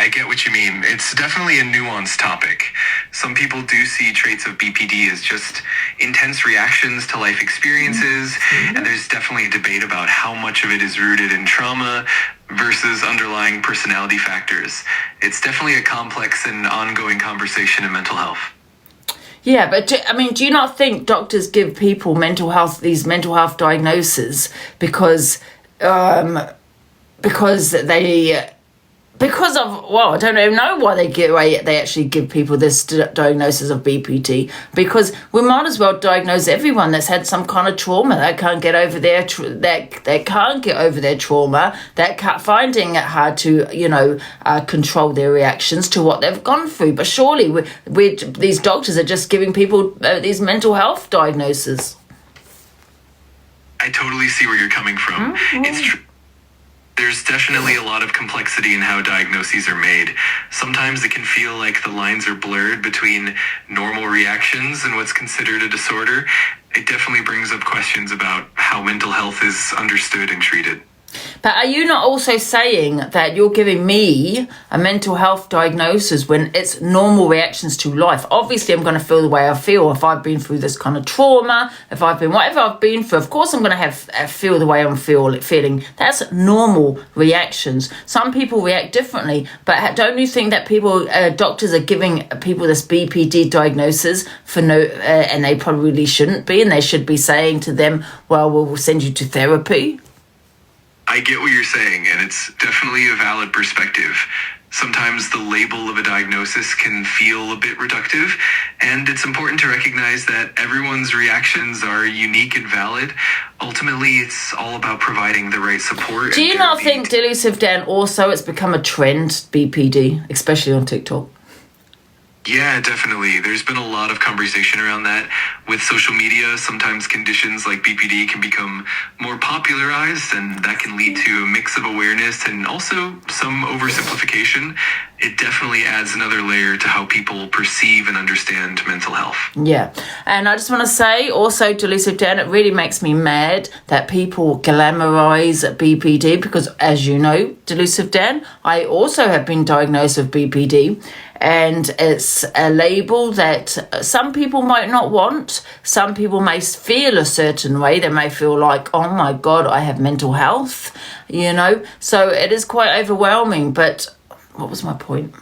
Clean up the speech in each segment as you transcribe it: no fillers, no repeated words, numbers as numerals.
I get what you mean. It's definitely a nuanced topic. Some people do see traits of BPD as just intense reactions to life experiences, and there's definitely a debate about how much of it is rooted in trauma versus underlying personality factors. It's definitely a complex and ongoing conversation in mental health. Yeah, but do you not think doctors give people these mental health diagnoses because I don't even know why they actually give people this diagnosis of BPD, because we might as well diagnose everyone that's had some kind of trauma that can't get over their trauma, that finding it hard to control their reactions to what they've gone through. But surely these doctors are just giving people these mental health diagnoses. I totally see where you're coming from. Mm-hmm. It's true. There's definitely a lot of complexity in how diagnoses are made. Sometimes it can feel like the lines are blurred between normal reactions and what's considered a disorder. It definitely brings up questions about how mental health is understood and treated. But are you not also saying that you're giving me a mental health diagnosis when it's normal reactions to life? Obviously, I'm going to feel the way I feel if I've been through this kind of trauma, whatever I've been through. Of course, I'm going to feel the way I'm feeling. That's normal reactions. Some people react differently, but don't you think that doctors are giving people this BPD diagnosis and they probably shouldn't be, and they should be saying to them, well, we'll send you to therapy? I get what you're saying, and it's definitely a valid perspective. Sometimes the label of a diagnosis can feel a bit reductive, and it's important to recognize that everyone's reactions are unique and valid. Ultimately, it's all about providing the right support. Do you not think, Delusive Dan, also it's become a trend, BPD, especially on TikTok? Yeah, definitely. There's been a lot of conversation around that. With social media, sometimes conditions like BPD can become more popularized, and that can lead to a mix of awareness and also some oversimplification. It definitely adds another layer to how people perceive and understand mental health. Yeah. And I just want to say also, Delusive Dan, it really makes me mad that people glamorize BPD, because as you know, Delusive Dan, I also have been diagnosed with BPD. And it's a label that some people might not want. Some people may feel a certain way. They may feel like, oh my God, I have mental health, So it is quite overwhelming. But what was my point?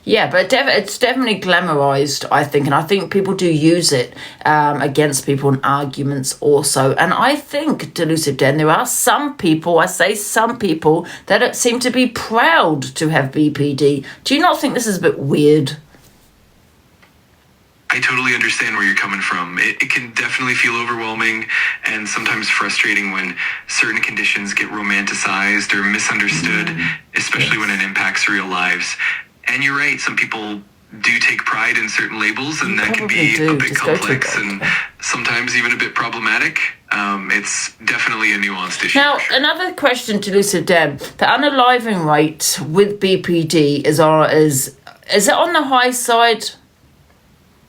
Yeah, but it's definitely glamorized, I think. And I think people do use it against people in arguments also. And I think, Delusive Dan, there are some people, that seem to be proud to have BPD. Do you not think this is a bit weird? I totally understand where you're coming from. It can definitely feel overwhelming and sometimes frustrating when certain conditions get romanticized or misunderstood, especially when it impacts real lives. And you're right, some people do take pride in certain labels, and that can be a bit complex and sometimes even a bit problematic. It's definitely a nuanced issue. Now, another question to Delusive Dan. The unaliving rate with BPD is it on the high side?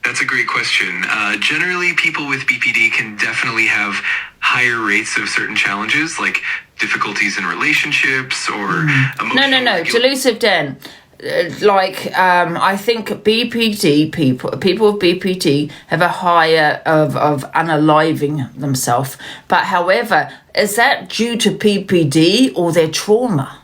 That's a great question. Generally, people with BPD can definitely have higher rates of certain challenges, like difficulties in relationships or emotional... No, Delusive Dan. I think BPD people with BPD have a higher of unaliving themselves. But however, is that due to BPD or their trauma?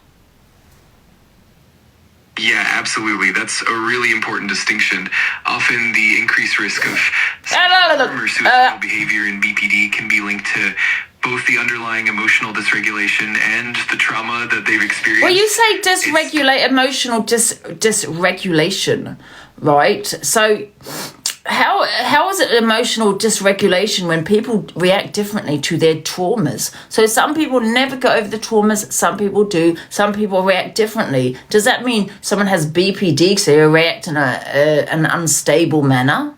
Yeah, absolutely. That's a really important distinction. Often the increased risk of or suicidal behavior in BPD can be linked to both the underlying emotional dysregulation and the trauma that they've experienced. Well, you say emotional dysregulation, right? So how is it emotional dysregulation when people react differently to their traumas? So some people never go over the traumas, some people do, some people react differently. Does that mean someone has BPD because they react in an unstable manner?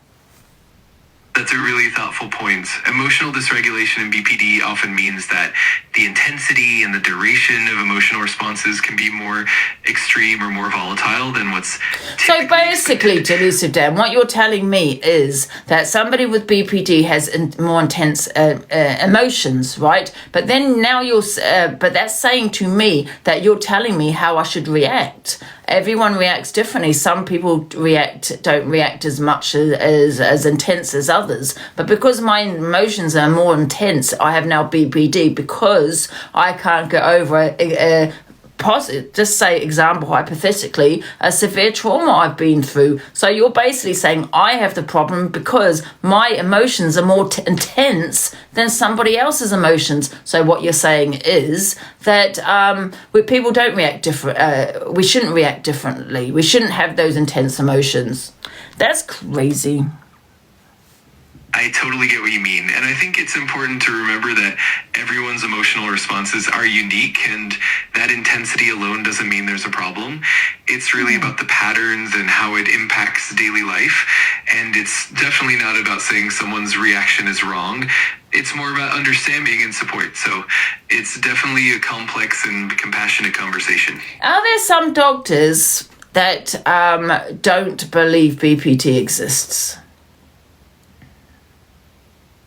That's a really thoughtful point. Emotional dysregulation in BPD often means that the intensity and the duration of emotional responses can be more extreme or more volatile than what's So basically, Delusive Dan, what you're telling me is that somebody with BPD has more intense emotions, right? But then now but that's saying to me that you're telling me how I should react. everyone reacts differently. Some people don't react as much as intense as others. But because my emotions are more intense, I have now BPD because I can't get over just say example, hypothetically, a severe trauma I've been through. So you're basically saying I have the problem because my emotions are more intense than somebody else's emotions. So what you're saying is that people don't react different. We shouldn't react differently. We shouldn't have those intense emotions. That's crazy. I totally get what you mean. And I think it's important to remember that everyone's emotional responses are unique, and that intensity alone doesn't mean there's a problem. It's really about the patterns and how it impacts daily life. And it's definitely not about saying someone's reaction is wrong. It's more about understanding and support. So it's definitely a complex and compassionate conversation. Are there some doctors that don't believe BPD exists?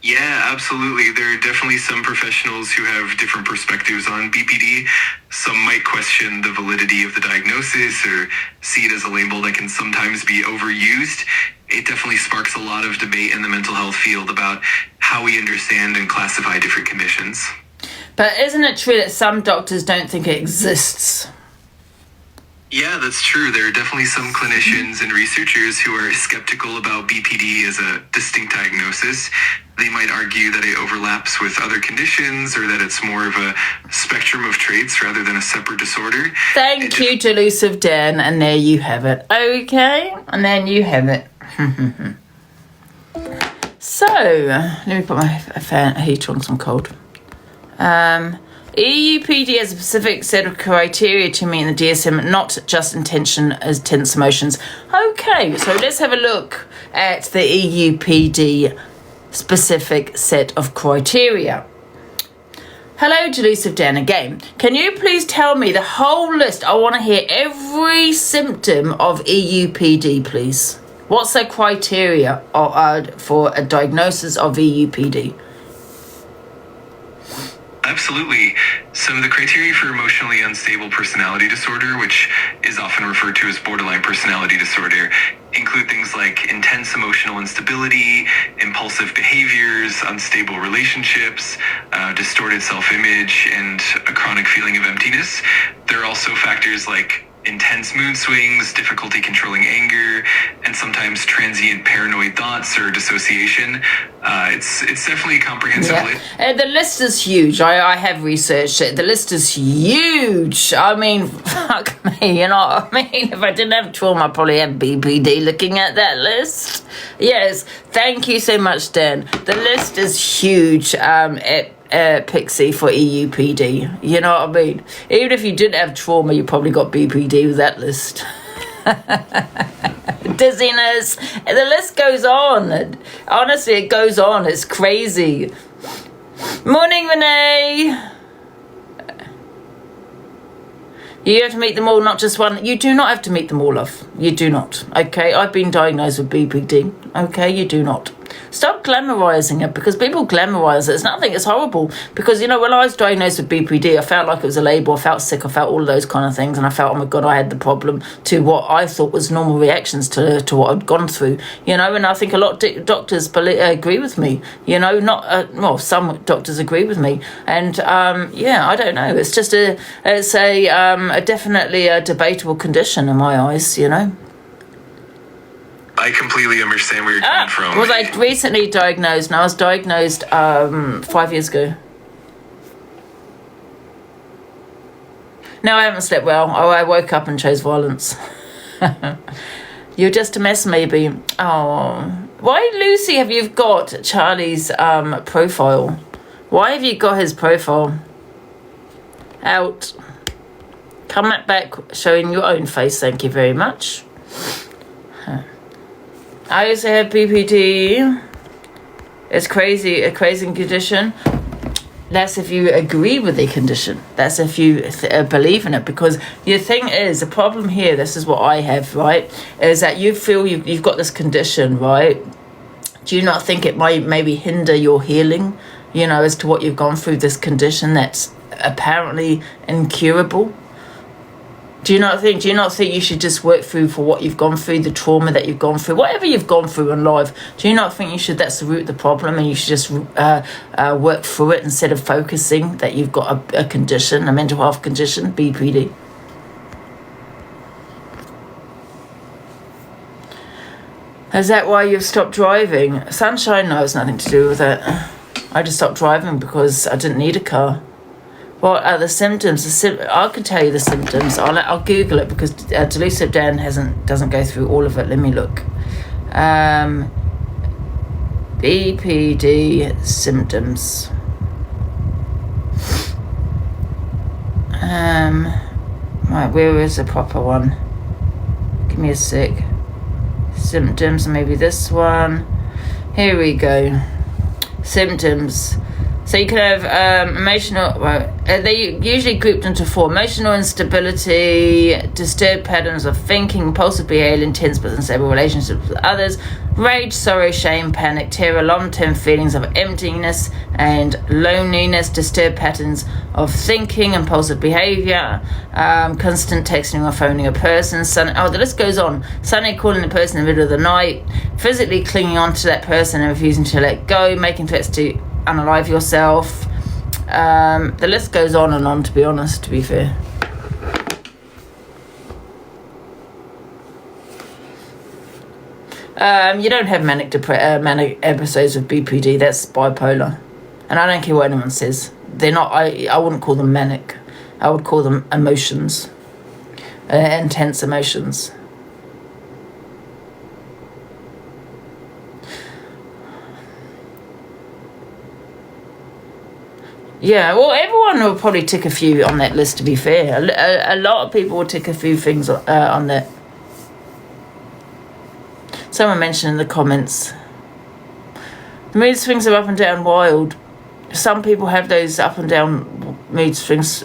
Yeah, absolutely. There are definitely some professionals who have different perspectives on BPD. Some might question the validity of the diagnosis or see it as a label that can sometimes be overused. It definitely sparks a lot of debate in the mental health field about how we understand and classify different conditions. But isn't it true that some doctors don't think it exists? Yeah, that's true. There are definitely some clinicians and researchers who are skeptical about BPD as a distinct diagnosis. They might argue that it overlaps with other conditions or that it's more of a spectrum of traits rather than a separate disorder. Thank you, Delusive Dan, and there you have it. Okay, and then you have it. So, let me put my heater on because I'm cold. EUPD has a specific set of criteria to meet in the DSM, not just intense emotions. Okay, so let's have a look at the EUPD specific set of criteria. Hello, Delusive Dan again. Can you please tell me the whole list? I want to hear every symptom of EUPD, please. What's the criteria for a diagnosis of EUPD? Absolutely. So the criteria for emotionally unstable personality disorder, which is often referred to as borderline personality disorder, include things like intense emotional instability, impulsive behaviors, unstable relationships, distorted self-image, and a chronic feeling of emptiness. There are also factors like intense mood swings, difficulty controlling anger, and sometimes transient paranoid thoughts or dissociation. It's definitely a comprehensive list. The list is huge. I have researched it. The list is huge. I mean, fuck me, you know what I mean? If I didn't have trauma, I'd probably have BPD looking at that list. Yes, thank you so much, Dan. The list is huge. Pixie for EUPD. You know what I mean? Even if you didn't have trauma, you probably got BPD with that list. Dizziness. The list goes on. Honestly, it goes on. It's crazy. Morning, Renee. You have to meet them all, not just one. You do not have to meet them all, love. You do not. Okay? I've been diagnosed with BPD. Okay? You do not. Stop glamorizing it, because people glamorize it. It's nothing. It's horrible. Because, you know, when I was diagnosed with BPD, I felt like it was a label. I felt sick. I felt all of those kind of things. And I felt, oh my God, I had the problem to what I thought was normal reactions to what I'd gone through. You know, and I think a lot of doctors agree with me. You know, not, some doctors agree with me. And, yeah, I don't know. It's just definitely a debatable condition in my eyes, you know. I completely understand where you're coming from. Was I recently diagnosed? And I was diagnosed 5 years ago. No, I haven't slept well. Oh, I woke up and chose violence. You're just a mess, maybe. Oh. Why, Lucy, have you got Charlie's profile? Why have you got his profile? Out. Come back showing your own face, thank you very much. I also have BPD. It's crazy, a crazy condition. That's if you agree with the condition. That's if you believe in it. Because the thing is, the problem here, this is what I have, right, is that you feel you've got this condition, right? Do you not think it might maybe hinder your healing, you know, as to what you've gone through, this condition that's apparently incurable? Do you not think you should just work through for what you've gone through, the trauma that you've gone through, whatever you've gone through in life? Do you not think that's the root of the problem, and you should just work through it instead of focusing that you've got a condition, a mental health condition, BPD? Is that why you've stopped driving? Sunshine? No, it's nothing to do with it. I just stopped driving because I didn't need a car. What are the symptoms? I can tell you the symptoms. I'll Google it because Delusive Dan doesn't go through all of it. Let me look. BPD symptoms. Right, where is the proper one? Give me a sec. Symptoms, maybe this one. Here we go. Symptoms. So you can have emotional, they usually grouped into 4. Emotional instability, disturbed patterns of thinking, impulsive behavior, intense but unstable relationships with others, rage, sorrow, shame, panic, terror, long-term feelings of emptiness and loneliness, disturbed patterns of thinking, impulsive behavior, constant texting or phoning a person, the list goes on. Suddenly calling a person in the middle of the night, physically clinging on to that person and refusing to let go, making threats to unalive yourself. The list goes on and on, to be honest, to be fair. You don't have manic episodes of BPD. That's bipolar, and I don't care what anyone says. They're not. I wouldn't call them manic. I would call them emotions, intense emotions. Yeah, well, everyone will probably tick a few on that list, to be fair. A lot of people will tick a few things on that. Someone mentioned in the comments, the mood swings are up and down wild. Some people have those up and down mood swings,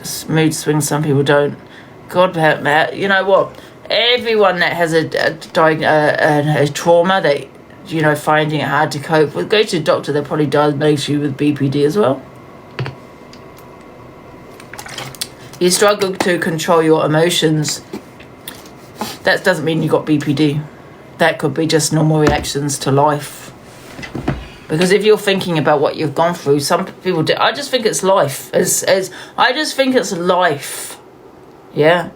some people don't. God help that. You know what? Everyone that has a trauma, that, finding it hard to cope with, go to a doctor, they'll probably diagnose you with BPD as well. You struggle to control your emotions. That doesn't mean you got BPD. That could be just normal reactions to life. Because if you're thinking about what you've gone through, some people do. I just think it's life. I just think it's life. Yeah.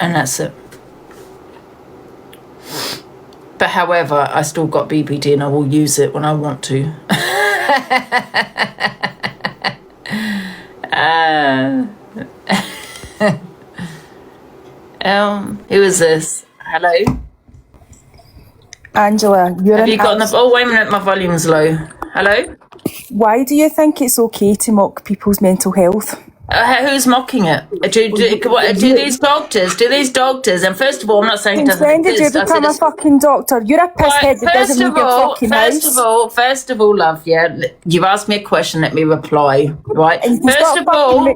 And that's it. But however, I still got BPD and I will use it when I want to. Who is this? Hello? Angela, you're Have you got oh, wait a minute, my volume's low. Hello? Why do you think it's okay to mock people's mental health? Who's mocking it? Do these doctors, and first of all, I'm not saying it doesn't exist. When did you become a fucking doctor? You're a pisshead that doesn't leave your fucking house. First of all, love, yeah, you've asked me a question, let me reply, right? First of all,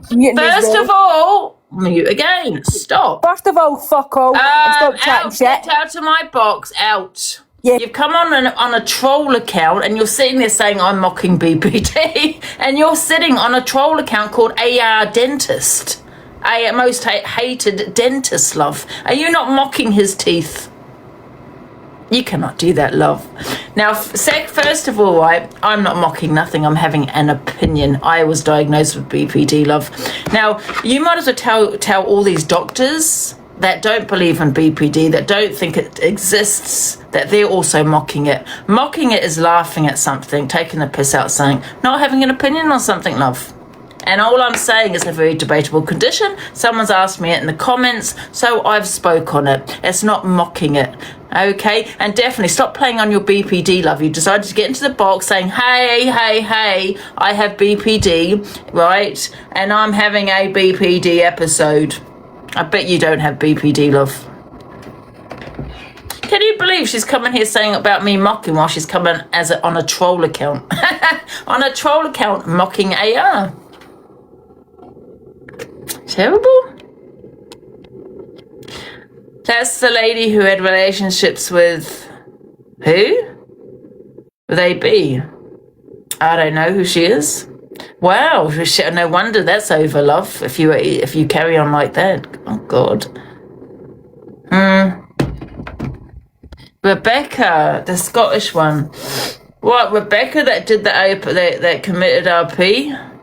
mute again, stop. First of all, fuck all, and stop chatting shit. Get out of my box, out. Yeah. You've come on a troll account and you're sitting there saying I'm mocking BPD and you're sitting on a troll account called AR Dentist. Most hated dentist, love. Are you not mocking his teeth? You cannot do that, love. Now, first of all, right, I'm not mocking nothing. I'm having an opinion. I was diagnosed with BPD, love. Now, you might as well tell all these doctors that don't believe in BPD, that don't think it exists, that they're also mocking it. Mocking it is laughing at something, taking the piss out, saying, not having an opinion on something, love. And all I'm saying is a very debatable condition. Someone's asked me it in the comments, so I've spoke on it. It's not mocking it, okay? And definitely stop playing on your BPD, love. You decided to get into the box saying, hey, I have BPD, right? And I'm having a BPD episode. I bet you don't have BPD, love. Can you believe she's coming here saying about me mocking while she's coming on a troll account? On a troll account, mocking AR. Terrible. That's the lady who had relationships with who? With AB. I don't know who she is. Wow, no wonder that's over, love. If you carry on like that, oh God, Rebecca, the Scottish one. What, Rebecca that did that committed RP?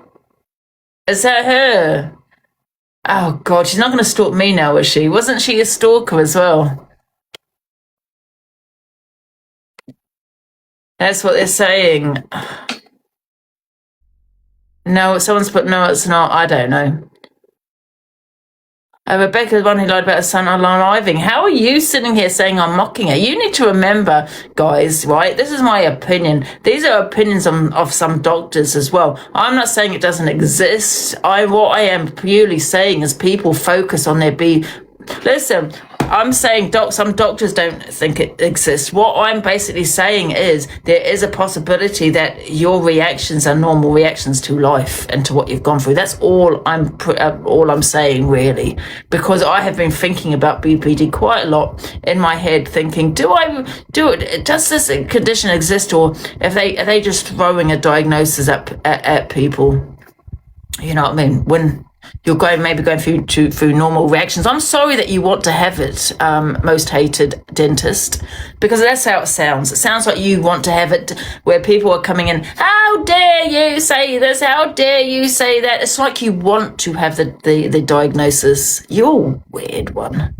Is that her? Oh God, she's not going to stalk me now, is she? Wasn't she a stalker as well? That's what they're saying. No, someone's put no, it's not. I don't know. Rebecca's the one who lied about her son arriving. How are you sitting here saying I'm mocking her? You need to remember, guys, right? This is my opinion. These are opinions of some doctors as well. I'm not saying it doesn't exist. What I am purely saying is people focus on their Listen, I'm saying some doctors don't think it exists. What I'm basically saying is there is a possibility that your reactions are normal reactions to life and to what you've gone through. That's all I'm saying, really, because I have been thinking about BPD quite a lot in my head, thinking, does this condition exist, or are they just throwing a diagnosis at people? You know what I mean? When you're maybe going through normal reactions. I'm sorry that you want to have it, most hated dentist, because that's how it sounds. It sounds like you want to have it where people are coming in, how dare you say this? How dare you say that? It's like you want to have the diagnosis. You're a weird one.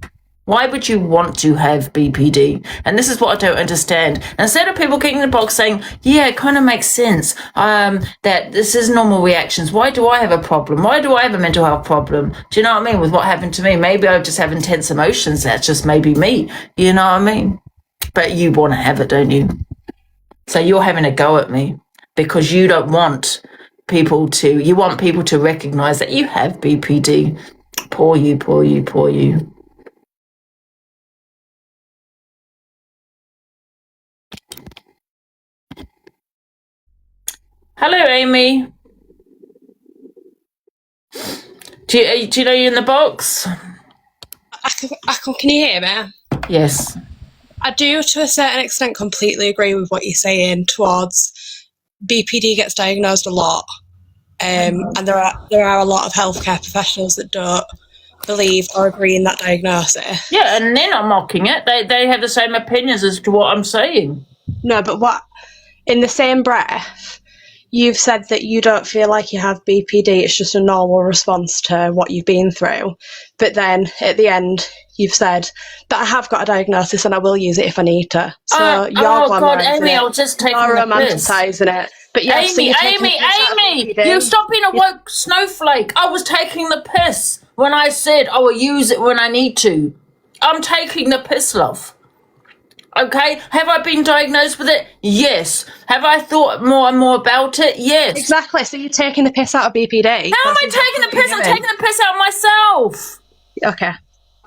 Why would you want to have BPD? And this is what I don't understand. And instead of people kicking the box saying, yeah, it kind of makes sense, that this is normal reactions. Why do I have a problem? Why do I have a mental health problem? Do you know what I mean? With what happened to me, maybe I just have intense emotions. That's just maybe me. You know what I mean? But you want to have it, don't you? So you're having a go at me because you don't want you want people to recognize that you have BPD. Poor you, poor you, poor you. Hello, Amy. Do you know you're in the box? Can you hear me? Yes. I do, to a certain extent, completely agree with what you're saying towards BPD gets diagnosed a lot. And there are a lot of healthcare professionals that don't believe or agree in that diagnosis. Yeah, and they're not mocking it. They have the same opinions as to what I'm saying. No, but in the same breath, you've said that you don't feel like you have BPD, it's just a normal response to what you've been through. But then at the end, you've said that I have got a diagnosis and I will use it if I need to. So you're God, Amy, I was just taking you're the piss. romanticising it. But yes, Amy, you stop being a woke snowflake. I was taking the piss when I said I will use it when I need to. I'm taking the piss, love. Okay, have I been diagnosed with it? Yes. Have I thought more and more about it? Yes. Exactly, so you're taking the piss out of BPD. How am I taking the piss? I'm taking the piss out of myself. Okay.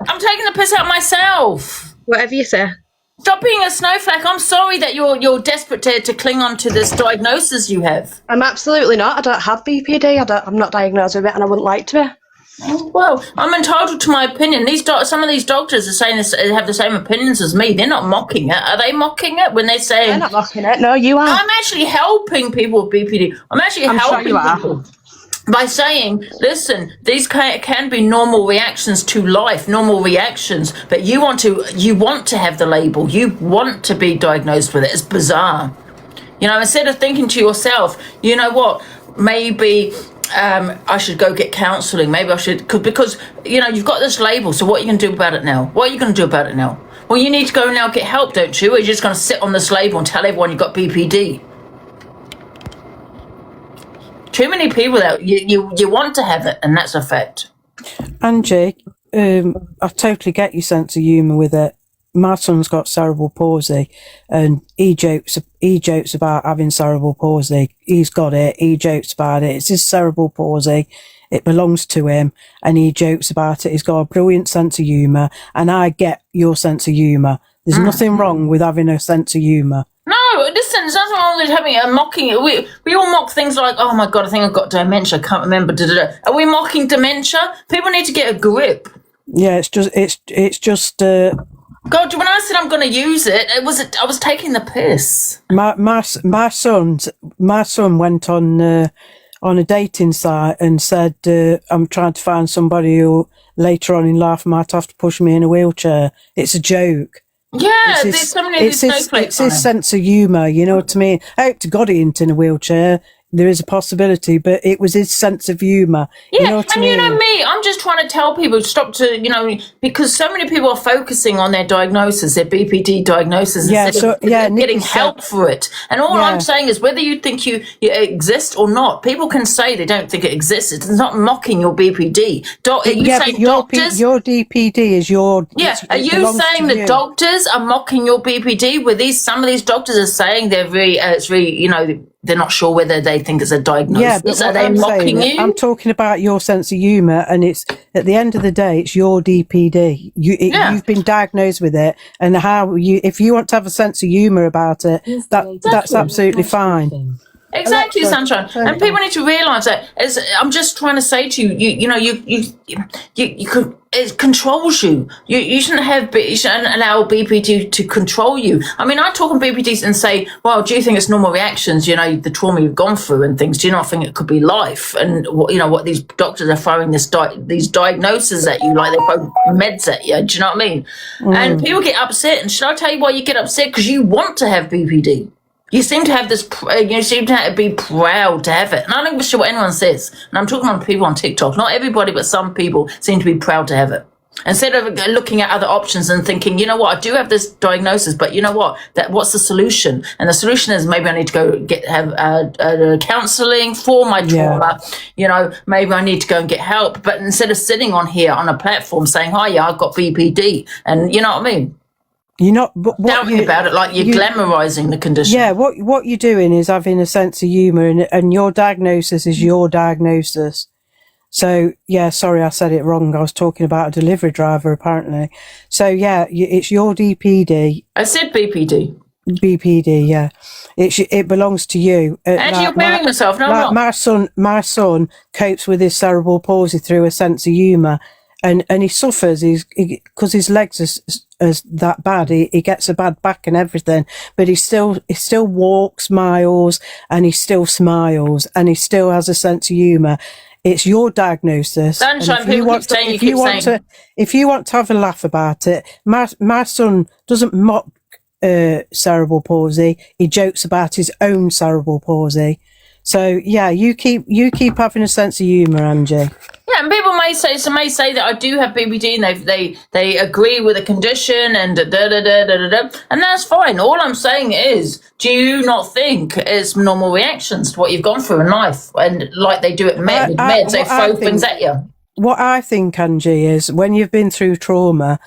I'm taking the piss out of myself. Whatever you say. Stop being a snowflake. I'm sorry that you're desperate to cling on to this diagnosis you have. I'm absolutely not. I don't have BPD. I'm not diagnosed with it and I wouldn't like to be. Well, I'm entitled to my opinion. Some of these doctors are saying they have the same opinions as me. They're not mocking it. Are they mocking it when they're saying... They're not mocking it. No, you are. I'm actually helping people with BPD. I'm helping people by saying, listen, these can be normal reactions to life, normal reactions, but you want to have the label. You want to be diagnosed with it. It's bizarre. You know, instead of thinking to yourself, you know what, maybe... I should go get counselling. Maybe I should, because, you know, you've got this label, so what are you going to do about it now? What are you going to do about it now? Well, you need to go now get help, don't you? Or you're just going to sit on this label and tell everyone you've got BPD. Too many people that you want to have it, and that's a fact. Angie, I totally get your sense of humour with it. My son's got cerebral palsy, and he jokes about having cerebral palsy. He's got it. He jokes about it. It's his cerebral palsy. It belongs to him, and he jokes about it. He's got a brilliant sense of humour, and I get your sense of humour. There's nothing wrong with having a sense of humour. No, listen, there's nothing wrong with having mocking it. We all mock things like, oh my God, I think I've got dementia. I can't remember. Are we mocking dementia? People need to get a grip. Yeah, it's just. God, when I said I'm going to use it, I was taking the piss. My son went on a dating site and said, I'm trying to find somebody who later on in life I might have to push me in a wheelchair. It's a joke. Yeah, there's so many of these snowflakes on It's his him. sense of humour, you know what I mean? I hope to God he ain't in a wheelchair. There is a possibility, but it was his sense of humour. Yeah, You know what I and mean? you know me, I'm just trying to tell people stop to, because so many people are focusing on their diagnosis, their BPD diagnosis, Yeah, instead so, of yeah, getting Nikki said- help for it. And all Yeah. I'm saying is whether you think you exist or not, people can say they don't think it exists. It's not mocking your BPD. You Yeah, say but your doctors... your DPD is your... Yeah, it are you belongs saying to that you. doctors are mocking your BPD? Where some of these doctors are saying they're it's really, they're not sure whether they think it's a diagnosis. Yeah, but Are what they I'm mocking saying, you? I'm talking about your sense of humour, and it's at the end of the day, it's your DPD. Yeah. You've been diagnosed with it, and if you want to have a sense of humour about it, that's absolutely fine. Exactly, Alexa, Sunshine. turn And it people on. need to realise that. I'm just trying to say to you could, it controls you. You shouldn't allow BPD to control you. I mean, I talk on BPDs and say, well, do you think it's normal reactions? The trauma you've gone through and things. Do you not think it could be life? And what these doctors are throwing these diagnoses at you, like they're throwing meds at you. Do you know what I mean? And people get upset. And should I tell you why you get upset? Because you want to have BPD. You seem to have this, you seem to be proud to have it. And I don't give a shit what anyone says. And I'm talking on people on TikTok. Not everybody, but some people seem to be proud to have it. Instead of looking at other options and thinking, you know what, I do have this diagnosis, but you know what, what's the solution? And the solution is maybe I need to go have counselling for my trauma. Maybe I need to go and get help. But instead of sitting on here on a platform saying, oh yeah, I've got BPD. And you know what I mean? You're not Doubting about it, like you're glamorizing the condition. Yeah, what you're doing is having a sense of humour, and your diagnosis is your diagnosis. So, yeah, sorry, I said it wrong. I was talking about a delivery driver, apparently. So, yeah, it's your DPD. I said BPD. BPD, yeah. It belongs to you. Angie, you're clearing yourself. No, I'm not. My son copes with his cerebral palsy through a sense of humour. And he suffers because his legs are that bad. He gets a bad back and everything, but he still walks miles, and he still smiles, and he still has a sense of humour. It's your diagnosis. Sunshine, If you want to have a laugh about it, my son doesn't mock cerebral palsy. He jokes about his own cerebral palsy. So yeah, you keep having a sense of humour, Angie. Yeah, and people may say that I do have BPD, and they agree with the condition and and that's fine. All I'm saying is, do you not think it's normal reactions to what you've gone through in life, and like they do at meds, they throw things at you. What I think, Angie, is when you've been through trauma,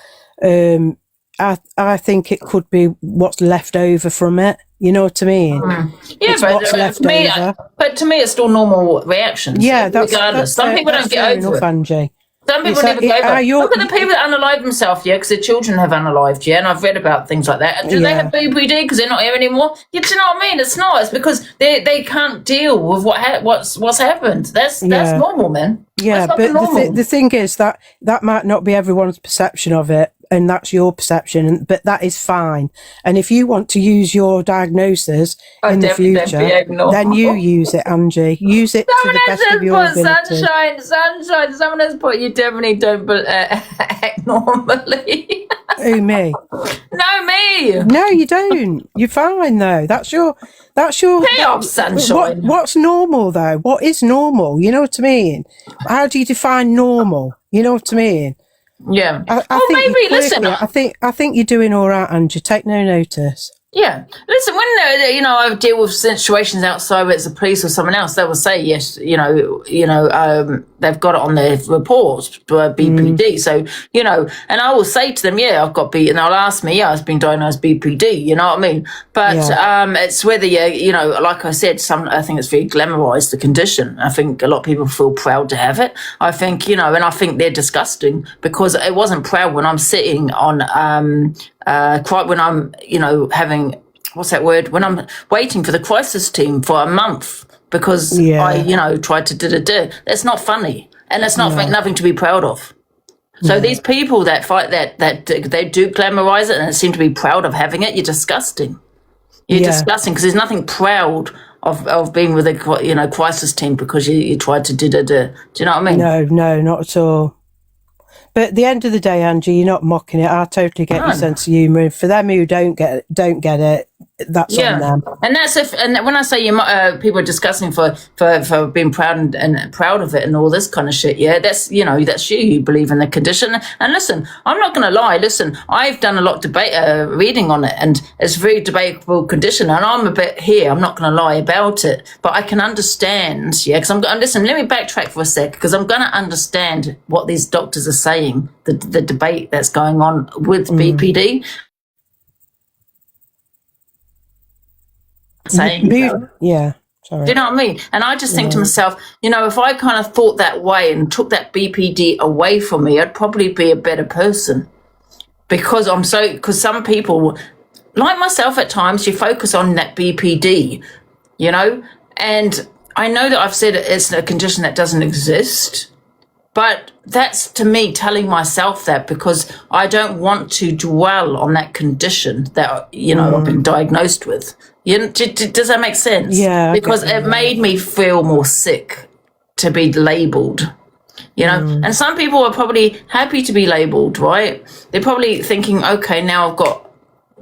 I think it could be what's left over from it. You know what I mean? Yeah, It's what's left over. But to me, it's still normal reactions. Yeah, regardless. Some people don't get over it. Angie. Some people never get over it. Look at the people that unalive themselves, because their children have unalived, and I've read about things like that. Do they have BPD because they're not here anymore? Do you know what I mean? It's not. It's because they can't deal with what's happened. That's normal, man. Yeah, but the thing is that might not be everyone's perception of it, and that's your perception, but that is fine. And if you want to use your diagnosis in the future, then you use it, Angie. Use it to the best of your ability. Sunshine. Someone has put you definitely don't act normally. Who, me? No, me. No, you don't. You're fine though. That's your. Pay off, Sunshine. What's normal though? What is normal? You know what I mean? How do you define normal? You know what I mean? Yeah. I think you're doing all right, Angie. Take no notice. Yeah. Listen, when I deal with situations outside where it's the police or someone else, they will say yes. They've got it on their reports, BPD. So and I will say to them, I've got B, and they'll ask me, I've been diagnosed BPD. You know what I mean? But it's whether like I said, I think it's very glamorized, the condition. I think a lot of people feel proud to have it. I think and I think they're disgusting, because it wasn't proud when I'm sitting on when I'm having, what's that word, when I'm waiting for the crisis team for a month because I tried to do. That's not funny, and that's nothing to be proud of. So these people that fight that they do glamorize it and seem to be proud of having it, you're disgusting. You're disgusting, because there's nothing proud of being with a crisis team because you tried to do. Do you know what I mean? No, not at all. But at the end of the day, Angie, you're not mocking it. I totally get your sense of humour. And for them who don't get it, that's on them. And that's and when I say people are discussing for being proud and proud of it and all this kind of shit, that's that's you believe in the condition. And listen, I'm not going to lie. Listen, I've done a lot of reading on it, and it's a very debatable condition. And I'm a bit here. I'm not going to lie about it, but I can understand. Because I'm listen. Let me backtrack for a sec, because I'm going to understand what these doctors are saying. The debate that's going on with BPD. Saying, sorry. Do you know what I mean? And I just think to myself, if I kind of thought that way and took that BPD away from me, I'd probably be a better person, because some people, like myself at times, you focus on that BPD, and I know that I've said it's a condition that doesn't exist, but that's to me telling myself that, because I don't want to dwell on that condition that, I've been diagnosed with. Does that make sense? Yeah. Because it made me feel more sick to be labelled, And some people are probably happy to be labelled, right? They're probably thinking, okay, now I've got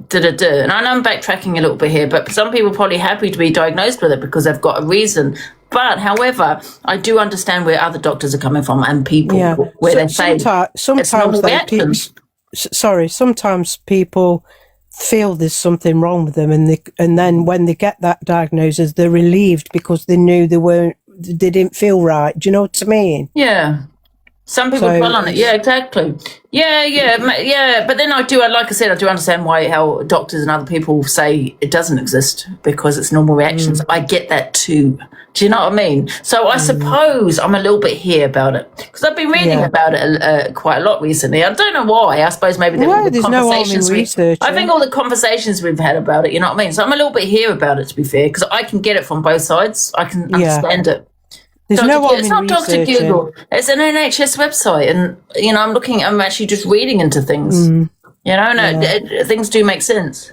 da-da-da. And I know I'm backtracking a little bit here, but some people are probably happy to be diagnosed with it because they've got a reason. But, however, I do understand where other doctors are coming from and people where they say sometimes people feel there's something wrong with them, and then when they get that diagnosis, they're relieved because they knew they didn't feel right. Do you know what I mean? Yeah. Some people dwell on it. Yeah, exactly. Yeah. But then like I said, I do understand how doctors and other people say it doesn't exist because it's normal reactions. I get that too. Do you know what I mean? So I suppose I'm a little bit here about it, because I've been reading about it quite a lot recently. I don't know why. I suppose maybe there's no harm in research. I think all the conversations we've had about it, you know what I mean? So I'm a little bit here about it, to be fair, because I can get it from both sides. I can understand it. There's it's not Dr. Google. It's an NHS website, and I'm actually just reading into things. Things do make sense.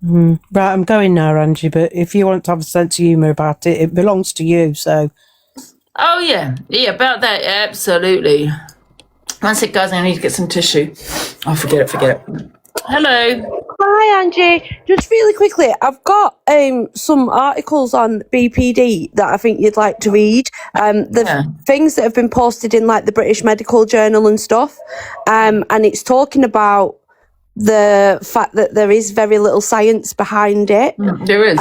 Right, I'm going now, Angie, but if you want to have a sense of humour about it, it belongs to you, so. Oh, yeah, about that, absolutely. One sec, guys, I need to get some tissue. Oh, forget it. Hello. Hi, Angie. Just really quickly, I've got some articles on BPD that I think you'd like to read. Things that have been posted in like the British Medical Journal and stuff, and it's talking about the fact that there is very little science behind it. There is.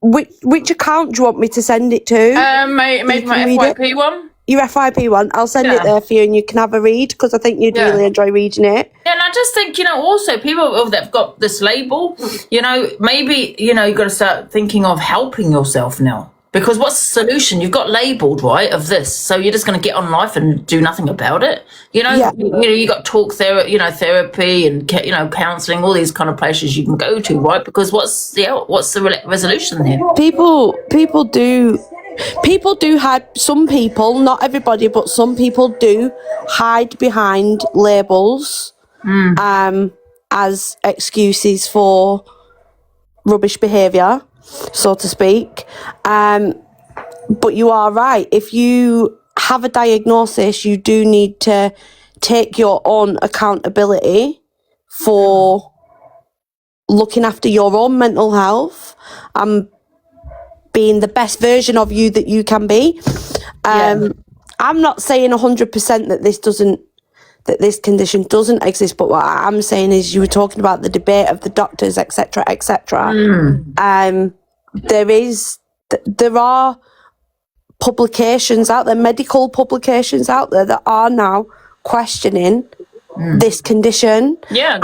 Which account do you want me to send it to? Maybe my FYP one. Your FYP one. I'll send it there for you, and you can have a read, because I think you'd really enjoy reading it. Yeah, and I just think, also people that've got this label, maybe, you've got to start thinking of helping yourself now. Because what's the solution? You've got labelled, right, of this. So you're just going to get on life and do nothing about it. You got talk therapy and, counselling, all these kind of places you can go to, right? Because what's the resolution there? People do hide, some people, not everybody, but some people do hide behind labels as excuses for rubbish behaviour, so to speak. But you are right. If you have a diagnosis, you do need to take your own accountability for looking after your own mental health and being the best version of you that you can be. I'm not saying 100% that this condition doesn't exist, but what I'm saying is, you were talking about the debate of the doctors, etc., etc. There are publications out there, medical publications out there, that are now questioning this condition. And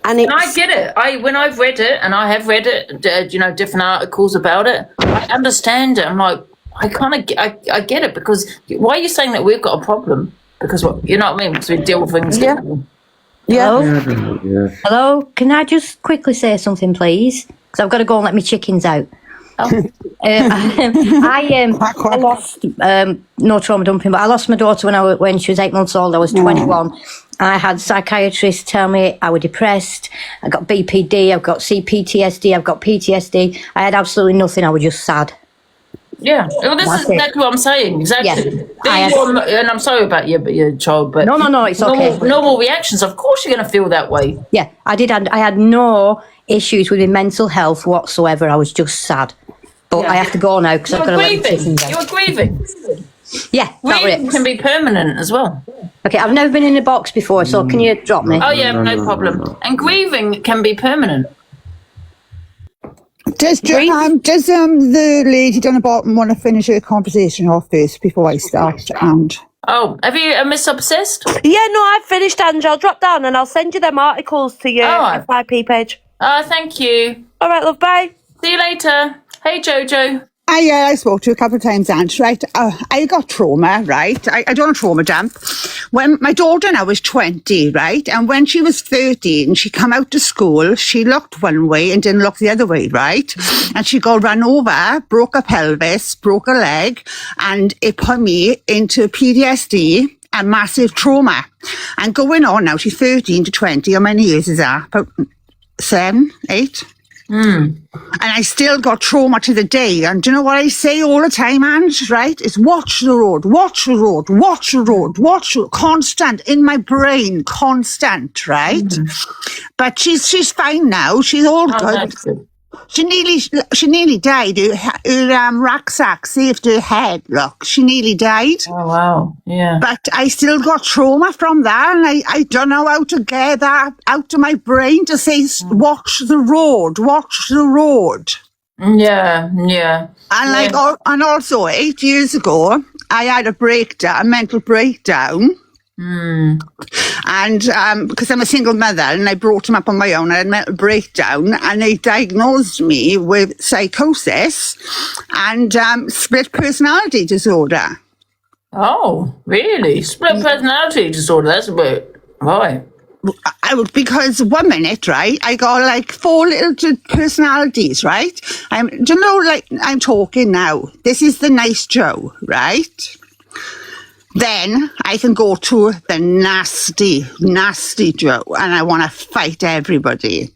I get it. When I've read it, and I have read it, different articles about it, I understand it. I'm like, I get it, because why are you saying that we've got a problem? Because you know what I mean? Because we deal with things differently. Hello? Can I just quickly say something, please? Because I've got to go and let my chickens out. I lost, no trauma dumping, but I lost my daughter when she was 8 months old. I was 21. I had psychiatrists tell me I was depressed. I got BPD, I've got CPTSD, I've got PTSD. I had absolutely nothing. I was just sad. Yeah. Well, this That's is it. exactly what I'm saying. Exactly. Yeah. And I'm sorry about your child, but No, it's okay. Normal reactions. Of course, you're going to feel that way. Yeah, I did. I had no issues with my mental health whatsoever. I was just sad. But Yeah. I have to go now because I've got to let the chickens out. You're grieving. Yeah, that Grieving was can it. be permanent as well. Okay, I've never been in a box before, so can you drop me? Oh yeah, no problem. And grieving can be permanent. Does the lady down the bottom want to finish her conversation off first before I start? And Oh, have you Miss Obsessed? Yeah, no, I've finished, Angie. I'll drop down and I'll send you them articles to your Alright. FYP page. Thank you. All right, love, bye. See you later. Hey, Jojo. I spoke to you a couple of times, Ange, right? I got trauma, right? I don't trauma dump. When my daughter now was 20, right? And when she was 13, she come out to school, she looked one way and didn't look the other way, right? And she got run over, broke her pelvis, broke her leg, and it put me into PTSD and massive trauma. And going on now, she's 13 to 20, how many years is that? About 7, 8? And I still got trauma to the day. And do you know what I say all the time, Ange, right? It's watch the road, watch the road, watch the road, watch the road. Constant in my brain, constant, right? But she's fine now. She's all good. That's good. She nearly died. Her rucksack saved her head. Look, she nearly died. Oh wow. Yeah. But I still got trauma from that, and I don't know how to get that out of my brain to say, watch the road, watch the road. Yeah. And and also 8 years ago, I had a mental breakdown. And because I'm a single mother and I brought him up on my own, I had a mental breakdown and they diagnosed me with psychosis and split personality disorder. Oh, really? Split personality disorder. That's a bit right. Because 1 minute, right, I got like 4 little personalities, right? I'm talking now. This is the nice Joe, right? Then I can go to the nasty Joe, and I want to fight everybody.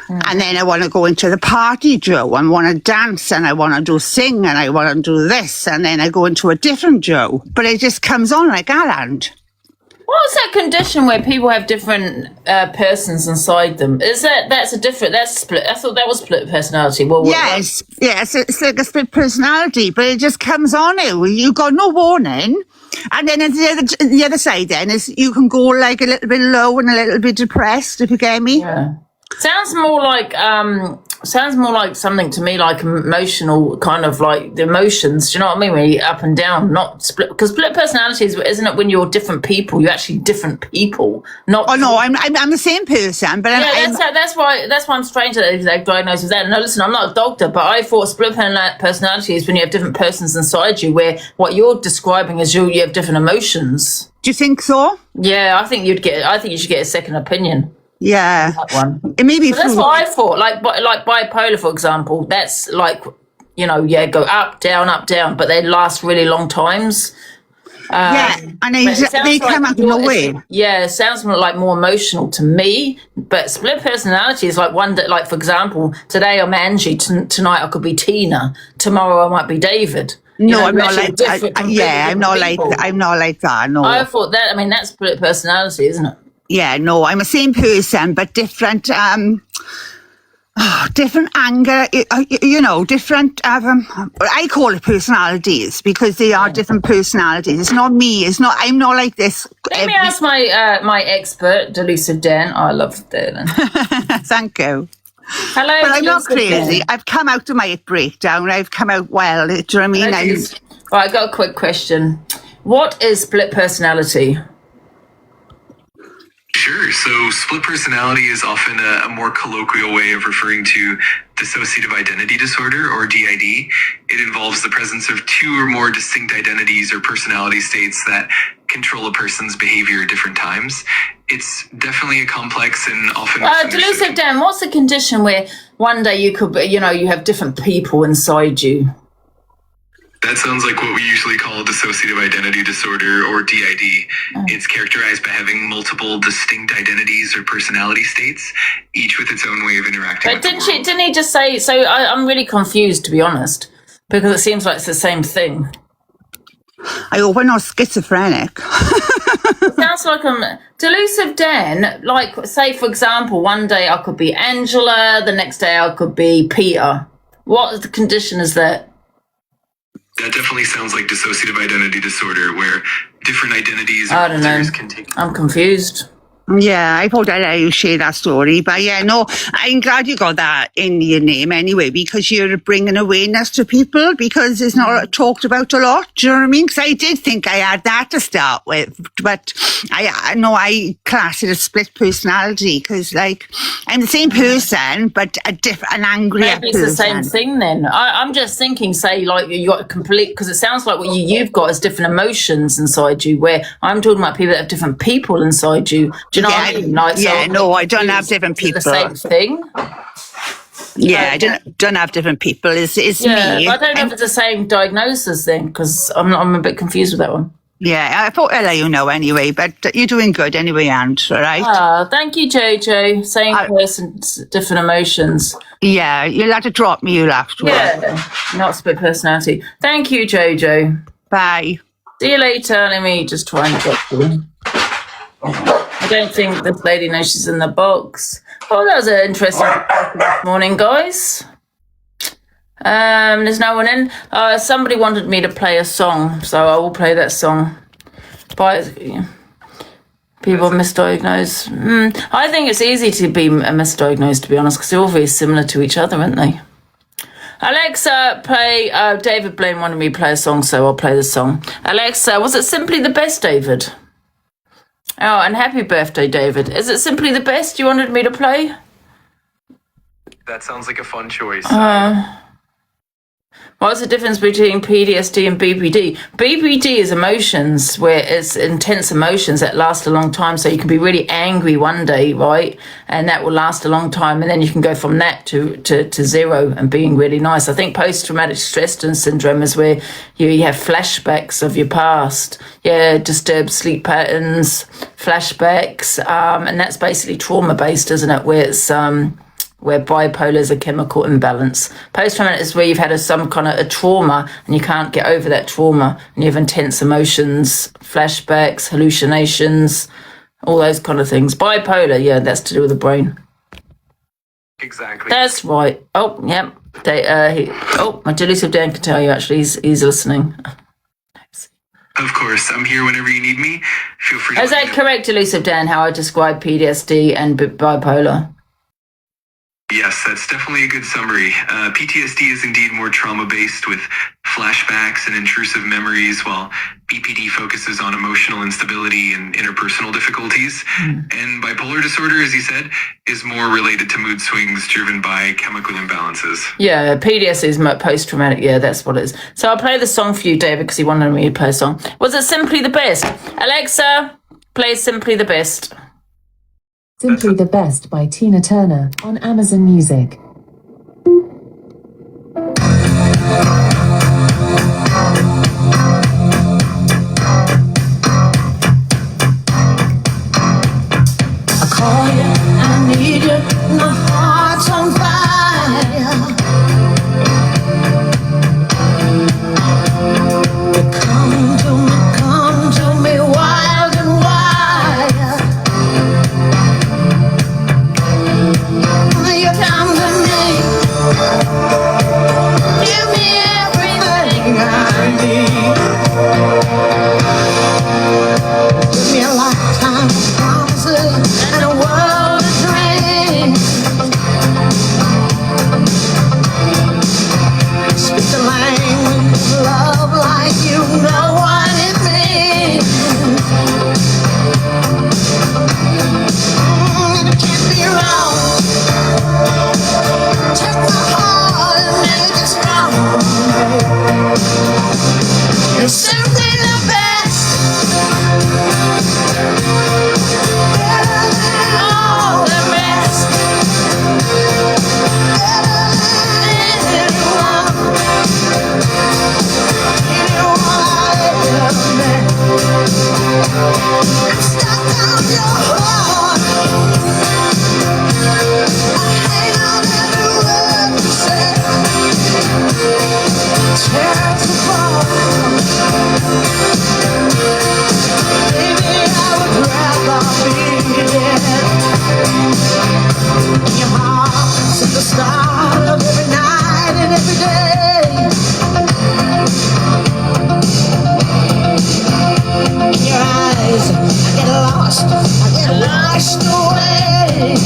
And then I want to go into the party Joe, and want to dance, and I want to sing, and I want to do this, and then I go into a different Joe. But it just comes on like that, and What's that condition where people have different persons inside them? That's split? I thought that was split personality. Well, yes, it's like a split personality, but it just comes on you. You got no warning. And then the other side then is you can go like a little bit low and a little bit depressed, if you get me. Yeah. Sounds more like something to me like emotional, kind of like the emotions. Do you know what I mean? Where you're up and down, not split. Because split personalities, isn't it? When you're different people, you're actually different people. Not. Oh no, I'm the same person, but yeah, that's why I'm strange that they've diagnosed with that. No, listen, I'm not a doctor, but I thought split personality is when you have different persons inside you, where what you're describing is you have different emotions. Do you think so? Yeah, I think you should get a second opinion. Yeah, that one. It may be. That's what I thought. Like bipolar, for example. That's like, go up, down, but they last really long times. And they come out of nowhere. Yeah, it sounds like more emotional to me. But split personality is like one that, like, for example, today I'm Angie, tonight I could be Tina, tomorrow I might be David. No, I'm not like that. I'm not like that. No, I thought that. I mean, that's split personality, isn't it? Yeah, no, I'm the same person, but different, different anger, different, I call it personalities because they are different personalities. It's not me. I'm not like this. Let me ask my expert, Delusive Dan. I love Dan. Thank you. Hello, but I'm not crazy. Dan. I've come out of my breakdown. I've come out well. Do you know what I mean? Right, I got a quick question. What is split personality? Sure. So split personality is often a more colloquial way of referring to dissociative identity disorder, or DID. It involves the presence of two or more distinct identities or personality states that control a person's behavior at different times. It's definitely a complex and often Delusive Dan, what's the condition where one day you could, you have different people inside you? That sounds like what we usually call dissociative identity disorder, or DID. It's characterized by having multiple distinct identities or personality states, each with its own way of interacting with the world. Didn't he just say, so I'm really confused, to be honest, Because it seems like it's the same thing. I hope I'm not schizophrenic. It sounds like I'm delusive Dan. Like, say, for example, one day I could be Angela, the next day I could be Peter. What the condition is that? That definitely sounds like dissociative identity disorder, where different identities or I don't know. alters can take. I'm confused. Yeah, I thought I'd let you share that story. But yeah, no, I'm glad you got that in your name anyway, because you're bringing awareness to people, because it's not talked about a lot. Do you know what I mean? Because I did think I had that to start with, but I class it as split personality, because like I'm the same person, but an angrier Maybe it's the same person. thing then. I'm just thinking, say, like you got a complete, because it sounds like what you've got is different emotions inside you, where I'm talking about people that have different people inside you. Do you know what I mean? Like, yeah, so no, I don't have different people. It's the same thing. Yeah, I don't have different people. It's Yeah, me. but I don't know if it's the same diagnosis then, because I'm a bit confused with that one. Yeah, I thought I'd let you know anyway, but you're doing good anyway, Ant, all right? Ah, thank you, Jojo. Same person, different emotions. Yeah, you'll have to drop me afterwards. Yeah, not split personality. Thank you, Jojo. Bye. See you later. Let me just try and get you. I don't think this lady knows she's in the box. Oh, that was an interesting this morning, guys. There's no one in. Somebody wanted me to play a song, so I will play that song. People misdiagnosed. I think it's easy to be misdiagnosed, to be honest, because they're all very similar to each other, aren't they? Alexa, play. David Blaine wanted me to play a song, so I'll play the song. Alexa, was it Simply the Best, David? Oh, and happy birthday, David. Is it Simply the Best you wanted me to play? That sounds like a fun choice. What's the difference between PTSD and BPD? BPD is emotions, where it's intense emotions that last a long time. So you can be really angry one day, right? And that will last a long time. And then you can go from that to zero and being really nice. I think post-traumatic stress syndrome is where you have flashbacks of your past. Yeah, disturbed sleep patterns, flashbacks. And that's basically trauma-based, isn't it? Where it's... where bipolar is a chemical imbalance. Post-traumatic is where you've had some kind of a trauma and you can't get over that trauma and you have intense emotions, flashbacks, hallucinations, all those kind of things. Bipolar, yeah, that's to do with the brain. Exactly. That's right. Oh, yeah. My delusive Dan can tell you, actually. He's listening. Of course, I'm here whenever you need me. Feel free to Is that correct, delusive Dan, how I describe PTSD and bipolar? Yes, that's definitely a good summary. PTSD is indeed more trauma-based with flashbacks and intrusive memories, while BPD focuses on emotional instability and interpersonal difficulties. And bipolar disorder, as you said, is more related to mood swings driven by chemical imbalances. Yeah, PTSD is post-traumatic. Yeah, that's what it is. So I'll play the song for you, David, because he wanted me to play a song. Was it Simply the Best? Alexa, play Simply the Best. Simply the Best by Tina Turner on Amazon Music. I call you, I need you, my heart's on fire. You come to me wild and wild. You come to start of every night and every day. In your eyes, I get lost, I get washed away.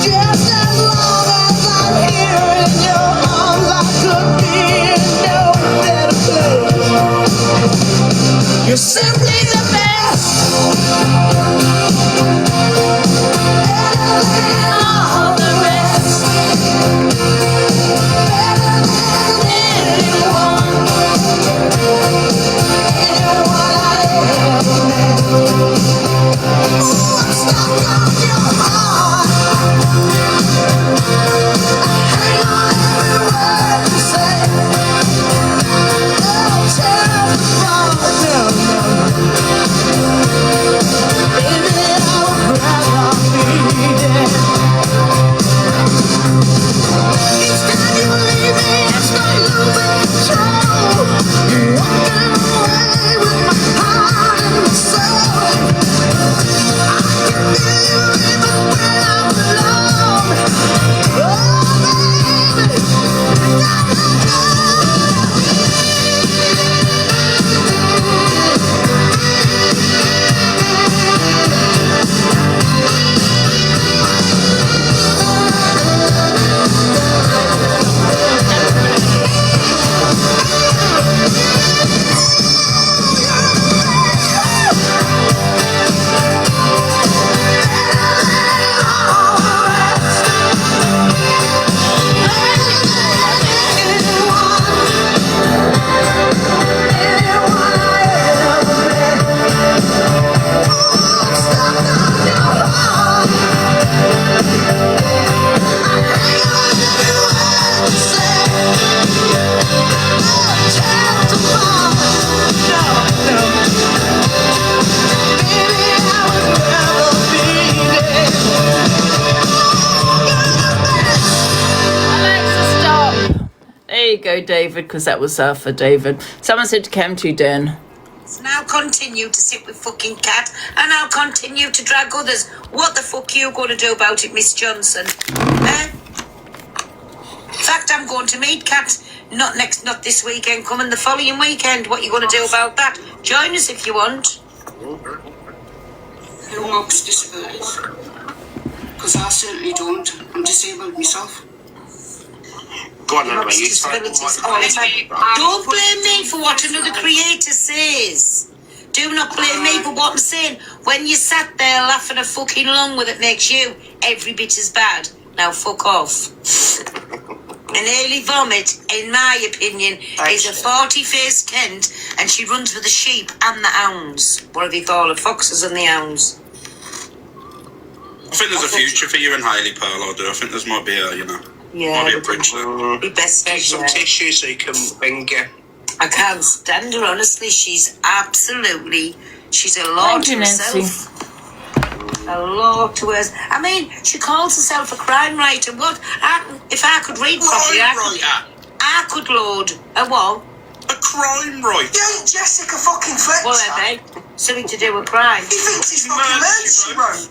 Just as long as I'm here in your arms, I could be in no better place. You're simply the best. Better than all the rest. Better than anyone. Anyone I ever met. Ooh, I'm stuck on your heart. Hang on every word you say. Don't tear us apart, no, no. Baby, I would rather be dead. Each time you leave me, I start losing control. Walking away with my heart and my soul. I can feel you even when I'm alone. Oh, baby, There you go, David, because that was for David. Someone said to come to Dan. Now continue to sit with fucking Cat, and I'll continue to drag others. What the fuck are you going to do about it, Miss Johnson? In fact, I'm going to meet Cat. Not this weekend, coming the following weekend. What are you going to do about that? Join us if you want. Who mocks disabilities? Because I certainly don't. I'm disabled myself. Go on, Don't blame me for what another creator says. Do not blame me for what I'm saying. When you sat there laughing a fucking along with it makes you every bit as bad. Now fuck off. An early vomit, in my opinion, is a 40-faced tent, and she runs with the sheep and the hounds. Whatever you call it, foxes and the hounds. I think there's a future for you and Hailey Pearl, I do. I think there's might be a, might be a bridge there. Be best Take some tissue so you can bang her. I can't stand her, honestly. She's a law to herself. A law to us. I mean, she calls herself a crime writer. What? If I could read properly, I could load a what? A crime writer. You ain't Jessica fucking Fletcher. Whatever. Something to do with crime. He thinks it's fucking murder she wrote.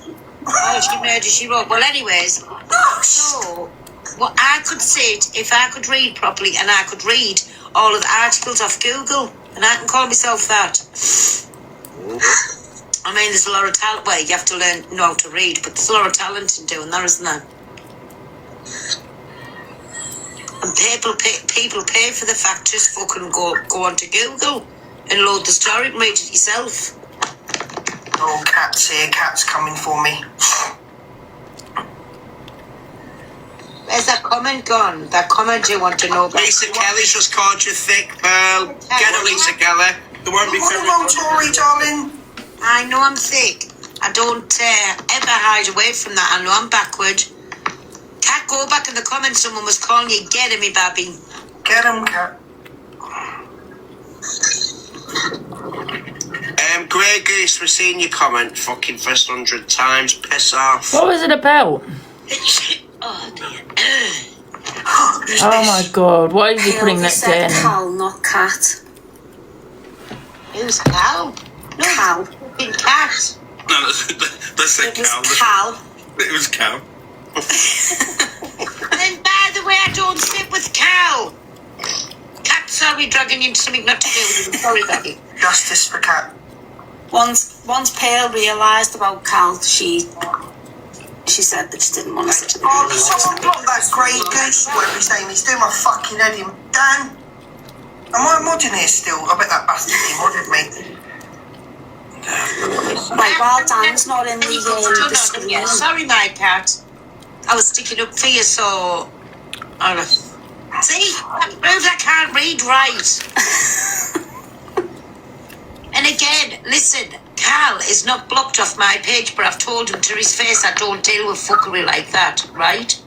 Oh, she wrote. Well, anyways. No. So, what I could sit, if I could read properly, and I could read all of the articles off Google, and I can call myself that. I mean, there's a lot of talent. Well, you have to know how to read, but there's a lot of talent in doing that, isn't there? And people pay for the fact to just fucking go onto Google and load the story and read it yourself. Oh, Cat's here. Cat's coming for me. Where's that comment gone? That comment you want to know about? Lisa Kelly's just called you thick, Pearl. Get her, Lisa Kelly. There won't be wrong, Tori, darling. I know I'm thick. I don't ever hide away from that. I know I'm backward. Cat, go back in the comments. Someone was calling you. Get him, me babby. Get him, Cat. Grey Goose, we're seeing your comment fucking first 100 times. Piss off. What was it about? Oh, dear. Oh, my God. Why are you putting that down? Cal, not Cat. Who's Cal? No, Cal. Fucking Cat. No, let's say It was Cal. Cal. It was Cal. And by the way, I don't sit with Cal. Cat's sorry, dragging into something not to do with it. Sorry, Daddy. Justice for Cat. Once Pale realised about Cal, she said that she didn't want to sit with Oh, someone block that grey goose, whatever his name is, doing my fucking head in. Dan, am I modding here still? I bet that bastard modded me. Right, while Dan's not in the screen. Yeah, sorry, my cat. I was sticking up for you, so... See, that proves I can't read right. And again, listen, Cal is not blocked off my page, but I've told him to his face I don't deal with fuckery like that, right?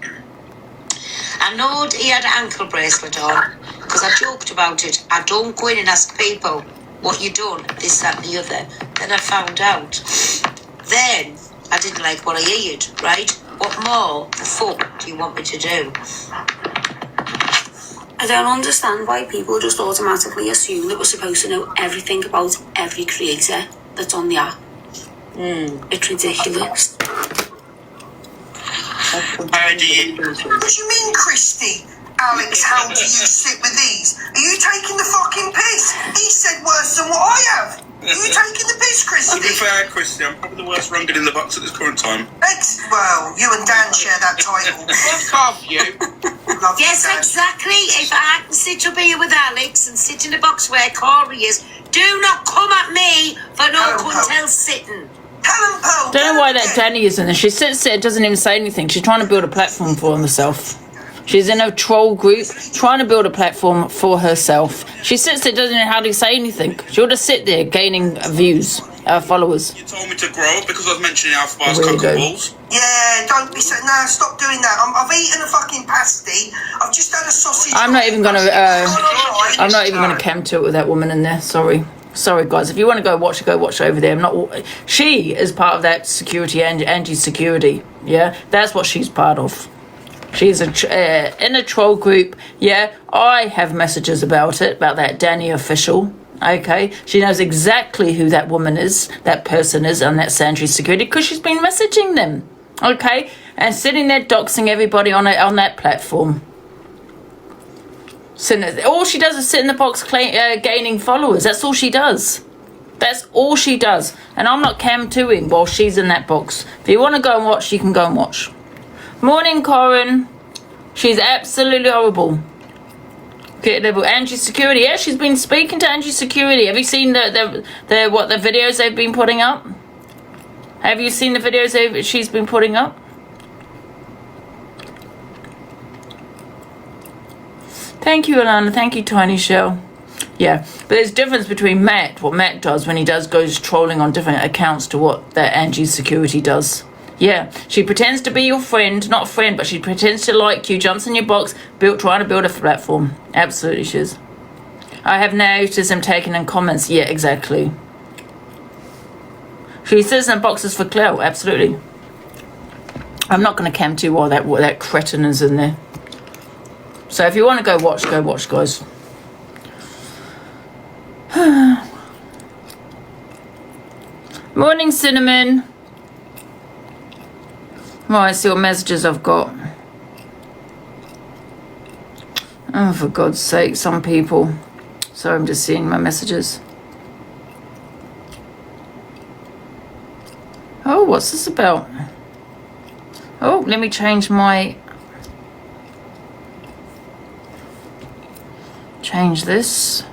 I know he had an ankle bracelet on, because I joked about it. I don't go in and ask people what you done, this, that, and the other. Then I found out. Then I didn't like what I heard, right? What more the fuck do you want me to do? I don't understand why people just automatically assume that we're supposed to know everything about every creator that's on the app. It's ridiculous. What do you mean, Christy? Alex, how do you sit with these? Are you taking the fucking piss? He said worse than what I have. Are you taking the piss, Christy? To be fair, Christy, I'm probably the worst runget in the box at this current time. Well, you and Dan share that title. Love you. Love Yes, you, Dan. exactly. If I can sit up here with Alex and sit in the box where Corey is, do not come at me for no cunt else sitting. Don't know why that Danny is in there. She sits there, doesn't even say anything. She's trying to build a platform for herself. She's in a troll group trying to build a platform for herself. She sits there, doesn't know how to say anything. She'll just sit there gaining views, followers. You told me to grow up because I was mentioning Alpha Bar's cock and balls. Yeah, don't be so... No, stop doing that. I've eaten a fucking pasty. I've just had a sausage... I'm not even gonna. I'm not even gonna cam to it with that woman in there. Sorry, guys. If you want to go watch over there. I'm not. She is part of that security, Angie's security. Yeah, that's what she's part of. She's in a troll group. Yeah, I have messages about that Danny official. Okay, she knows exactly who that woman is, that person is, and that's Angie's security because she's been messaging them. Okay, and sitting there doxing everybody on that platform. All she does is sit in the box gaining followers. That's all she does. That's all she does. And I'm not cam-2ing while she's in that box. If you want to go and watch, you can go and watch. Morning, Corin. She's absolutely horrible. Get level Angie's security. Yeah, she's been speaking to Angie's security. Have you seen the videos they've been putting up? Have you seen the videos she's been putting up? Thank you, Alana. Thank you, Tiny Shell. Yeah, but there's a difference between Matt, what Matt does when he goes trolling on different accounts to what that Angie's security does. Yeah, she pretends to be your friend, not a friend, but she pretends to like you, jumps in your box, trying to build a platform. Absolutely, she is. I have noticed them taking in comments. Yeah, exactly. She sits in boxes for clout. Absolutely. I'm not going to cam to while that cretin is in there. So if you want to go watch, guys. Morning, Cinnamon. Right, see what messages I've got. Oh, for God's sake, some people. Sorry, I'm just seeing my messages. Oh, what's this about? Oh, let me change this.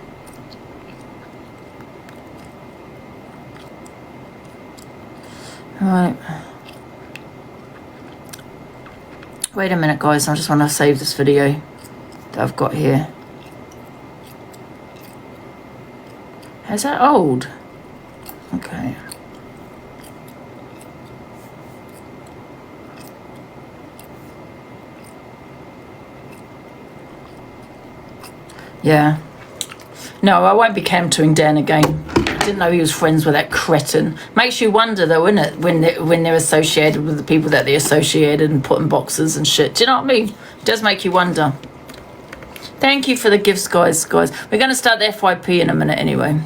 Right. Wait a minute, guys. I just want to save this video that I've got here. Is that old? Okay. Yeah. No, I won't be cam-2ing Dan again. I didn't know he was friends with that cretin. Makes you wonder, though, innit? When they're associated with the people that they're associated and put in boxes and shit. Do you know what I mean? It does make you wonder. Thank you for the gifts, guys. We're going to start the FYP in a minute anyway.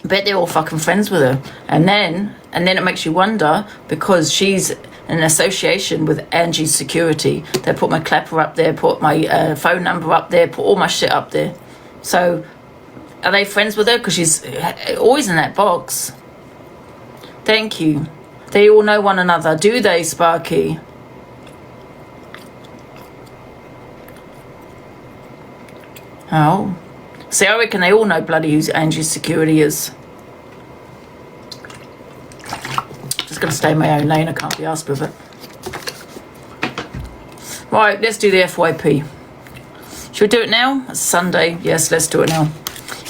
bet they're all fucking friends with her. And then it makes you wonder, because she's in an association with Angie's security. They put my clapper up there, put my phone number up there, put all my shit up there. So are they friends with her? Because she's always in that box. Thank you. They all know one another, do they, Sparky? Oh. See, I reckon they all know bloody who Angie's security is. Just going to stay in my own lane. I can't be asked with it. Right, let's do the FYP. Should we do it now? It's Sunday. Yes, let's do it now.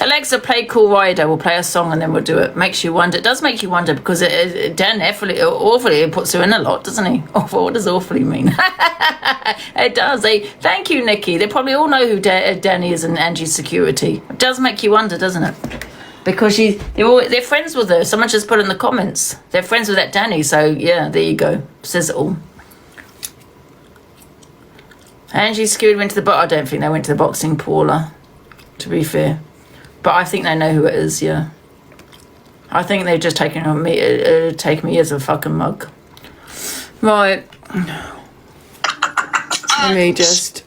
Alexa, play Cool Rider. We'll play a song and then we'll do it. Makes you wonder. It does make you wonder, because Dan awfully puts her in a lot, doesn't he? Awful. What does awfully mean? It does. Thank you, Nikki. They probably all know who Danny is and Angie's security. It does make you wonder, doesn't it? Because they're friends with her. Someone just put in the comments. They're friends with that Danny. So, yeah, there you go. Says it all. Angie's security went to the box. I don't think they went to the boxing, Paula, to be fair. But I think they know who it is, yeah. I think they've just taken me as a fucking mug. Right. Let me just...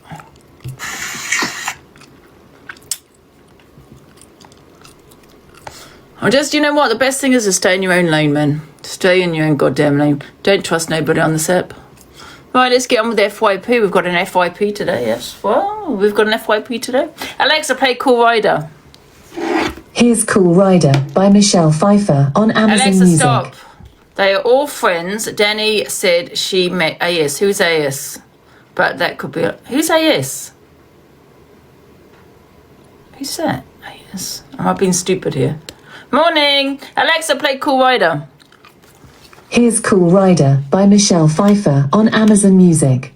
you know what? The best thing is to stay in your own lane, man. Stay in your own goddamn lane. Don't trust nobody on this app. Right, let's get on with the FYP. We've got an FYP today, yes. Well, we've got an FYP today. Alexa, play Cool Rider. Here's Cool Rider by Michelle Pfeiffer on Amazon Alexa, Music. stop. They are all friends. Danny said she met AS. Who's AS? But that could be... Who's AS? Who's that? AS. Am I being stupid here? Morning. Alexa, play Cool Rider. Here's Cool Rider by Michelle Pfeiffer on Amazon Music.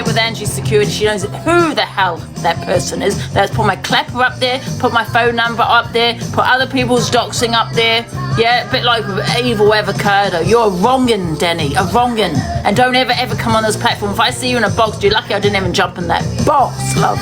With Angie's security, she knows who the hell that person is. Let's put my clapper up there, put my phone number up there, put other people's doxing up there. Yeah, a bit like with evil avocado. You're a wrongin', Danny, a wrongin'. And don't ever come on this platform. If I see you in a box, you're lucky I didn't even jump in that box, love.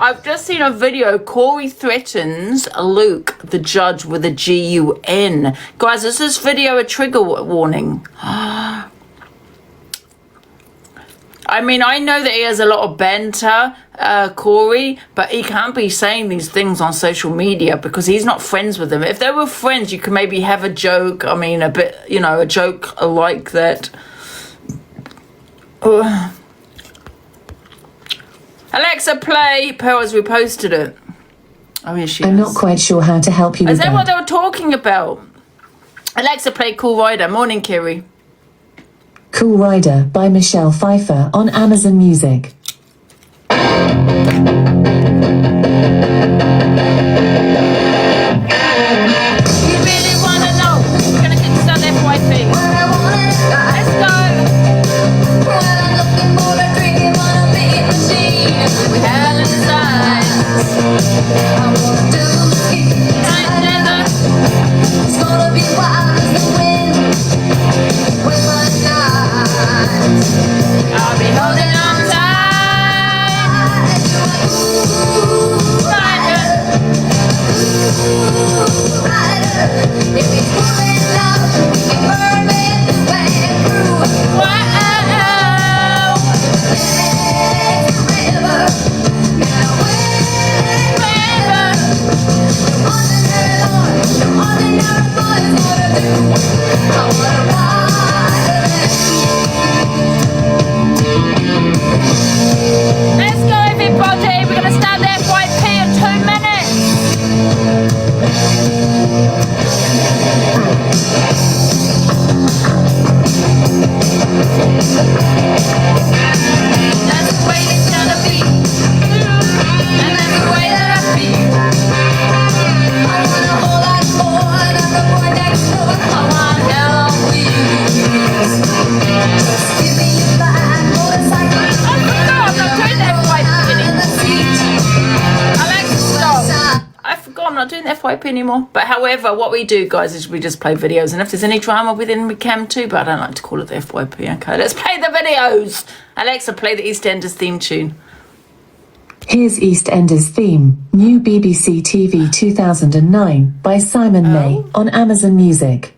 I've just seen a video. Corey threatens Luke, the judge, with a GUN. Guys, is this video a trigger warning? I mean, I know that he has a lot of banter, Corey, but he can't be saying these things on social media because he's not friends with them. If they were friends, you could maybe have a joke. I mean, a bit, you know, a joke like that. Alexa, play. Pearl has reposted it. Oh, yes, she I'm not quite sure how to help you with Is that that. what they were talking about? Alexa, play Cool Rider. Morning, Kiri. Cool Rider by Michelle Pfeiffer on Amazon Music. I'll be holding on tight. not doing the FYP anymore. But however, what we do, guys, is we just play videos. And if there's any drama within, we can too. But I don't like to call it the FYP. Okay, let's play the videos. Alexa, play the EastEnders theme tune. Here's EastEnders theme, new BBC TV 2009 by Simon May on Amazon Music.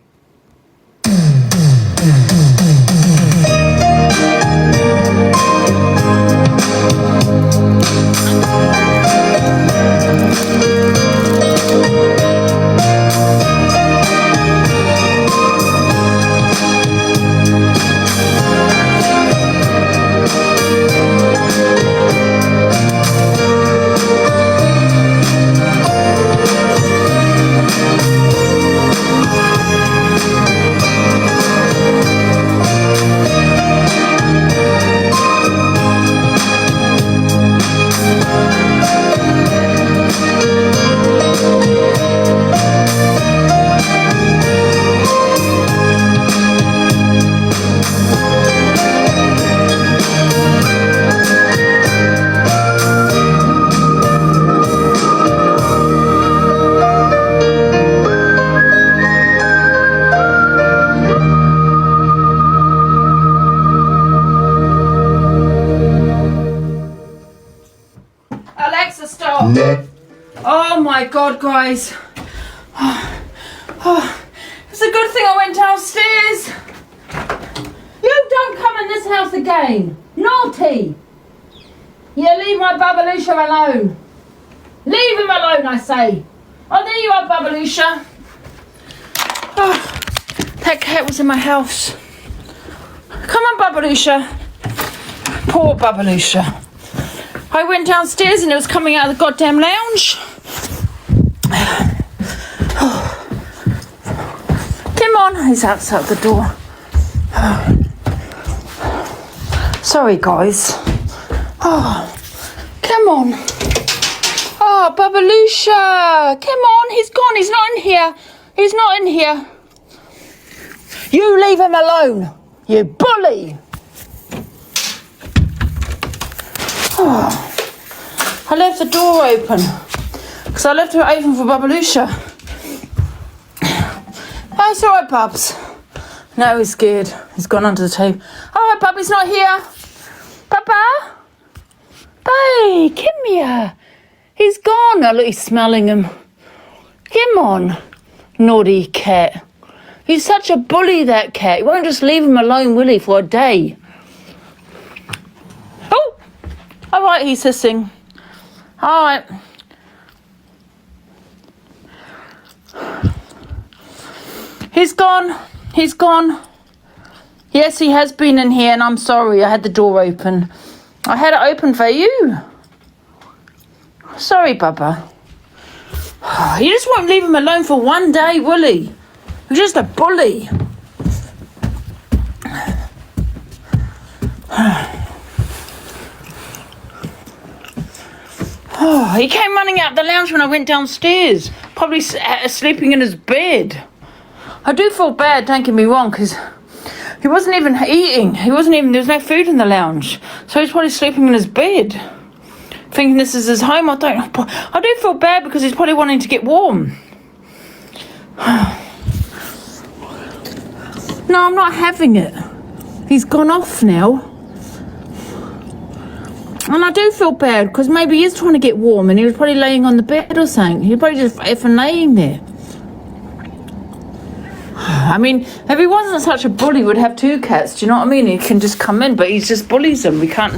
Alexa, stop. Oh my God, guys. It's a good thing I went downstairs. You don't come in this house again. Naughty. You leave my Babalusha alone. Leave him alone, I say. Oh, there you are, Babalusha. Oh, that cat was in my house. Come on, Babalusha. Poor Babalusha. I went downstairs and it was coming out of the goddamn lounge. Come on, he's outside the door. Sorry, guys. Oh, come on. Oh, Babalusha, come on. He's gone. He's not in here. He's not in here. You leave him alone, you bully. Oh, I left the door open because I left it open for Babalusha. Oh, it's all right, Bubs. No, he's scared. He's gone under the table. All right, Bub, he's not here. Papa? Hey, come here. He's gone. Oh, look, he's smelling him. Come on, naughty cat. He's such a bully, that cat. He won't just leave him alone, will he, for a day? Oh! All right, he's hissing. All right. He's gone. He's gone. Yes, he has been in here, and I'm sorry. I had the door open. I had it open for you. Sorry, Bubba. You just won't leave him alone for one day, will he? You're just a bully. Oh, he came running out the lounge when I went downstairs, probably sleeping in his bed. I do feel bad, don't get me wrong, because he wasn't even eating. There was no food in the lounge. So he's probably sleeping in his bed, thinking this is his home. I do feel bad because he's probably wanting to get warm. No, I'm not having it. He's gone off now. And I do feel bad because maybe he is trying to get warm and he was probably laying on the bed or something. He was probably just effing laying there. I mean, if he wasn't such a bully, we'd have two cats. Do you know what I mean? He can just come in, but he just bullies them. We can't...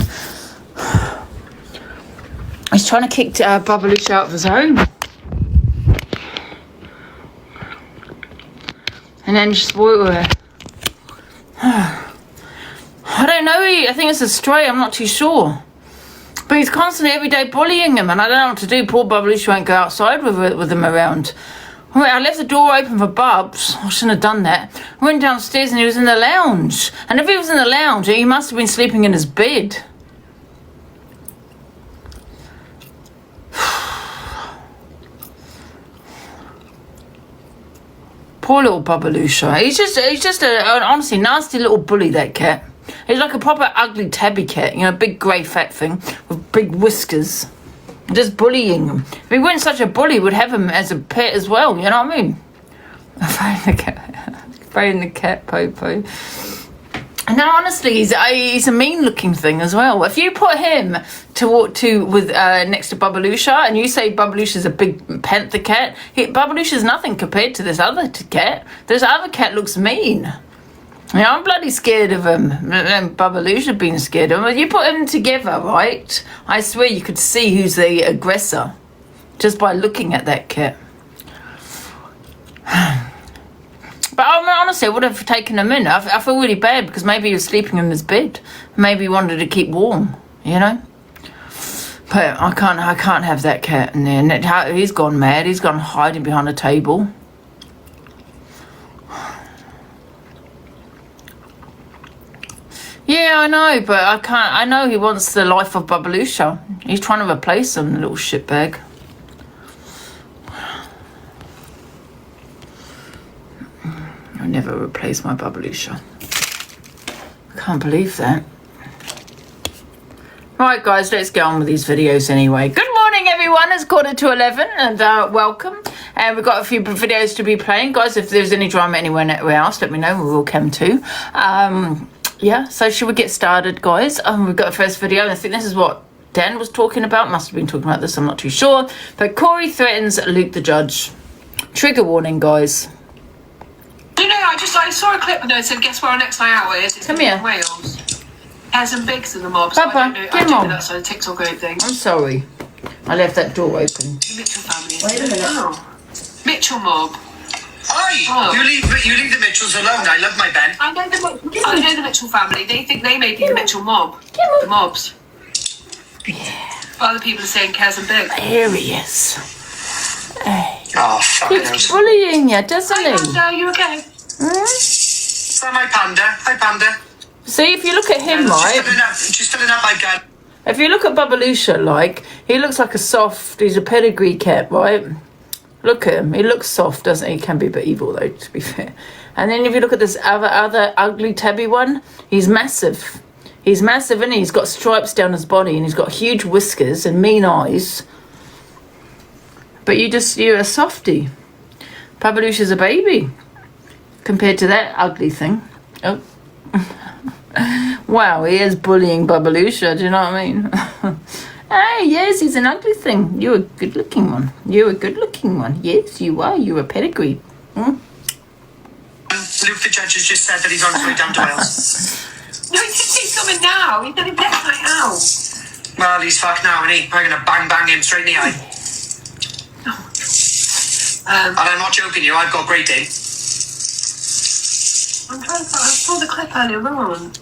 He's trying to kick Babalusha out of his home. And then just spoil her. I don't know. I think it's a stray. I'm not too sure. But he's constantly every day bullying him, and I don't know what to do. Poor Babalusha won't go outside with him around. I left the door open for Bubs. I shouldn't have done that. I went downstairs and he was in the lounge. And if he was in the lounge, he must have been sleeping in his bed. Poor little Babalusha. He's just an honestly nasty little bully, that cat. He's like a proper ugly tabby cat, you know, a big grey fat thing with big whiskers. Just bullying him. If he weren't such a bully, we'd have him as a pet as well, you know what I mean? Afraid the cat, Popo. And now, honestly, he's a mean-looking thing as well. If you put him with next to Babalusha, and you say Babalusha's a big panther cat, Babalusha's nothing compared to this other cat. This other cat looks mean. Yeah, I'm bloody scared of him. Babalusha being scared of him. You put them together, right? I swear you could see who's the aggressor just by looking at that cat. But honestly, I would have taken him in. I feel really bad because maybe he was sleeping in his bed. Maybe he wanted to keep warm, you know? But I can't have that cat in there. He's gone mad. He's gone hiding behind a table. Yeah, I know, but I can't. I know he wants the life of Babalusha. He's trying to replace him, the little shitbag. I'll never replace my Babalusha. I can't believe that. Right, guys, let's get on with these videos anyway. Good morning, everyone. It's 11:15, and welcome. And we've got a few videos to be playing. Guys, if there's any drama anywhere else, let me know. We will come to. Yeah, so should we get started, guys? We've got a first video, and I think this is what Dan was talking about. Must have been talking about this, I'm not too sure. But Corey threatens Luke the Judge. Trigger warning, guys. You know, I saw a clip and it said, guess where our next night out is? It's Come here. in Wales. Has some bigs in the mob, Papa, I don't come on. know that's a TikTok group thing. I'm sorry. I left that door open. Mitchell family. Wait a minute. Oh. Mitchell mob. Oi! Oh. You leave the Mitchells alone. I love my Ben. I know the Mitchell family. They think they may be the Mitchell mob. The mobs. Yeah. Other people are saying Kaz and Big. Here he is. Hey. Oh, fucking He's bullying you, doesn't he? Hi, Panda, are you okay? So my Panda. Hi, Panda. See, if you look at him, right? She's filling up my gun. If you look at Babalusha, like, he looks like he's a pedigree cat, right? Look at him. He looks soft, doesn't he? He can be a bit evil, though, to be fair. And then if you look at this other ugly tabby one, he's massive. He's massive, and he's got stripes down his body, and he's got huge whiskers and mean eyes. But you're a softie. Babalusha's a baby compared to that ugly thing. Oh. Wow, he is bullying Babalusha, do you know what I mean? Hey, yes, he's an ugly thing. You're a good-looking one. You're a good-looking one. Yes, you are. You're a pedigree. Luke the Judge has just said that he's on his way down to Wales. No, he's coming now. He's going to get right now. Well, he's fucked now, isn't he? I'm going to bang him straight in the eye. And I'm not joking you, I've got great aim. I saw the clip earlier on.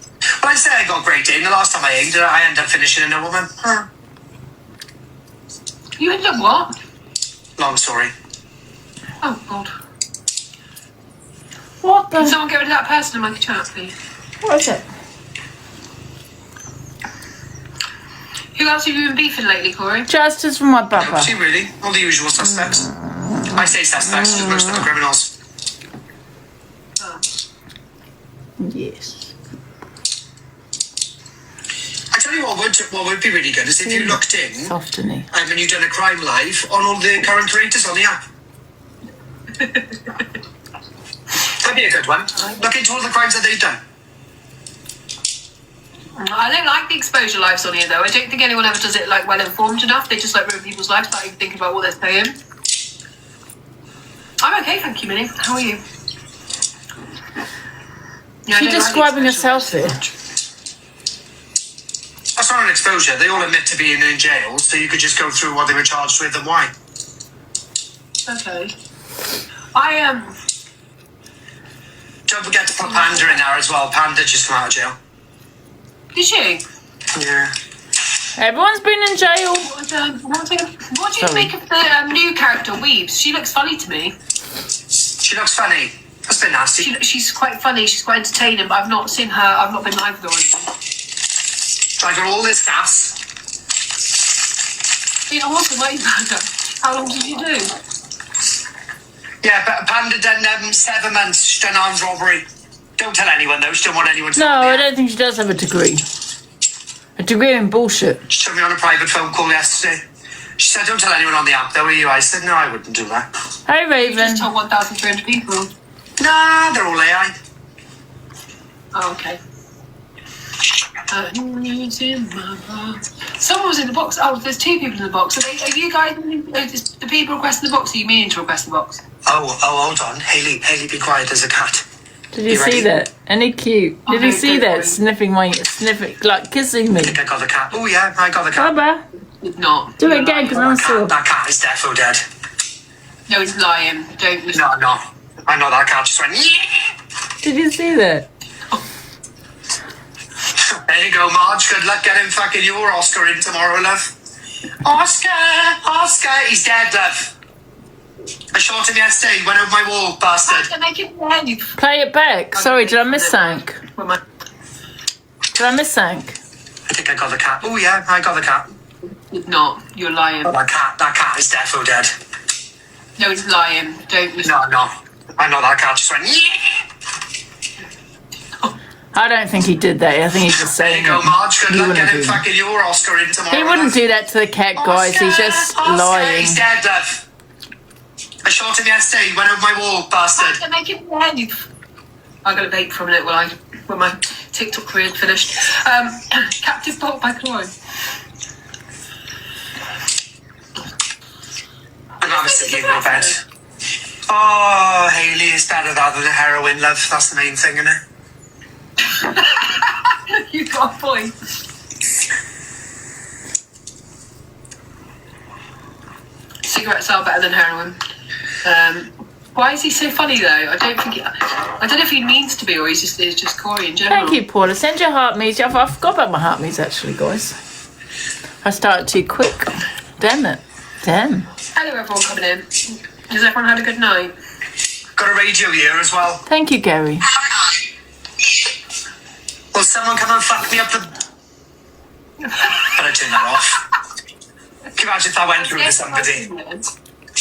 Well, I say I got great aim. The last time I aimed, I ended up finishing in a woman. You ended up what? Long story. Oh, God. What the? Can someone get rid of that person in my chat, please? What is it? Who else have you been beefing lately, Corey? Justice for my papa. See, really? All the usual suspects. I say suspects, because most of them are criminals. Yes. I tell you what would be really good is if you looked in Softening. and you done a crime live on all the current creators on the app. That'd be a good one. Look into all the crimes that they've done. I don't like the exposure lives on here, though. I don't think anyone ever does it like well informed enough. They just like ruin people's lives without even thinking about what they're saying. I'm okay, thank you, Minnie. How are you? Yeah, She's describing herself there. That's not an exposure. They all admit to being in jail, so you could just go through what they were charged with and why. Okay. Don't forget to put Panda in there as well. Panda just come out of jail. Did she? Yeah. Everyone's been in jail. What do you make of the new character, Weebs? She looks funny to me. She looks funny. That's a bit nasty. She's quite funny. She's quite entertaining, but I've not seen her. I've not been live with her or anything. I got all this gas. Yeah, awesome. How long did you do? Yeah, but Panda done 7 months. She's done armed robbery. Don't tell anyone though. She don't want anyone to know. No, I don't think she does have a degree. A degree in bullshit. She took me on a private phone call yesterday. She said, don't tell anyone on the app, though, are you? I said, no, I wouldn't do that. Hey, You Raven. just told 1,300 people. Nah, they're all AI. Oh, okay. Someone was in the box. Oh, there's two people in the box. Are you guys the people requesting the box? Or are you meaning to request the box? Oh, hold on. Haley, be quiet. There's a cat. Did you see that? Any cute? Did you see that? Sniffing, like kissing me. I think I got the cat. Oh, yeah, I got the cat. Baba. Not. Do it again, because I'm sure. That cat is defo dead. No, he's lying. Don't listen. No. I know that cat just went, yeah! Did you see that? There you go, Marge. Good luck getting fucking your Oscar in tomorrow, love. Oscar! He's dead, love. I shot him yesterday. He went over my wall, bastard. Play it back. Sorry, did I miss something? Did I miss something? I think I got the cat. Oh, yeah, I got the cat. Not. You're lying. Oh, that cat is defo dead. No, he's lying. Don't listen. No. I know that cat just went, yeah! I don't think he did that. I think he's just saying There you go, Marge. Good He luck wouldn't getting do that. fucking your Oscar in tomorrow. He wouldn't do that to the cat, guys. He's just lying. He's dead, love. I shot him yesterday. He went over my wall, bastard. I'm gonna vape for a minute when my TikTok career is finished. Captive Bolt by Chloe. I'm obviously in your bed. Oh, Haley is better than the heroin, love. That's the main thing, innit? You got a point. Cigarettes are better than heroin. Why is he so funny though? I don't know if he means to be or he's just Corey in general. Thank you, Paula. Send your heart me's. I forgot about my heart me's actually, guys. I started too quick. Damn it. Damn. Hello everyone coming in. Has everyone had a good night? Got a radio here as well. Thank you, Gary. Will someone come and fuck me up the... Better turn that off. Can you imagine if I went through to somebody?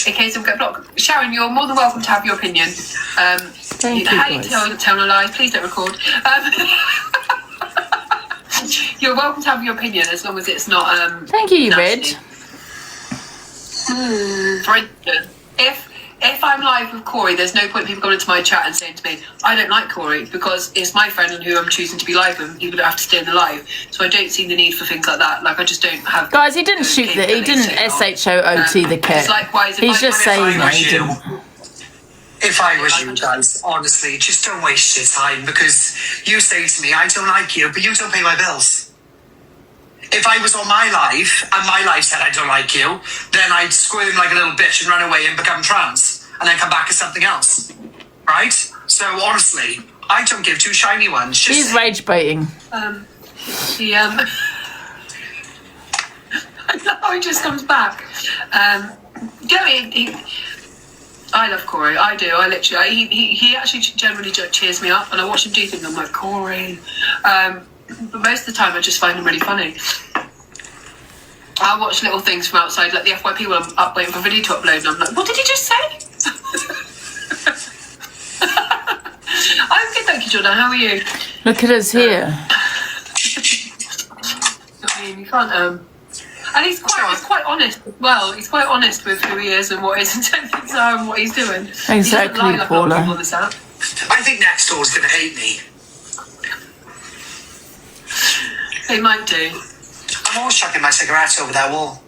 In case of get blocked. Sharon, you're more than welcome to have your opinion. Thank you, How you guys. tell no lies, please don't record. You're welcome to have your opinion as long as it's not Thank you, nasty. Red. For instance, if I'm live with Corey, there's no point people going into my chat and saying to me, I don't like Corey because it's my friend and who I'm choosing to be live with, and people don't have to stay in the live. So I don't see the need for things like that. Like I just don't have. Guys, he didn't shoot the. He didn't SHOOT the cat. It's likewise, if He's I- just if I saying that was he you- didn't. If I was you guys, honestly, just don't waste your time because you say to me, I don't like you, but you don't pay my bills. If I was on my life and my life said I don't like you, then I'd squirm like a little bitch and run away and become trans and then come back as something else. Right? So honestly, I don't give two shiny ones. Just He's rage baiting. He he just comes back. I love Corey. I do. I literally. He actually generally cheers me up, and I watch him do things. I'm like Corey. But most of the time, I just find him really funny. I watch little things from outside, like the FYP when I'm up waiting for video to upload, and I'm like, what did he just say? I'm good, thank you, Jordan. How are you? Look at us here. I mean, you can't. And he's quite honest. Well, he's quite honest with who he is and what his intentions are and what he's doing. Exactly, he doesn't lie like a lot of Paula. people on this app. I think next door's gonna hate me. They might do. I'm always chucking my cigarettes over that wall.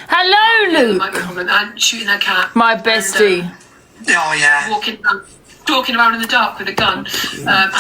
Hello, They Luke. might comment and shooting their cat. My bestie. Oh yeah. Walking around in the dark with a gun and a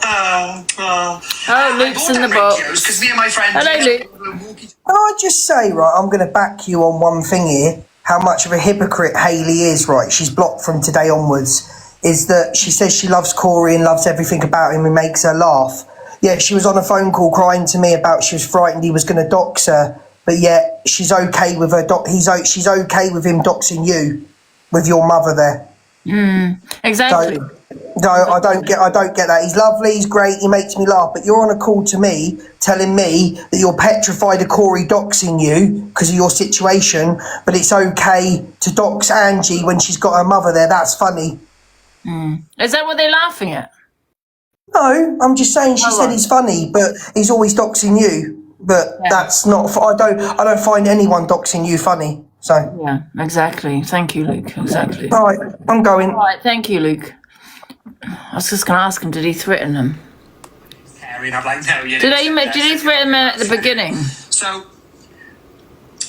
Oh, Luke's in the box. Because me and my friend. Hello, Luke. Can I just say, right, I'm going to back you on one thing here, how much of a hypocrite Hayley is, right? She's blocked from today onwards, is that she says she loves Corey and loves everything about him and makes her laugh. Yeah, she was on a phone call crying to me about she was frightened he was going to dox her, but yet she's okay with her she's okay with him doxing you with your mother there. Exactly. No, I don't get that. He's lovely, he's great, he makes me laugh, but you're on a call to me telling me that you're petrified of Corey doxing you because of your situation, but it's okay to dox Angie when she's got her mother there. That's funny. Is that what they're laughing at? No, I'm just saying she said he's funny, but he's always doxing you. but that's not. I don't find anyone doxing you funny. So yeah, exactly. Thank you, Luke. Exactly. All right, I'm going. All right, thank you, Luke. I was just going to ask him, did he threaten him? I'm like, no, you Did he threaten him at the beginning? So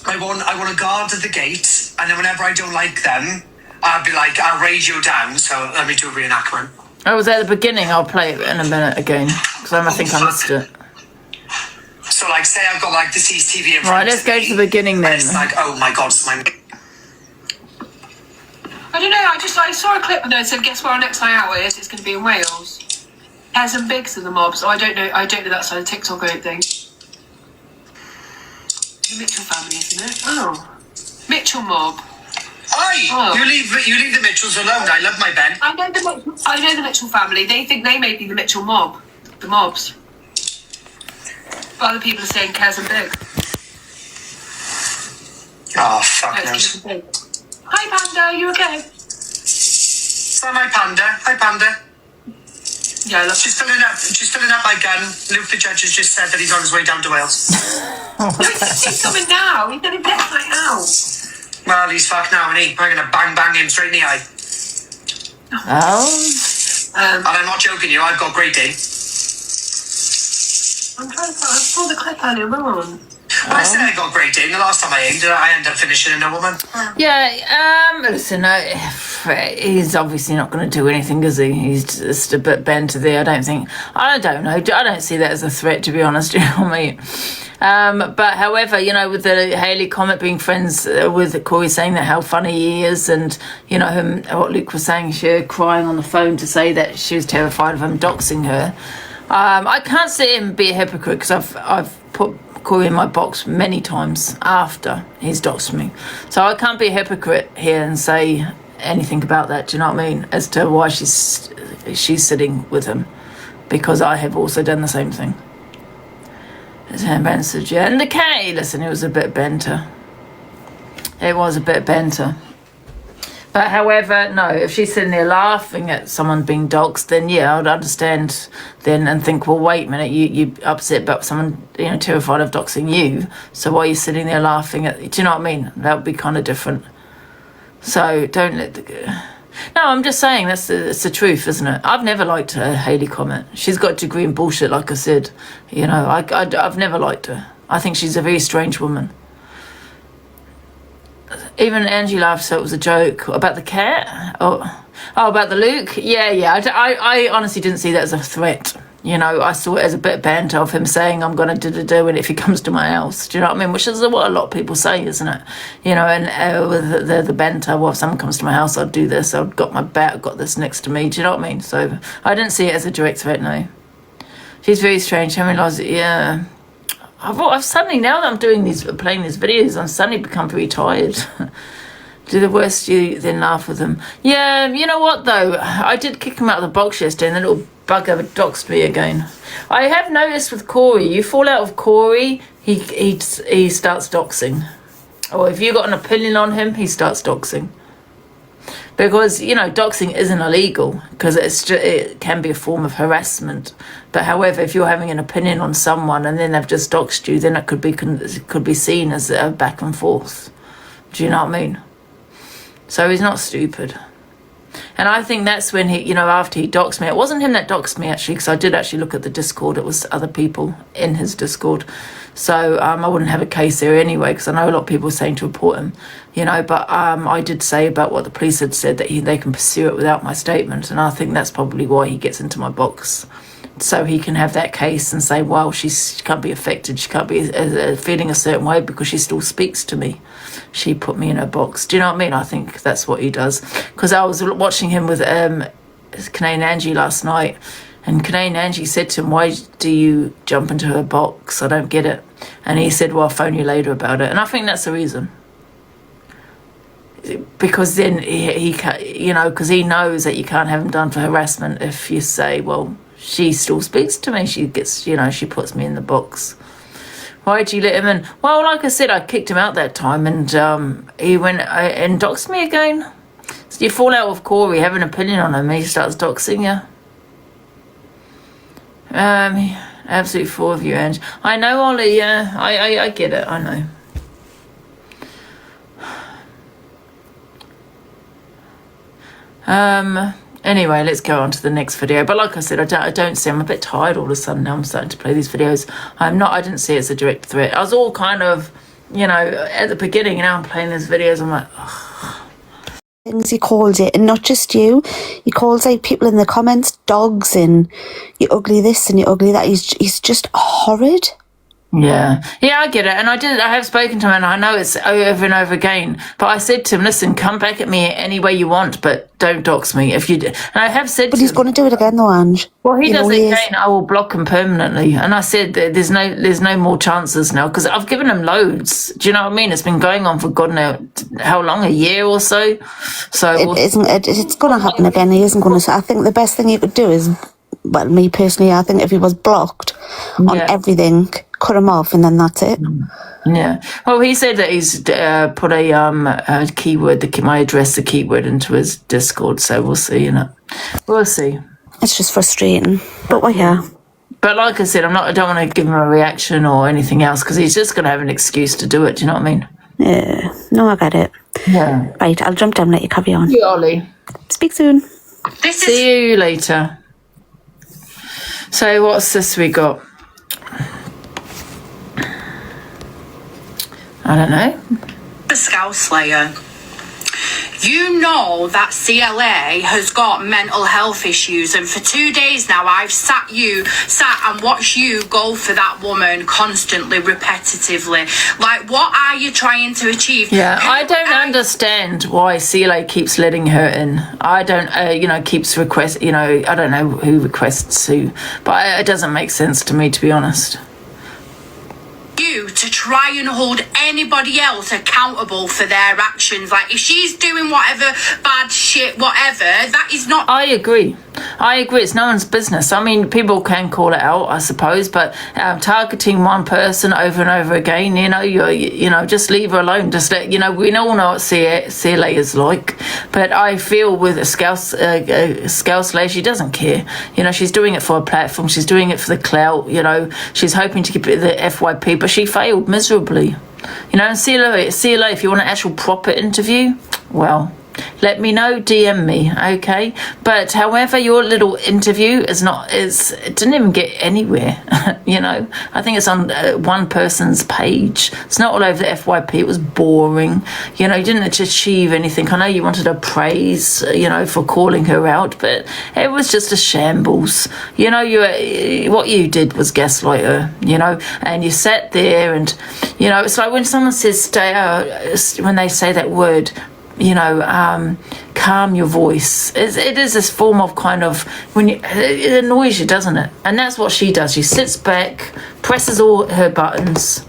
I want a guard at the gate, and then whenever I don't like them, I'll be like, I'll raise you down. So let me do a reenactment. I was at the beginning. I'll play it in a minute again because I think I missed it. So like, say I've got like the CCTV in front. Right, let's go to the beginning then. It's like, oh my god, it's my. I don't know, I saw a clip and it said, guess where our next night out is? It's going to be in Wales. Has and Biggs are the mob, so I don't know that side of TikTok, I don't think. The Mitchell family, isn't it? Oh. Mitchell mob. Aye, Oh. you leave the Mitchells alone. I love my Ben. I know the Mitchell family. They think they may be the Mitchell mob. The mobs. But other people are saying Kaz and Big. Oh, fuck knows. Hi, Panda, you okay? So my Panda. Hi, Panda. Yeah, I love She's filling up my gun. Luke, the judge, has just said that he's on his way down to Wales. No, he's coming now. He's going to get right out. Well, he's fucked now, isn't he? I'm going to bang him straight in the eye. Oh. And I'm not joking you, I've got Great Dane. I'm trying to I saw the clip earlier on. Well, I said I got Great Dane. The last time I aimed it, I ended up finishing in a woman. Yeah, listen, he's obviously not going to do anything, is he? He's just a bit bent there, I don't know. I don't see that as a threat, to be honest, you know what I mean? But however, you know, with the Hayley Comet being friends with Corey saying that how funny he is, and, you know, what Luke was saying, she crying on the phone to say that she was terrified of him doxing her. I can't see him be a hypocrite because I've put Corey in my box many times after he's doxed me. So I can't be a hypocrite here and say anything about that, do you know what I mean? As to why she's sitting with him. Because I have also done the same thing. And the K, listen, it was a bit benter. It was a bit benter. But however, no, if she's sitting there laughing at someone being doxed, then yeah, I'd understand then and think, well, wait a minute, you upset about someone, you know, terrified of doxing you. So why are you sitting there laughing at, do you know what I mean? That would be kind of different. So don't let No, I'm just saying it's the truth, isn't it? I've never liked her, Hayley Comet. She's got a degree in bullshit, like I said. You know, I've never liked her. I think she's a very strange woman. Even Angie laughed, so it was a joke. About the cat? Oh, about the Luke? Yeah. I honestly didn't see that as a threat. You know, I saw it as a bit of banter of him saying, I'm going to do it if he comes to my house. Do you know what I mean? Which is what a lot of people say, isn't it? You know, and with the banter, well, if someone comes to my house, I'll do this. I've got my bat, I've got this next to me. Do you know what I mean? So I didn't see it as a direct threat, no. She's very strange. I realised, yeah. I've suddenly, now that I'm playing these videos, I've suddenly become very tired. Do the worst, you then laugh with them. Yeah, you know what though? I did kick him out of the box yesterday and the little bugger doxed me again. I have noticed with Corey, you fall out with Corey, he starts doxing. Or if you got an opinion on him, he starts doxing. Because, you know, doxing isn't illegal because it can be a form of harassment. But however, if you're having an opinion on someone and then they've just doxed you, then it could be seen as a back and forth. Do you know what I mean? So he's not stupid. And I think that's when he, you know, after he doxed me, it wasn't him that doxed me actually, because I did actually look at the Discord. It was other people in his Discord. So I wouldn't have a case there anyway, because I know a lot of people were saying to report him, you know, but I did say about what the police had said, that they can pursue it without my statement. And I think that's probably why he gets into my box. So he can have that case and say, well, she can't be affected. She can't be feeling a certain way because she still speaks to me. She put me in her box. Do you know what I mean? I think that's what he does. Because I was watching him with Canadian Angie last night. And Canadian Angie said to him, why do you jump into her box? I don't get it. And he said, well, I'll phone you later about it. And I think that's the reason. Because then he you know, because he knows that you can't have him done for harassment if you say, well, she still speaks to me. She gets, you know, she puts me in the box. Why'd you let him in? Well, like I said, I kicked him out that time, and he went and doxed me again. So you fall out with Corey, have an opinion on him, he starts doxing you. absolutely full of you, Ange. I know, Ollie. Yeah, I get it. I know. Anyway, let's go on to the next video. But like I said, I don't see. I'm a bit tired all of a sudden now. I'm starting to play these videos. I didn't see it as a direct threat. I was all kind of, at the beginning. Now I'm playing these videos. I'm like, ugh. Things he called it, and not just you. He calls out people in the comments dogs and you ugly this and you ugly that. He's just horrid. Yeah, I get it, and I have spoken to him, and I know it's over and over again. But I said to him, "Listen, come back at me any way you want, but don't dox me if you." And I have said, but he's going to do it again, though, Ange. Well, he does it again. I will block him permanently. And I said that there's no more chances now because I've given him loads. Do you know what I mean? It's been going on for God knows how long, a year or so. So it's going to happen again. He isn't going to. I think the best thing you could do is, well, me personally, I think if he was blocked on everything, cut him off, and then that's it. Yeah. Well, he said that he's put a keyword, my address, the keyword into his Discord. So we'll see. We'll see. It's just frustrating, but we're here. But like I said, I don't want to give him a reaction or anything else because he's just going to have an excuse to do it. Do you know what I mean? Yeah. No, I get it. Yeah. Right, I'll jump down and let you carry on. Yeah, Ollie. Speak soon. See you later. So what's this we got? I don't know. The Scout Slayer. You know that CLA has got mental health issues, and for 2 days now I've sat and watched you go for that woman constantly, repetitively. Like, what are you trying to achieve? Yeah, I don't understand why CLA keeps letting her in. I don't, keeps request. I don't know who requests who, but it doesn't make sense to me, to be honest. You to try and hold anybody else accountable for their actions. Like, if she's doing whatever bad shit, whatever, that is not. I agree. It's no one's business. I mean, people can call it out, I suppose, but targeting one person over and over again, just leave her alone. Just let, we all know what CLA is like. But I feel with a Scout Slayer, she doesn't care. She's doing it for a platform. She's doing it for the clout. She's hoping to get the FYP, but she failed miserably. And CLA, if you want an actual proper interview, well, let me know, DM me, okay? But however, your little interview it didn't even get anywhere, I think it's on one person's page. It's not all over the FYP. It was boring. You didn't achieve anything. I know you wanted a praise, for calling her out, but it was just a shambles. What you did was gaslight her, and you sat there and, it's like when someone says, when they say that word, calm your voice. It is this form of kind of, it annoys you, doesn't it? And that's what she does. She sits back, presses all her buttons,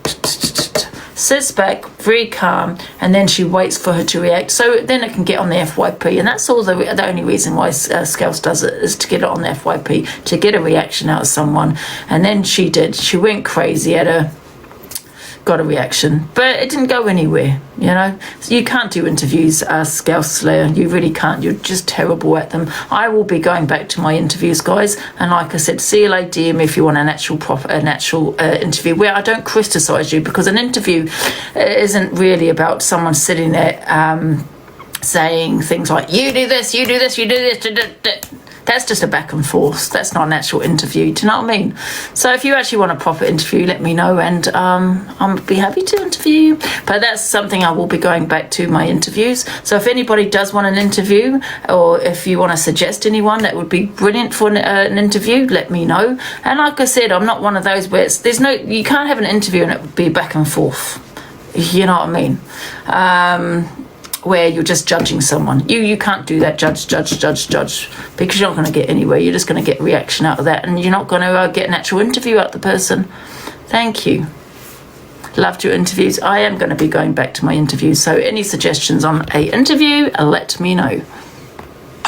sits back, very calm, and then she waits for her to react. So then it can get on the FYP. And that's all the only reason why Scouts does it, is to get it on the FYP, to get a reaction out of someone. And then she did. She went crazy at her. Got a reaction, but it didn't go anywhere. So you can't do interviews as Scout Slayer. You really can't. You're just terrible at them. I will be going back to my interviews, guys, and like I said, CLA DM if you want an actual interview where I don't criticize you, because an interview isn't really about someone sitting there saying things like you do this, you do this, you do this. That's just a back and forth. That's not an actual interview. Do you know what I mean? So if you actually want a proper interview, let me know, and I'll be happy to interview you. But that's something I will be going back to my interviews. So if anybody does want an interview, or if you want to suggest anyone that would be brilliant for an interview, let me know. And like I said, I'm not one of those where you can't have an interview and it would be back and forth. You know what I mean? Where you're just judging someone. You can't do that, judge, because you're not going to get anywhere. You're just going to get reaction out of that, and you're not going to get an actual interview out of the person. Thank you. Loved your interviews. I am going to be going back to my interviews, so any suggestions on an interview, let me know.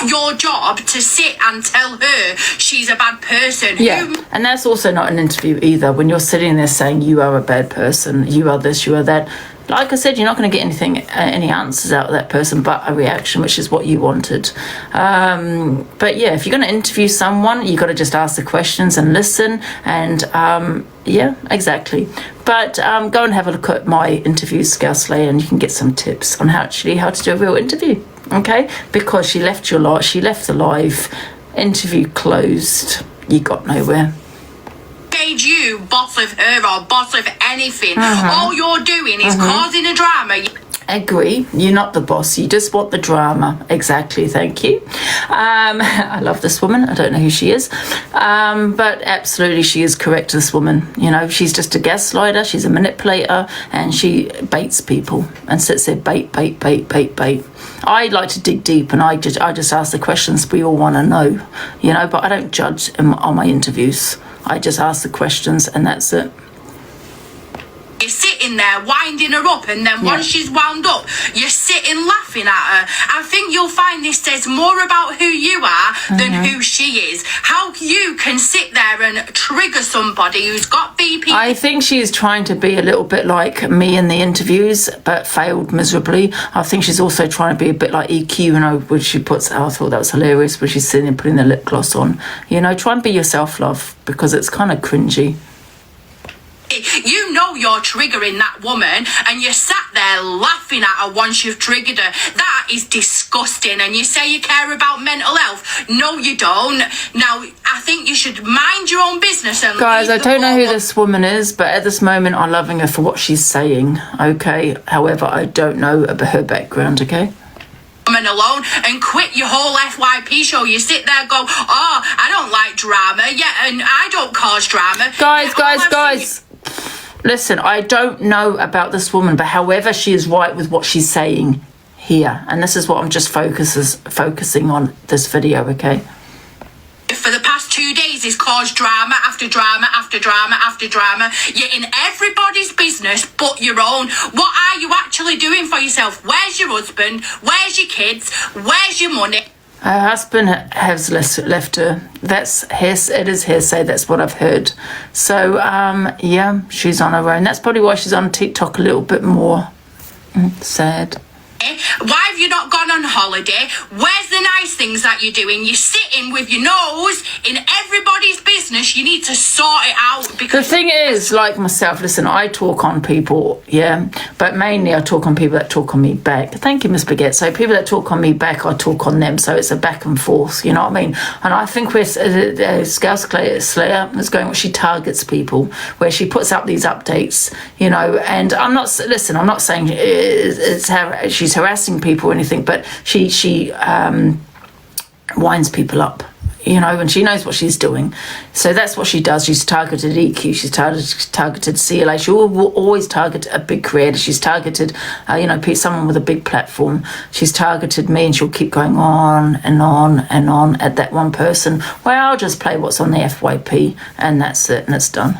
Your job to sit and tell her she's a bad person. Yeah, and that's also not an interview either. When you're sitting there saying you are a bad person, you are this, you are that, like I said, you're not going to get any answers out of that person but a reaction, which is what you wanted. But yeah, if you're going to interview someone, you've got to just ask the questions and listen. And yeah, exactly. But go and have a look at my interview, Scale Slayer, and you can get some tips on how to do a real interview. Okay, because she left the live interview closed. You got nowhere. Made you boss of her or boss of anything. All you're doing is causing a drama. Agree, you're not the boss, you just want the drama. Exactly, thank you. I love this woman. I don't know who she is, but absolutely she is correct, this woman. You know, she's just a gaslighter, she's a manipulator, and she baits people and sits there bait. I like to dig deep, and I just ask the questions we all want to know, you know, but I don't judge on my interviews. I just ask the questions, and that's it. You're sitting there winding her up, and then once she's wound up, you're sitting laughing at her. I think you'll find this says more about who you are than who she is. How you can sit there and trigger somebody who's got BP. I think she is trying to be a little bit like me in the interviews, but failed miserably. I think she's also trying to be a bit like EQ, you know, when she puts, I thought that was hilarious, when she's sitting and putting the lip gloss on. You know, try and be yourself, love, because it's kind of cringy. You know you're triggering that woman, and you sat there laughing at her once you've triggered her. That is disgusting. And you say you care about mental health. No, you don't. Now, I think you should mind your own business. And guys, I don't know who this woman is, but at this moment I'm loving her for what she's saying, okay? However, I don't know about her background, okay? Alone and quit your whole FYP show. You sit there and go, oh, I don't like drama, and I don't cause drama. Guys. Listen, I don't know about this woman, but however, she is right with what she's saying here. And this is what I'm just focusing on this video, okay? For the past 2 days, it's caused drama after drama after drama after drama. You're in everybody's business but your own. What are you actually doing for yourself? Where's your husband? Where's your kids? Where's your money? Her husband has left her. It is hearsay. That's what I've heard. So, yeah, she's on her own. That's probably why she's on TikTok a little bit more. Sad. Why have you not gone on holiday? Where's the nice things that you're doing? You're sitting with your nose in everybody's business. You need to sort it out. Because the thing is, like myself, listen, I talk on people, yeah, but mainly I talk on people that talk on me back. Thank you, Miss Baguette. So people that talk on me back, I talk on them. So it's a back and forth, you know what I mean? And I think where Scale Slayer is going, she targets people, where she puts up these updates, you know, and I'm not saying she's harassing people or anything, but she winds people up, you know, and she knows what she's doing. So that's what she does. She's targeted EQ, she's targeted CLA, she will always target a big creator. She's targeted you know, someone with a big platform. She's targeted me, and she'll keep going on and on and on at that one person. Well, I'll just play what's on the FYP, and that's it, and it's done.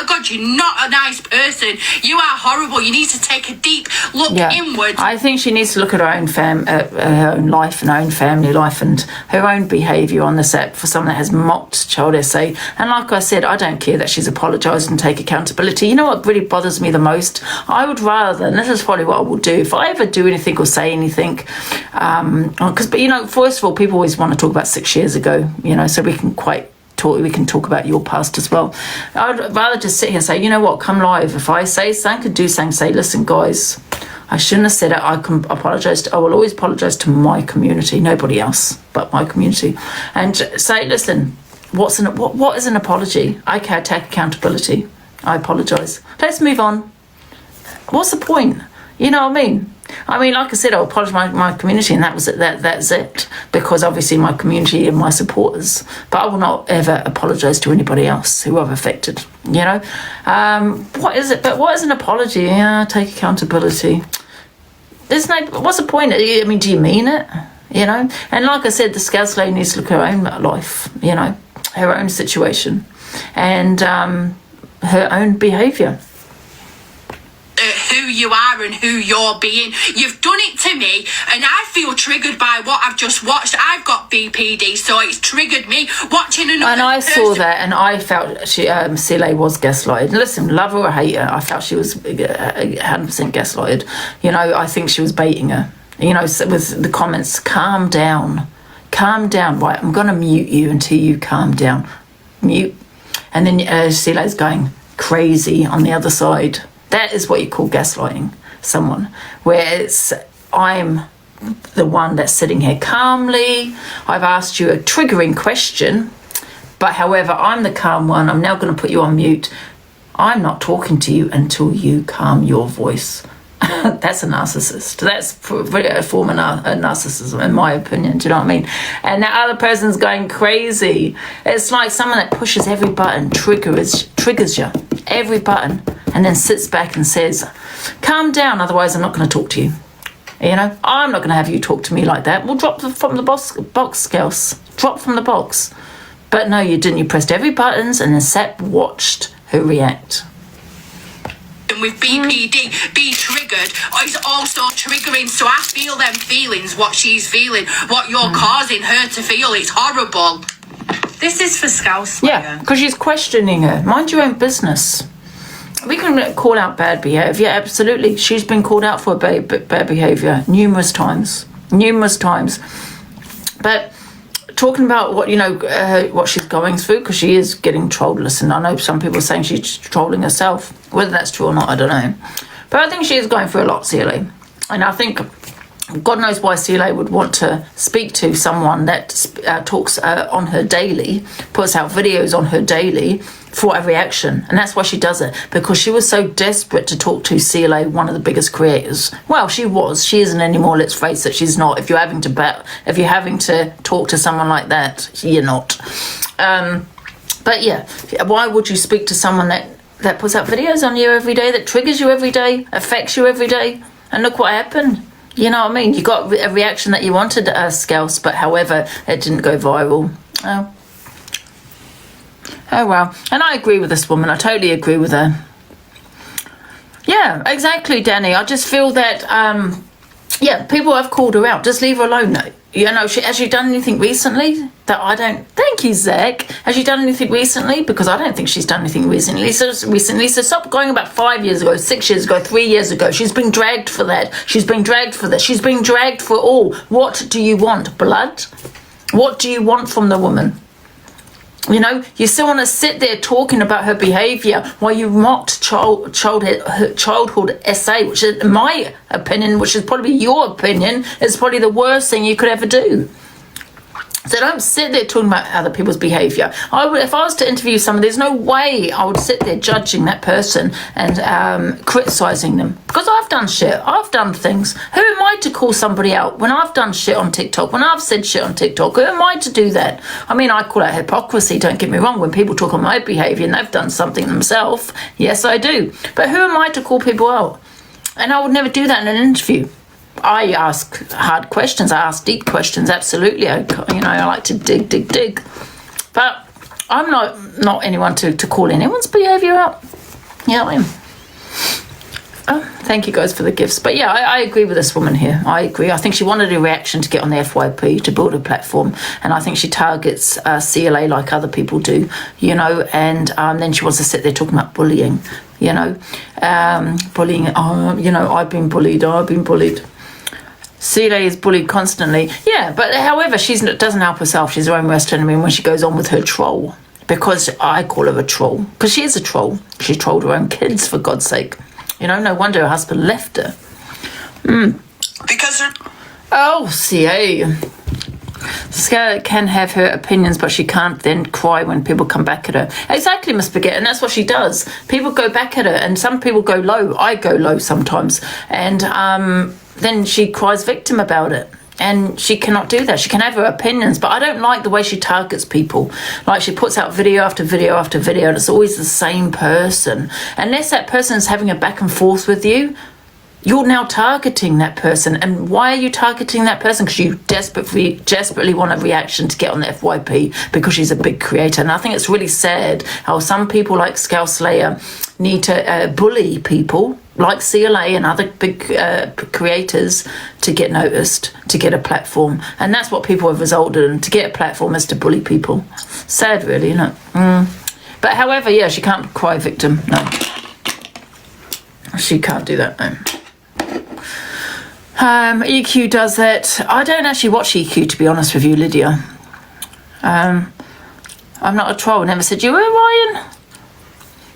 God, you're not a nice person. You are horrible. You need to take a deep look inward. I think she needs to look at her own her own life and her own family life and her own behaviour on this app for someone that has mocked child essay. And like I said, I don't care that she's apologised and take accountability. You know what really bothers me the most? I would rather, and this is probably what I will do, if I ever do anything or say anything, but you know, first of all, people always want to talk about 6 years ago, you know, so we can talk about your past as well. I'd rather just sit here and say, you know what, come live. If I say something, could do something, say, listen, guys, I shouldn't have said it. I can apologise. I will always apologise to my community, nobody else but my community, and say, listen, what is an apology? I can't take accountability. I apologise. Let's move on. What's the point? You know what I mean? Like I said, I'll apologise to my community, and that was it. That's it. Because obviously my community and my supporters. But I will not ever apologise to anybody else who I've affected. You know, what is it? But what is an apology? Yeah, take accountability. There's no. What's the point? I mean, do you mean it? You know. And like I said, the Scale Slayer needs to look at her own life. You know, her own situation, and her own behaviour. Who you are and who you're being. You've done it to me, and I feel triggered by what I've just watched. I've got BPD, so it's triggered me watching another. And I person. saw that, and I felt she, Celie was gaslighted. Listen, love her or hate her, I felt she was 100% gaslighted. You know, I think she was baiting her. You know, with the comments, calm down, right, I'm going to mute you until you calm down. Mute. And then Celia's going crazy on the other side. That is what you call gaslighting someone, where it's, I'm the one that's sitting here calmly, I've asked you a triggering question, but however, I'm the calm one, I'm now going to put you on mute. I'm not talking to you until you calm your voice. That's a narcissist. That's a form of narcissism, in my opinion. Do you know what I mean? And that other person's going crazy. It's like someone that pushes every button, triggers you, every button, and then sits back and says, calm down, otherwise I'm not going to talk to you. You know, I'm not going to have you talk to me like that. We'll drop from the box, girls. Drop from the box. But no, you didn't. You pressed every buttons and then sat, watched her react. And with BPD, being triggered is also triggering. So I feel them feelings, what she's feeling, what you're causing her to feel. It's horrible. This is for Scouse. Yeah, because she's questioning her. Mind your own business. We can call out bad behaviour, absolutely. She's been called out for bad behaviour numerous times. But talking about what, you know, what she's going through, because she is getting trolled. Listen, I know some people are saying she's trolling herself. Whether that's true or not, I don't know. But I think she is going through a lot, Celie. And I think God knows why Celie would want to speak to someone that talks on her daily, puts out videos on her daily for a reaction. And that's why she does it, because she was so desperate to talk to Celie, one of the biggest creators. Well, she was. She isn't anymore, let's face it. She's not. If you're having to talk to someone like that, you're not. But yeah, why would you speak to someone that puts out videos on you every day, that triggers you every day, affects you every day? And look what happened. You know what I mean? You got a reaction that you wanted, Scouse, but however, it didn't go viral. Oh well. And I agree with this woman. I totally agree with her. Yeah, exactly, Danny. I just feel that, yeah, people have called her out. Just leave her alone, though. You know, has she done anything recently that I don't... Thank you, Zach. Has she done anything recently? Because I don't think she's done anything recently. So stop going about 5 years ago, 6 years ago, 3 years ago. She's been dragged for that. She's been dragged for this. She's been dragged for all. What do you want? Blood? What do you want from the woman? You know, you still want to sit there talking about her behaviour while you mocked childhood essay, which is, in my opinion, which is probably your opinion, is probably the worst thing you could ever do. So don't sit there talking about other people's behaviour. If I was to interview someone, there's no way I would sit there judging that person and criticising them. Because I've done shit. I've done things. Who am I to call somebody out when I've done shit on TikTok? When I've said shit on TikTok? Who am I to do that? I mean, I call it hypocrisy, don't get me wrong. When people talk on my behaviour and they've done something themselves, yes, I do. But who am I to call people out? And I would never do that in an interview. I ask hard questions. I ask deep questions. Absolutely. I like to dig. But I'm not anyone to call anyone's behaviour out. Yeah, I am. Oh, thank you guys for the gifts. But yeah, I agree with this woman here. I agree. I think she wanted a reaction to get on the FYP, to build a platform. And I think she targets CLA like other people do, you know, and then she wants to sit there talking about bullying, you know. Bullying, you know, I've been bullied. Celia is bullied constantly. Yeah, but however, she doesn't help herself. She's her own worst enemy when she goes on with her troll. Because I call her a troll. Because she is a troll. She trolled her own kids, for God's sake. You know, no wonder her husband left her. Because her... Oh, CA. Scarlett can have her opinions, but she can't then cry when people come back at her. Exactly, Miss Baguette, and that's what she does. People go back at her, and some people go low. I go low sometimes. And then she cries victim about it. And she cannot do that. She can have her opinions, but I don't like the way she targets people. Like, she puts out video after video after video, and it's always the same person. Unless that person is having a back and forth with you, you're now targeting that person. And why are you targeting that person? Because you desperately want a reaction to get on the FYP because she's a big creator. And I think it's really sad how some people like Scouse Slayer need to bully people like CLA and other big creators to get noticed, to get a platform. And that's what people have resulted in. To get a platform is to bully people. Sad, really, isn't it? But however, yeah, she can't cry victim. No. She can't do that, no. EQ does that. I don't actually watch EQ, to be honest with you, Lydia. I'm not a troll. Never said you were, Ryan.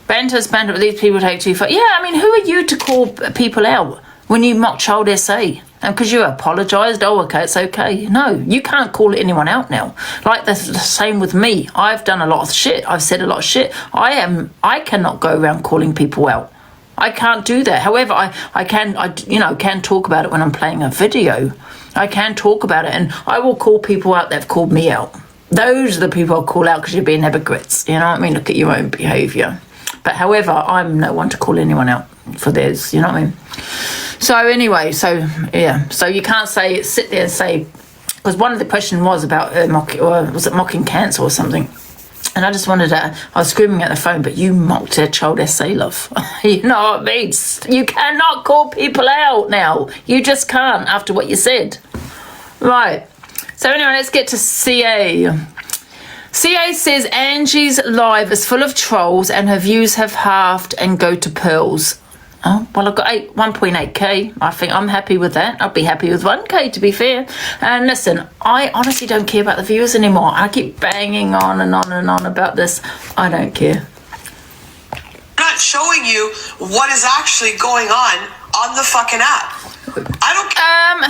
Banter's banter, but these people take too far. Yeah, I mean, who are you to call people out when you mock child SA? And because you apologised, oh, okay, it's okay. No, you can't call anyone out now. Like the same with me. I've done a lot of shit. I've said a lot of shit. I cannot go around calling people out. I can't do that. However, I can talk about it when I'm playing a video. I can talk about it, and I will call people out that have called me out. Those are the people I'll call out because you're being hypocrites. You know what I mean? Look at your own behaviour. But however, I'm no one to call anyone out for theirs. You know what I mean? So anyway, so you can't sit there and say, because one of the questions was about mocking cancer or something. And I just wanted to, I was screaming at the phone, but you mocked a child SA, love. You know what I mean? You cannot call people out now. You just can't after what you said. Right. So anyway, let's get to CA. CA says Angie's live is full of trolls and her views have halved and go to pearls. Oh, well, I've got 1.8k. I think I'm happy with that. I'd be happy with 1k, to be fair. And listen, I honestly don't care about the viewers anymore. I keep banging on and on and on about this. I don't care. Not showing you what is actually going on the fucking app. I don't.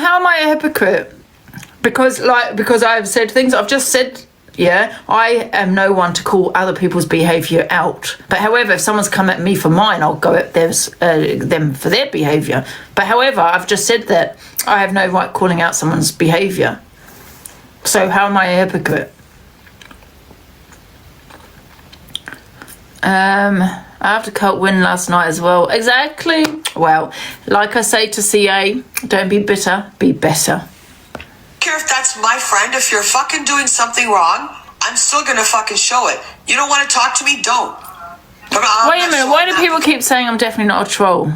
How am I a hypocrite? Because I've said things. I've just said. Yeah, I am no one to call other people's behaviour out. But however, if someone's come at me for mine, I'll go at them for their behaviour. But however, I've just said that I have no right calling out someone's behaviour. So how am I a hypocrite? After Cult win last night as well. Exactly. Well, like I say to CA, don't be bitter, be better. Care if that's my friend. If you're fucking doing something wrong, I'm still gonna fucking show it. You don't want to talk to me? Don't. Wait a minute, why do people keep saying I'm definitely not a troll?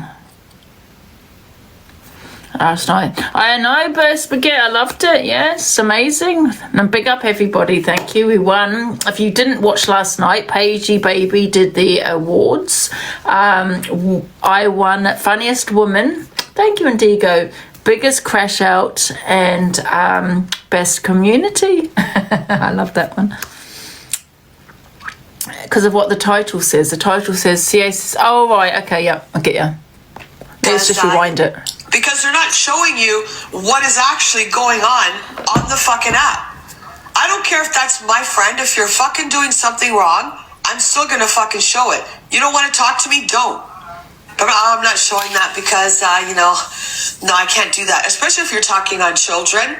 Last night. I know, but Spaghetti, I loved it. Yes, amazing. And big up everybody. Thank you. We won. If you didn't watch last night, Paigey Baby did the awards. I won Funniest Woman. Thank you, Indigo. Biggest crash out and best community. I love that one because of what the title says. The title says CA says, oh right, okay, yeah, I get you. Let's just rewind it. Because they're not showing you what is actually going on the fucking app. I don't care if that's my friend. If you're fucking doing something wrong, I'm still gonna fucking show it. You don't want to talk to me? Don't. But I'm not showing that because, no, I can't do that. Especially if you're talking on children.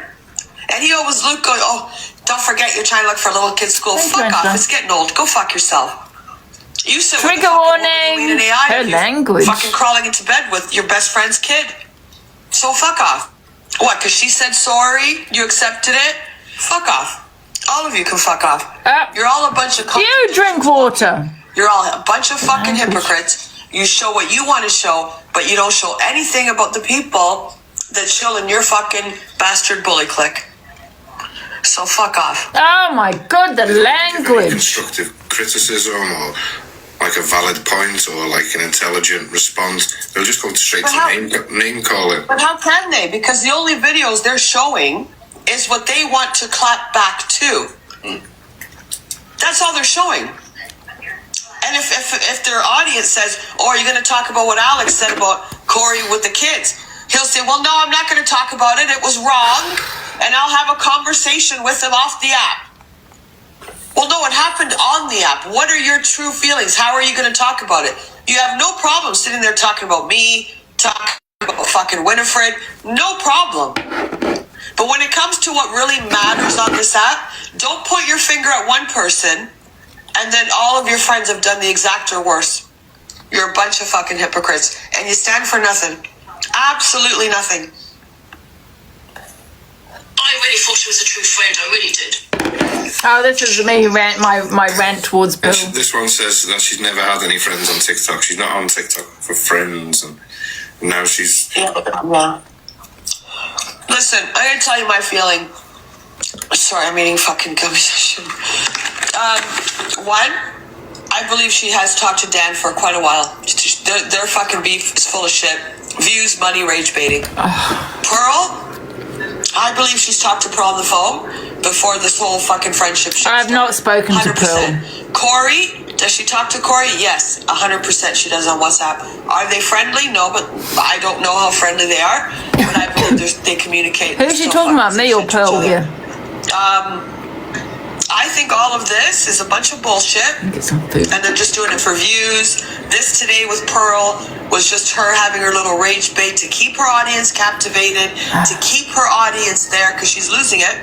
And he always going, oh, don't forget you're trying to look for a little kid's school. Fuck off, it's getting old. Go fuck yourself. You sit with Trigger warning. Her language. Fucking crawling into bed with your best friend's kid. So fuck off. What, because she said sorry? You accepted it? Fuck off. All of you can fuck off. You're all a bunch of... You drink water. You're all a bunch of fucking hypocrites. You show what you want to show, but you don't show anything about the people that chill in your fucking bastard bully clique. So fuck off. Oh my god, the language. Constructive criticism or like a valid point or like an intelligent response. They'll just go straight to name calling. But how can they? Because the only videos they're showing is what they want to clap back to. That's all they're showing. And if their audience says, oh, are you going to talk about what Alex said about Corey with the kids? He'll say, well, no, I'm not going to talk about it. It was wrong. And I'll have a conversation with him off the app. Well, no, it happened on the app. What are your true feelings? How are you going to talk about it? You have no problem sitting there talking about me, talking about fucking Winifred. No problem. But when it comes to what really matters on this app, don't point your finger at one person and then all of your friends have done the exact or worse. You're a bunch of fucking hypocrites. And you stand for nothing. Absolutely nothing. I really thought she was a true friend. I really did. Oh, this is me my rant towards Bill. This one says that she's never had any friends on TikTok. She's not on TikTok for friends. And Now she's... Yeah. Listen, I'm gonna tell you my feeling. Sorry, I'm eating fucking gummy. One, I believe she has talked to Dan for quite a while. Their fucking beef is full of shit. Views, money, rage baiting. Pearl, I believe she's talked to Pearl on the phone before this whole fucking friendship shit. I have not spoken 100%. to Pearl. Corey, does she talk to Corey? Yes, 100% she does on WhatsApp. Are they friendly? No, but I don't know how friendly they are. But I believe they communicate. Who's she talking about, me or Pearl here? I think all of this is a bunch of bullshit. Get some food. And they're just doing it for views. This today with Pearl was just her having her little rage bait to keep her audience captivated, to keep her audience there, because she's losing it.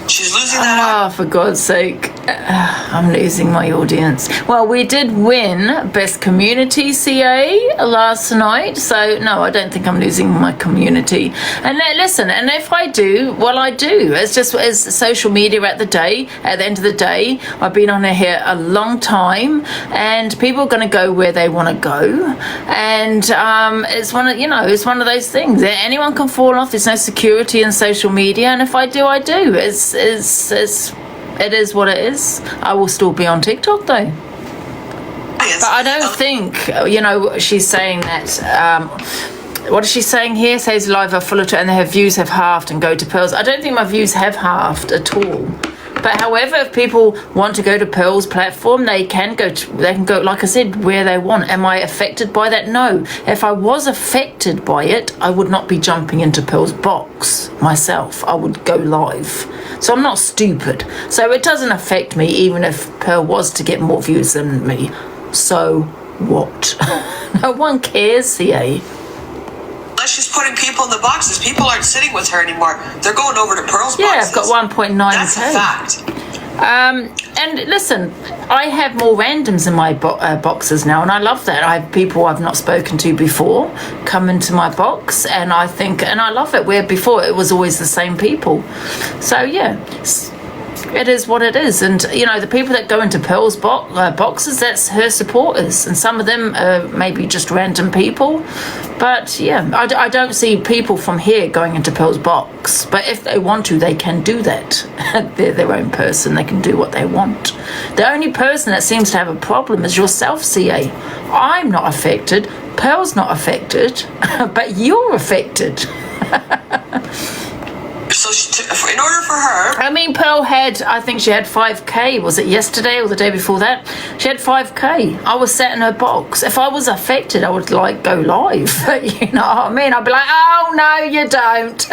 She's losing that. For God's sake. I'm losing my audience. Well, we did win Best Community CA last night, so no, I don't think I'm losing my community. And listen, and if I do, well, I do. It's just as social media at the end of the day, I've been on here a long time, and people are going to go where they want to go, and it's one of those things. Anyone can fall off. There's no security in social media, and if I do, I do. It is what it is. I will still be on TikTok though. But I don't think, she's saying that, what is she saying here? Says live are full of and her views have halved and go to Pearl's. I don't think my views have halved at all. But however, if people want to go to Pearl's platform, they can go, like I said, where they want. Am I affected by that? No. If I was affected by it, I would not be jumping into Pearl's box myself. I would go live. So I'm not stupid. So it doesn't affect me, even if Pearl was to get more views than me. So what? No one cares, CA. Unless she's putting people in the boxes, people aren't sitting with her anymore. They're going over to Pearl's boxes. Yeah, I've got 1.9K. That's a fact. And listen, I have more randoms in my boxes now, and I love that. I have people I've not spoken to before come into my box, and I love it, where before it was always the same people. So yeah, it is what it is. And the people that go into Pearl's boxes, that's her supporters, and some of them are maybe just random people. But yeah, I don't see people from here going into Pearl's box. But if they want to, they can do that. They're their own person. They can do what they want. The only person that seems to have a problem is yourself, CA. I'm not affected. Pearl's not affected. But you're affected. So in order for her... I mean, Pearl I think she had 5K. Was it yesterday or the day before that? She had 5K. I was sat in her box. If I was affected, I would, go live. You know what I mean? I'd be like, oh, no, you don't.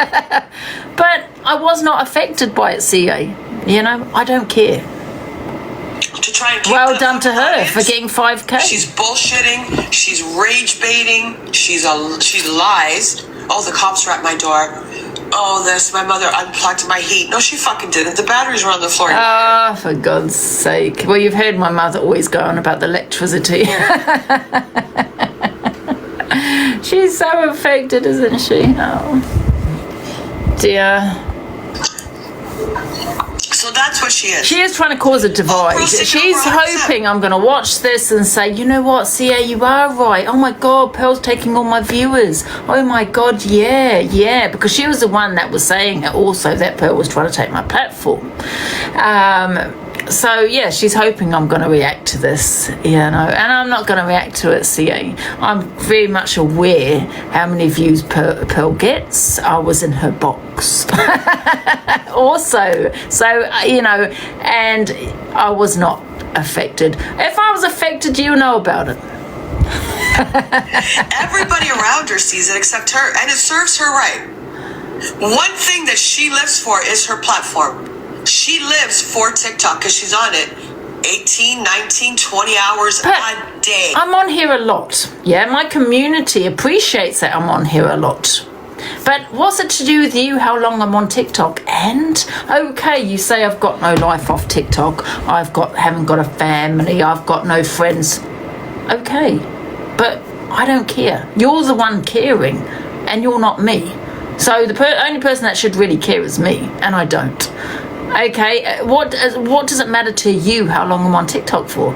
But I was not affected by it, CA. I don't care. To try and keep well done to her for getting 5K. She's bullshitting. She's rage baiting. She lies. Oh, the cops are at my door. Oh, my mother unplugged my heat. No, she fucking didn't. The batteries were on the floor. Oh, for God's sake. Well, you've heard my mother always go on about the electricity. She's so affected, isn't she? Oh, dear. So that's what she is. She is trying to cause a divide. She's hoping I'm going to watch this and say, you know what, CA, you are right. Oh my God, Pearl's taking all my viewers. Oh my God, yeah. Because she was the one that was saying also that Pearl was trying to take my platform. So yeah, she's hoping I'm going to react to this, and I'm not going to react to it, CA. I'm very much aware how many views Pearl gets. I was in her box also, so and I was not affected. If I was affected, you know about it. Everybody around her sees it except her, and it serves her right. One thing that she lives for is her platform. She lives for TikTok because she's on it 18, 19, 20 hours a day. I'm on here a lot. Yeah, my community appreciates that I'm on here a lot. But what's it to do with you how long I'm on TikTok? And okay, you say I've got no life off TikTok. Haven't got a family. I've got no friends. Okay, but I don't care. You're the one caring, and you're not me. So the only person that should really care is me, and I don't. Okay, what does it matter to you how long I'm on TikTok for?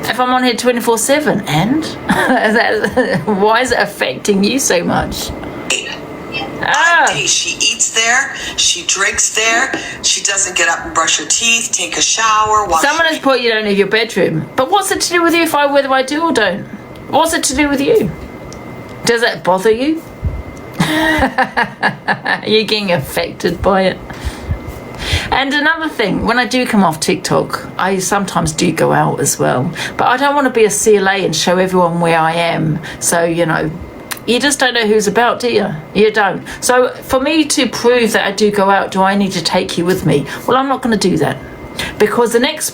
If I'm on here 24/7, and why is it affecting you so much? She eats there, she drinks there, she doesn't get up and brush her teeth, take a shower, wash. Someone has put you don't leave your bedroom. But what's it to do with you whether I do or don't? What's it to do with you? Does that bother you? You're getting affected by it. And another thing, when I do come off TikTok, I sometimes do go out as well. But I don't want to be a CLA and show everyone where I am. So, you know, you just don't know who's about, do you? You don't. So for me to prove that I do go out, do I need to take you with me? Well, I'm not going to do that. Because the next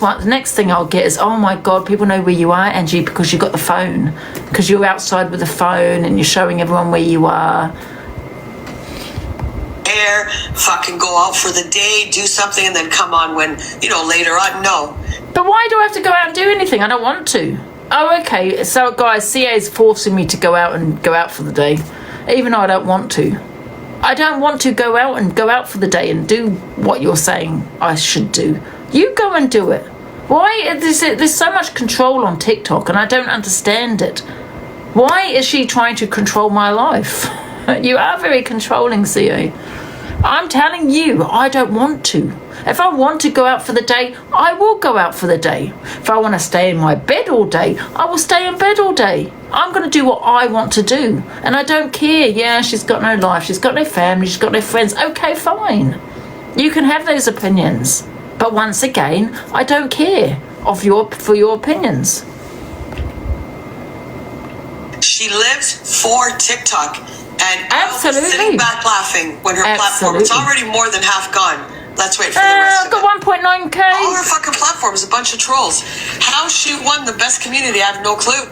thing I'll get is, oh my God, people know where you are, Angie, because you got the phone. Because you're outside with the phone and you're showing everyone where you are. Fucking go out for the day, do something, and then come on when, you know, later on. No. But why do I have to go out and do anything? I don't want to. Oh, okay. So, guys, CA is forcing me to go out for the day, even though I don't want to. I don't want to go out for the day and do what you're saying I should do. You go and do it. Why? There's so much control on TikTok, and I don't understand it. Why is she trying to control my life? You are very controlling, CA. I'm telling you, I don't want to. If I want to go out for the day, I will go out for the day. If I want to stay in my bed all day, I will stay in bed all day. I'm going to do what I want to do. And I don't care. Yeah, she's got no life. She's got no family. She's got no friends. Okay, fine. You can have those opinions. But once again, I don't care for your opinions. She lives for TikTok. And absolutely sitting back laughing when her platform is already more than half gone. Let's wait for the rest of it. I've got 1.9k. All her fucking platform is a bunch of trolls. How she won the best community, I have no clue.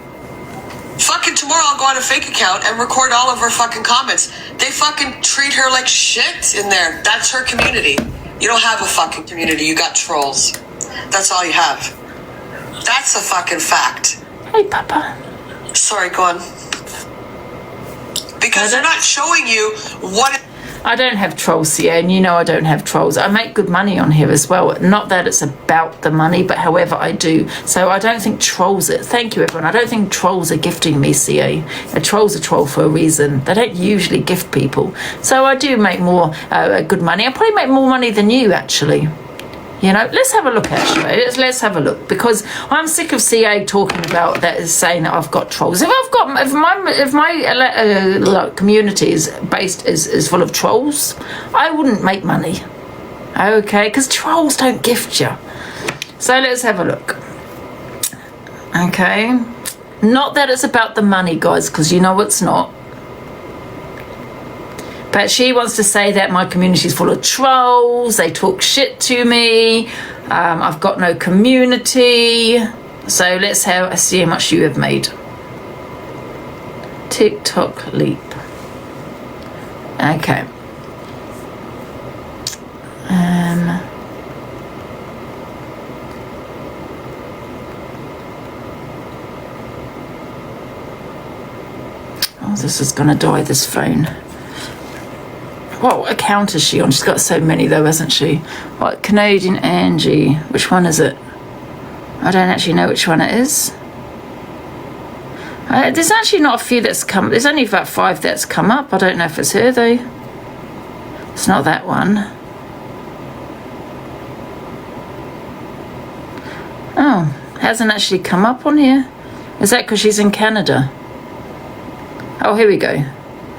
Fucking tomorrow I'll go on a fake account and record all of her fucking comments. They fucking treat her like shit in there. That's her community. You don't have a fucking community. You got trolls. That's all you have. That's a fucking fact. Hey, Papa. Sorry, go on. Because they're not showing you what... I don't have trolls, CA, and you know I don't have trolls. I make good money on here as well. Not that it's about the money, but however I do. So I don't think trolls are... Thank you, everyone. I don't think trolls are gifting me, CA. A troll's a troll for a reason. They don't usually gift people. So I do make more good money. I probably make more money than you, actually. You know, let's have a look, actually. Let's have a look, because I'm sick of CA talking about that, saying that I've got trolls. If my community is full of trolls, I wouldn't make money. Okay, because trolls don't gift you. So let's have a look. Okay, not that it's about the money, guys, because you know it's not. But she wants to say that my community is full of trolls. They talk shit to me. I've got no community. So let's see how much you have made. TikTok leap. Okay. Oh, this is going to die, this phone. What account is she on? She's got so many though, hasn't she? What, Canadian Angie? Which one is it? I don't actually know which one it is. There's actually not a few that's come. There's only about 5 that's come up. I don't know if it's her though. It's not that one. Oh, hasn't actually come up on here. Is that because she's in Canada? Oh, here we go.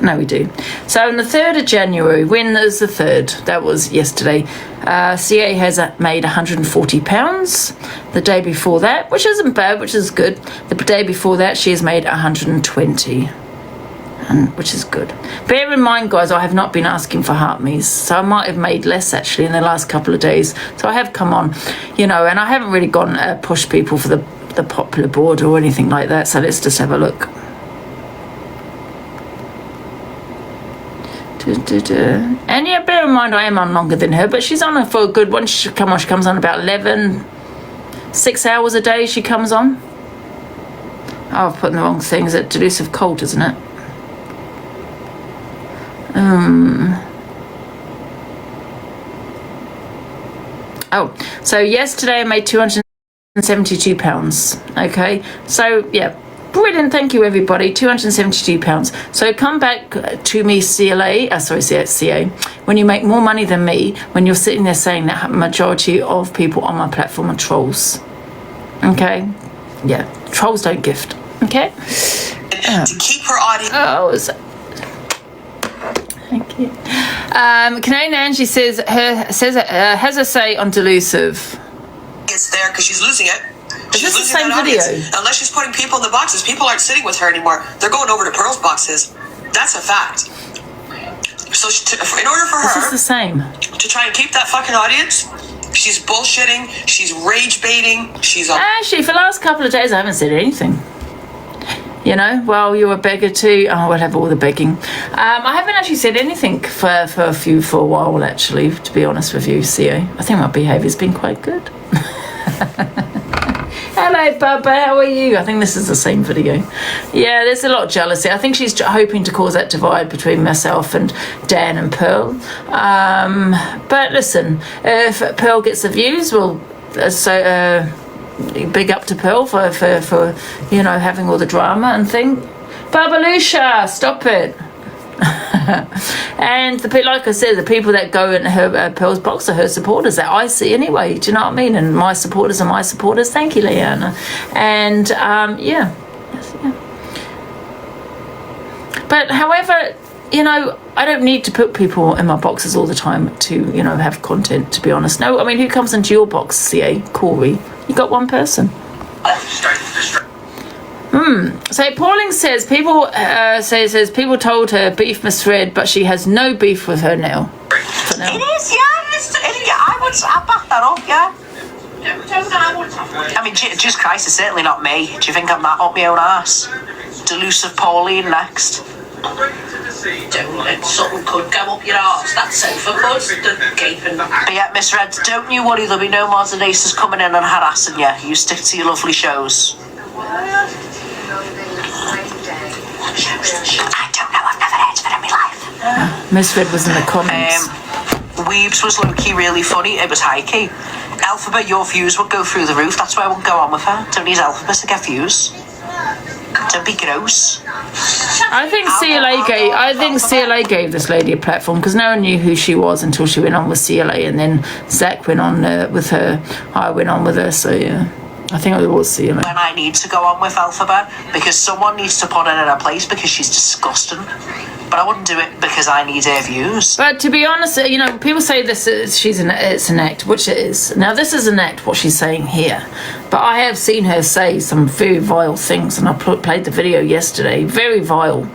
No, we do. So on the 3rd of January, when is the 3rd? That was yesterday. CA has made £140. The day before that, which isn't bad, which is good. The day before that, she has made 120, which is good. Bear in mind, guys, I have not been asking for heart me's, so I might have made less actually in the last couple of days. So I have come on, you know, and I haven't really gone push people for the popular board or anything like that. So let's just have a look. And yeah, bear in mind I am on longer than her, but she's on for a good one. She comes on about 6 hours a day she comes on. Oh, I've put in the wrong thing. Is it delusive cult, isn't it? Oh, so yesterday I made 200 £72. Okay, so yeah, brilliant. Thank you, everybody. £272. So come back to me, CA, when you make more money than me, when you're sitting there saying that majority of people on my platform are trolls. Okay, yeah, trolls don't gift. Okay, to keep her audience. Thank you. Canadian Angie says has a say on delusive. It's there because she's losing it. She's this the losing same that video? audience. Unless she's putting people in the boxes, people aren't sitting with her anymore. They're going over to Pearl's boxes. That's a fact. So in order for her This is the same. to try and keep that fucking audience, she's bullshitting, she's rage baiting, she's on. Actually, for the last couple of days, I haven't said anything. You know, well, you're a beggar too. Oh, we'll have all the begging. I haven't actually said anything for a while, actually, to be honest with you, CEO. I think my behaviour's been quite good. Hello, Bubba. How are you? I think this is the same video. Yeah, there's a lot of jealousy. I think she's hoping to cause that divide between myself and Dan and Pearl. But listen, if Pearl gets the views, well, big up to Pearl for you know, having all the drama and thing. Babalusha, stop it. And like I said, the people that go in her Pearl's box are her supporters that I see anyway. Do you know what I mean? And my supporters are my supporters. Thank you, Leanna. And yeah. But however, you know, I don't need to put people in my boxes all the time to, you know, have content, to be honest. No, I mean, who comes into your box, CA? Corey. You got one person. So Pauling says people says people told her beef misread, but she has no beef with her now. For now. It is, yeah. I back that up, yeah. I mean, Jesus Christ, it's certainly not me. Do you think I'm that up my own arse? Delusive Pauline next. Something could go up your arse. That sofa could. The gaping. But yeah, Miss Red, don't you worry. There'll be no more Denise coming in and harassing you. You stick to your lovely shows. I don't know. I've never heard of it in my life. Miss Red was in the comments. Weebs was low-key really funny. It was high-key. Alphabet, your views would go through the roof. That's why I won't go on with her. Don't need Alphabet to get views. Don't be gross. I think CLA gave this lady a platform because no one knew who she was until she went on with CLA, and then Zach went on with her. I went on with her, so yeah. I think it was CLA. When I need to go on with Alphabet because someone needs to put her in her place because she's disgusting. But I wouldn't do it because I need her views. But to be honest, you know, people say this is it's an act, which it is. Now this is an act, what she's saying here. But I have seen her say some very vile things, and I played the video yesterday. Very vile,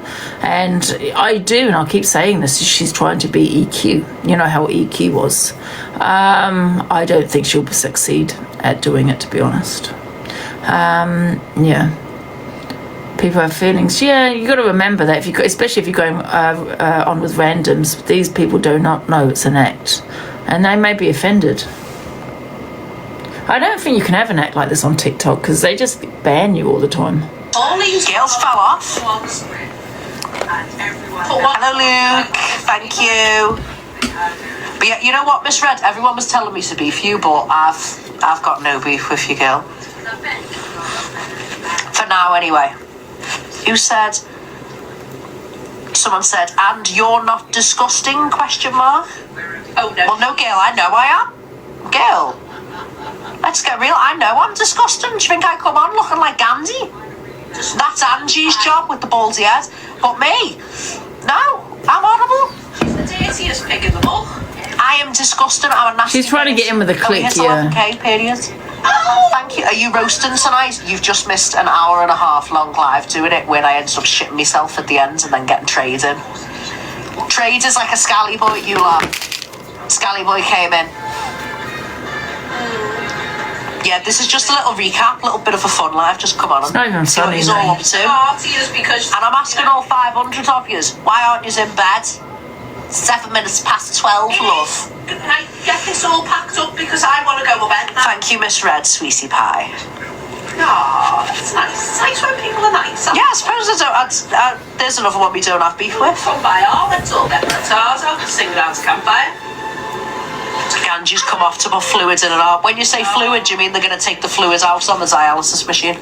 and I do, and I'll keep saying this. She's trying to be EQ. You know how EQ was. I don't think she'll succeed at doing it, to be honest. Yeah. People have feelings. Yeah, you got to remember that especially if you're going on with randoms, these people do not know it's an act, and they may be offended. I don't think you can have an act like this on TikTok because they just ban you all the time. All these girls fell off. Hello, Luke. Thank you. But yeah, you know what, Miss Red? Everyone was telling me to beef you, but I've got no beef with you, girl. For now, anyway. Who said? Someone said, and you're not disgusting? Question mark. Oh no. Well, no, girl. I know I am. Girl, let's get real. I know I'm disgusting. Do you think I come on looking like Gandhi? That's Angie's job with the baldy head. But me, no, I'm horrible. She's the dirtiest pig in the book. I am disgusting. I'm a nasty. She's trying to get in with a click, yeah. Okay, period. Oh, thank you. Are you roasting tonight? You've just missed an hour and a half long live doing it when I ended up shitting myself at the end and then getting trading. Traders like a scally boy, you lot. Scally boy came in. Yeah, this is just a little recap, a little bit of a fun live. Just come on and see what he's all up to. And I'm asking all 500 of yous, why aren't yous in bed? 7 minutes past 12, love. Can I get this all packed up because I want to go to bed now? Thank you, Miss Red, sweetie pie. No, that's nice. It's nice when people are nice. Yeah, I suppose there's another one we don't have beef with. Come by all, let's all get the guitars out and sing around the campfire. Angie's come off to put fluids in her arm. When you say fluid, do you mean they're going to take the fluids out on the dialysis machine?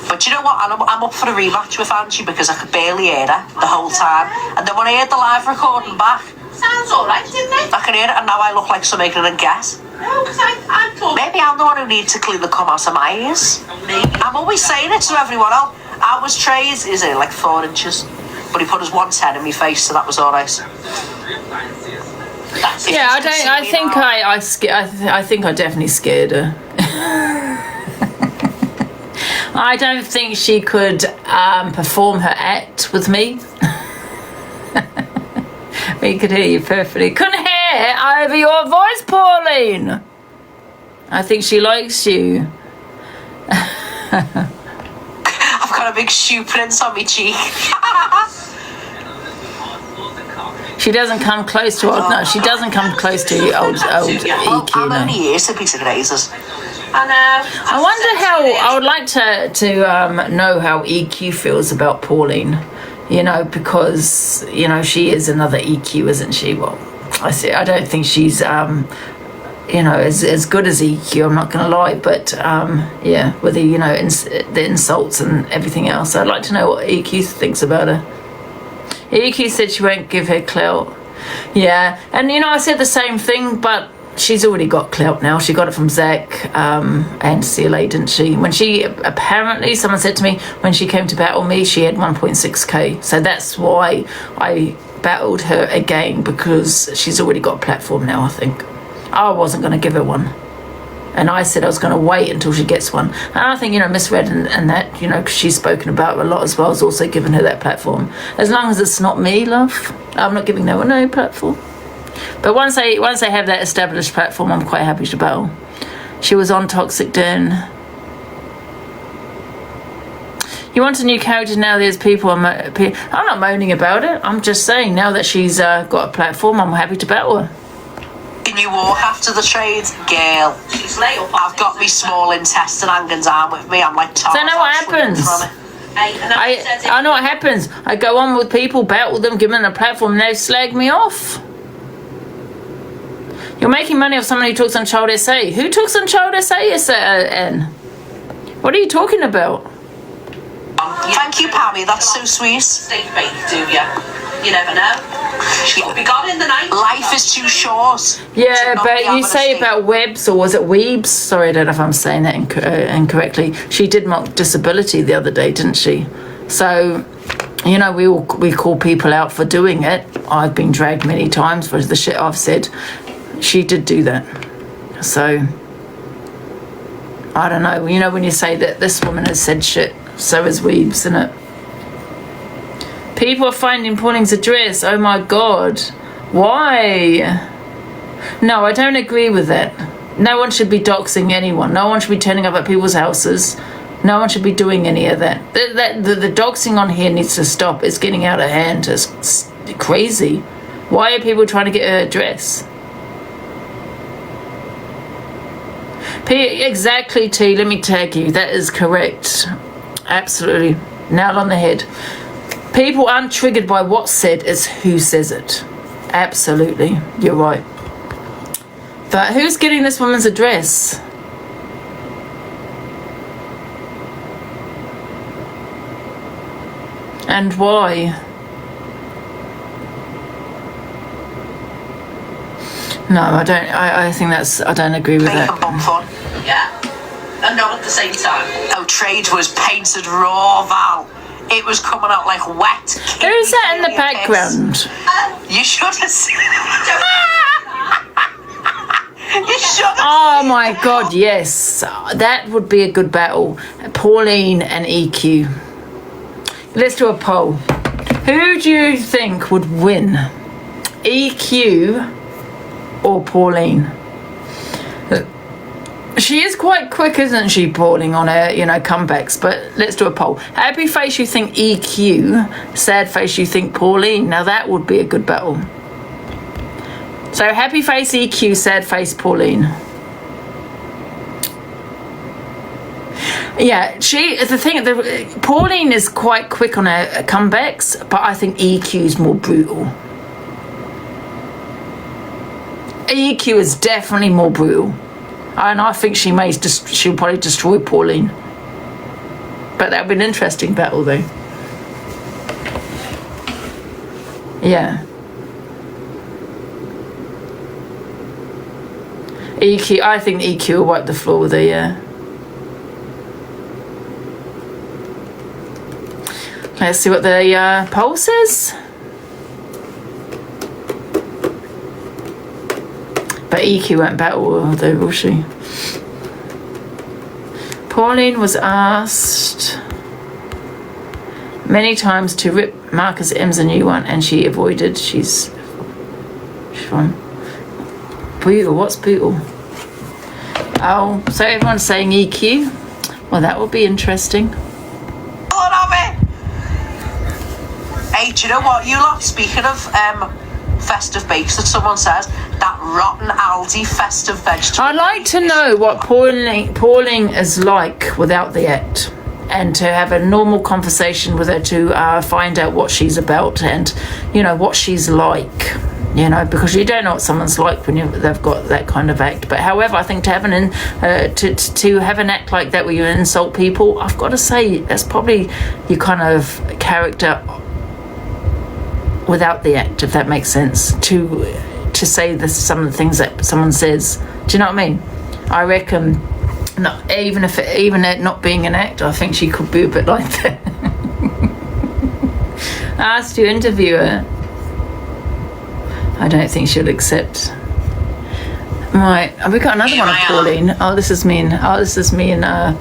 But do you know what? I'm up for a rematch with Angie because I could barely hear her the whole time. And then when I heard the live recording back, Sounds alright, didn't it? I can hear it, and now I look like some ignorant guess. No, because I thought... Maybe I'm the one who needs to clean the cum out of my ears. Maybe. I'm always saying it to everyone else. Ours tray is like 4 inches. But he put his 110 in my face, so that was alright. Yeah, I think I definitely scared her. I don't think she could perform her act with me. We could hear you perfectly. Couldn't hear over your voice, Pauline. I think she likes you. I've got a big shoe prints on my cheek. She doesn't come close to old. No, she doesn't come close to old EQ. How many years to piece of razors? I know. I wonder how. I would like to know how EQ feels about Pauline. You know, because you know she is another EQ, isn't she? Well, I don't think she's as good as EQ. I'm not going to lie, but yeah, with the the insults and everything else, I'd like to know what EQ thinks about her. EQ said she won't give her clout. Yeah, and I said the same thing, but she's already got clout now. She got it from Zach and CLA, didn't she? When she apparently, someone said to me, when she came to battle me, she had 1.6k. So that's why I battled her again, because she's already got a platform now, I think. I wasn't going to give her one. And I said I was going to wait until she gets one. And I think, Miss Red and that, because she's spoken about her a lot as well, has also given her that platform. As long as it's not me, love, I'm not giving no one no platform. But once they have that established platform, I'm quite happy to battle. She was on Toxic Den. You want a new character now? There's people. I'm not moaning about it. I'm just saying now that she's got a platform, I'm happy to battle her. Can you walk after the trade, girl? She's late up. I've got my small intestine hanging down with me. I'm like Tarzan. So I know what happens. I know what happens. I go on with people, battle them, give them a platform, and they slag me off. You're making money off someone who talks on Child SA. Who talks on Child SA, Anne? What are you talking about? Thank you, Pammy. That's so sweet. Stay faith, do you? You never know. She could be gone in the night. Life is too short. Yeah, but you say about webs, or was it weebs? Sorry, I don't know if I'm saying that incorrectly. She did mock disability the other day, didn't she? So, we call people out for doing it. I've been dragged many times for the shit I've said. She did do that. So, I don't know. When you say that this woman has said shit, so is weebs, isn't it? People are finding Pauling's address. Oh my God. Why? No, I don't agree with that. No one should be doxing anyone. No one should be turning up at people's houses. No one should be doing any of that. The doxing on here needs to stop. It's getting out of hand. It's crazy. Why are people trying to get her address? Exactly, T. Let me tag you. That is correct. Absolutely. Nail on the head. People aren't triggered by what's said, it's who says it. Absolutely. You're right. But who's getting this woman's address? And why? No, I don't. I think I don't agree with that. Yeah. And not at the same time. Oh, trade was painted raw, Val. It was coming out like wet. Who's that in the background? You should have seen. You should have. Oh my God, yes. That would be a good battle. Pauline and EQ. Let's do a poll. Who do you think would win? EQ or Pauline? She is quite quick, isn't she, Pauline, on her, comebacks? But let's do a poll. Happy face, you think EQ. Sad face, you think Pauline. Now that would be a good battle. So happy face, EQ. Sad face, Pauline. Yeah, Pauline is quite quick on her comebacks, but I think EQ is more brutal. EQ is definitely more brutal. And I think she'll probably destroy Pauline. But that would be an interesting battle, though. Yeah. EQ, I think EQ will wipe the floor with her, yeah. Let's see what the poll says. But EQ won't battle, though, will she? Pauline was asked many times to rip Marcus M's a new one, and she avoided. She's fine. Brutal. What's brutal? Oh, so everyone's saying EQ. Well, that will be interesting. Hey, do you know what? You lot, speaking of festive bakes that someone says, that rotten Aldi festive vegetable. I'd like to know what Pauline is like without the act, and to have a normal conversation with her to find out what she's about and, you know, what she's like. You know, because you don't know what someone's like when they've got that kind of act. But however, I think to have an act like that where you insult people, I've got to say that's probably your kind of character without the act, if that makes sense. To say some of the things that someone says. Do you know what I mean? I reckon, even it not being an act, I think she could be a bit like that. I asked to interview her. I don't think she'll accept. Right, we got another one of Pauline. Oh, this is me and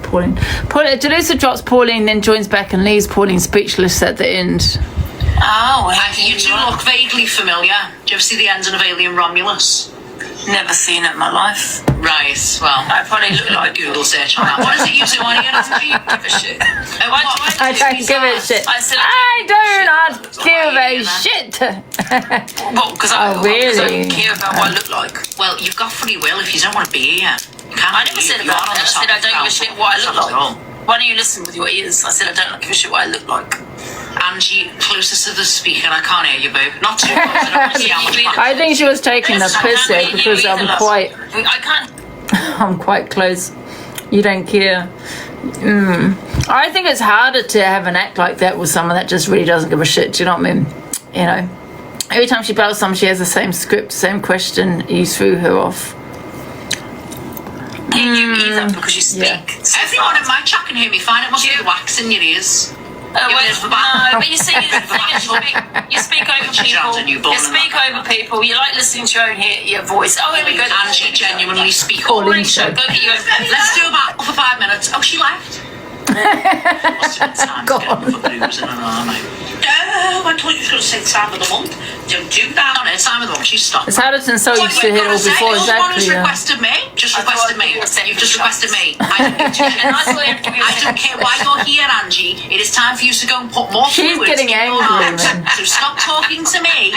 Pauline. Delusa drops Pauline, then joins back and leaves Pauline speechless at the end. Oh, you do look vaguely familiar. Do you ever see the ending of Alien Romulus? Never seen it in my life. Right, well, I probably look like a Google search on that. What is it you do on here, Angie? Give a shit. I don't give a shit. I do not give a shit. Well, because I really? don't care about what I look like. Well, you've got free will if you don't want to be here. I never said about that. I said I don't give a shit what I look like. Why don't you listen with your ears? I said I don't give a shit what I look like. Angie, closest to the speaker, I can't hear you, babe. Not too close. I don't want to see how much I think she was taking the piss there because I'm quite close. You don't care. I think it's harder to have an act like that with someone that just really doesn't give a shit. Do you know what I mean? You know, every time she battles someone, she has the same script, same question. You threw her off. You either because you speak. Yeah. Everyone in my chat can hear me fine. It must be the wax in your ears. No, but you see, you speak over people. You speak over people. You like listening to your voice. Oh, here we go. Angie genuinely speak over me. So let's do about for 5 minutes. Oh, she left. Go on. Oh, I thought you were going to say time of the month. Don't do that on it. Time of the month. She stopped. It's harder than so used to hear all before. Exactly. Requested me. Just requested me. You've just requested me. I don't care why you're here, Angie. It is time for you to go and put more fluids in your heart. So stop talking to me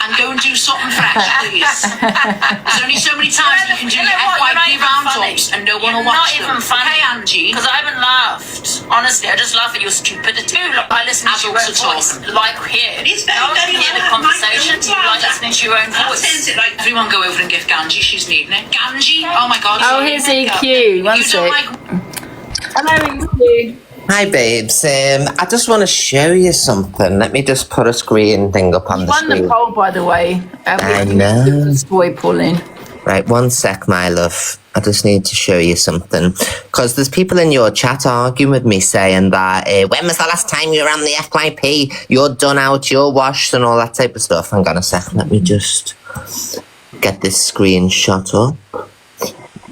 and go and do something fresh, please. There's only so many times you can do your FYP roundups and no one will watch them. Not even funny. Hey, Angie. Because I haven't laughed. Honestly, I just laugh at your stupidity. I listen to your own voice. Like here. It's very hear the conversation. You like listening to your own voice. Everyone go over and give Ganji. She's needing it. Ganji. Oh my God. Oh, here's EQ. One sec. Hello, EQ. Hi babes, I just want to show you something. Let me just put a screen thing up on the screen. Won the poll, by the way. I know. Boy, Pauline. Right, one sec, my love. I just need to show you something. Because there's people in your chat arguing with me saying that, when was the last time you were on the FYP? You're done out, you're washed and all that type of stuff. Hang on a sec, let me just get this screenshot up.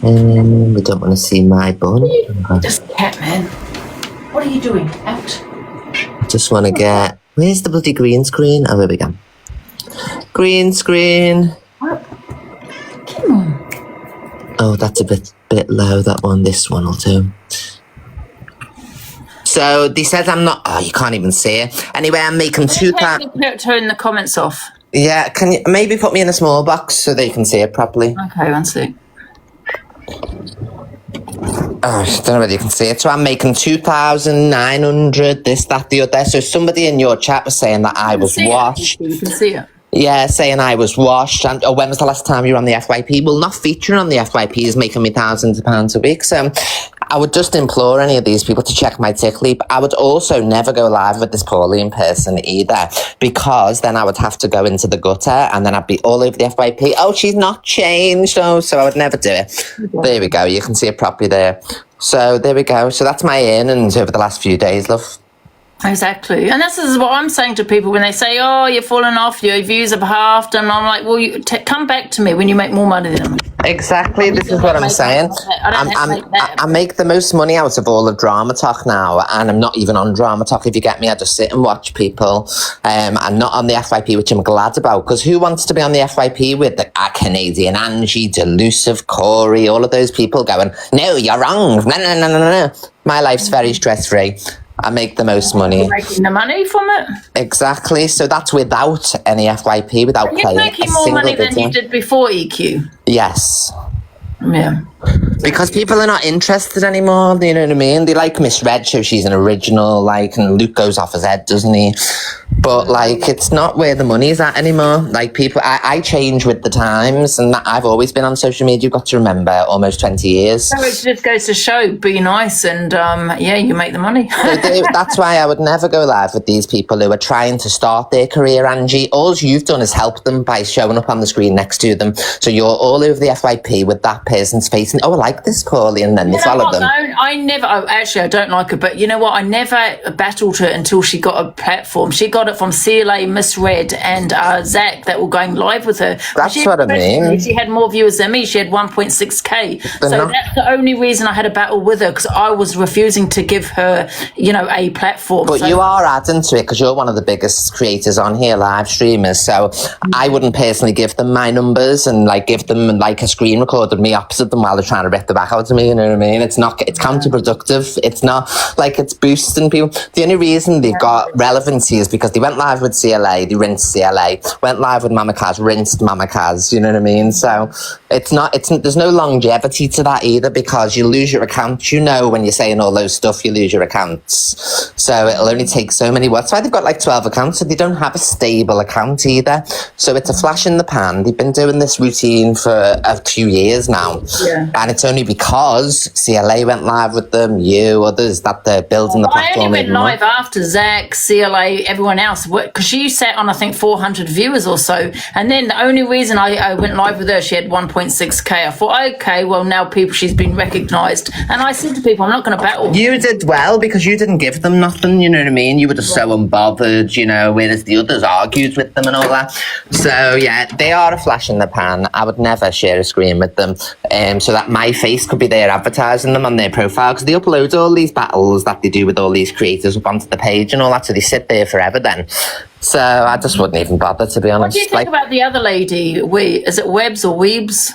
We don't want to see my bun. Just cat, man. What are you doing? Out. Just want to get... Where's the bloody green screen? Oh, there we go. Green screen. What? Come on. Oh, that's a bit low, that one. This one will do. So, they said I'm not... Oh, you can't even see it. Anyway, I'm making Turn the comments off. Yeah, can you maybe put me in a small box so they can see it properly? Okay, one sec. Oh, I don't know whether you can see it. So I'm making 2,900, this, that, the other. So somebody in your chat was saying that I was washed. You can see it. Yeah, saying I was washed, and when was the last time you were on the FYP? Well, not featuring on the FYP is making me thousands of pounds a week. So I would just implore any of these people to check my tick leap. I would also never go live with this Pauline person either, because then I would have to go into the gutter and then I'd be all over the FYP. Oh, she's not changed. Oh, so I would never do it. There we go. You can see it properly there. So there we go. So that's my earnings over the last few days, love. Exactly. And this is what I'm saying to people when they say, oh, you're falling off, your views have halved. And I'm like, well, you come back to me when you make more money than me. Exactly, this is what I'm saying. I make the most money out of all of Drama Talk now, and I'm not even on Drama Talk, if you get me. I just sit and watch people. I'm not on the FYP, which I'm glad about, because who wants to be on the FYP with the Canadian Angie, Delusive Corey, all of those people going, no, you're wrong, no. My life's very stress-free. I make the most money. You're making the money from it? Exactly. So that's without any FYP, without playing. You're making more money than you did before EQ. Yes. Yeah. Because people are not interested anymore, you know what I mean? They like Miss Red, so she's an original, like, and Luke goes off his head, doesn't he? But, like, it's not where the money's at anymore. Like, people, I change with the times, and I've always been on social media, you've got to remember, almost 20 years. So it just goes to show, be nice, and, yeah, you make the money. That's why I would never go live with these people who are trying to start their career, Angie. All you've done is help them by showing up on the screen next to them. So you're all over the FYP with that person's face, and, oh, I like this Paulie, and then they follow them. I never, actually, I don't like her, but you know what? I never battled her until she got a platform. She got it from CLA, Miss Red, and Zach that were going live with her. That's what I mean. She had more viewers than me. She had 1.6k. So that's the only reason I had a battle with her, because I was refusing to give her, you know, a platform. But you are adding to it because you're one of the biggest creators on here, live streamers. So I wouldn't personally give them my numbers and like give them like a screen record of me opposite them while they're trying to rip the back out of me. You know what I mean? It's counterproductive. It's not like it's boosting people. The only reason they've got relevancy is because they went live with CLA, they rinsed CLA, went live with Mama Kaz, rinsed Mama Kaz. You know what I mean? So there's no longevity to that either, because you lose your account. You know, when you're saying all those stuff, you lose your accounts. So it'll only take so many words. That's why they've got like 12 accounts, so they don't have a stable account either. So it's a flash in the pan. They've been doing this routine for a few years now. Yeah. And it's only because CLA went live with them, others, that they're building the platform. I only went live after Zach, CLA, everyone else, because she sat on, I think, 400 viewers or so. And then the only reason I went live with her, she had 1.6k. I thought, okay, well, now she's been recognised. And I said to people, I'm not going to battle. You did well, because you didn't give them nothing, you know what I mean? You were just so unbothered, you know, whereas the others argued with them and all that. So, yeah, they are a flash in the pan. I would never share a screen with them, so that my face could be there advertising them on their profile, because they upload all these battles that they do with all these creators up onto the page and all that, so they sit there forever then. So I just wouldn't even bother, to be honest. What do you think about the other lady? Is it Webbs or Weebs?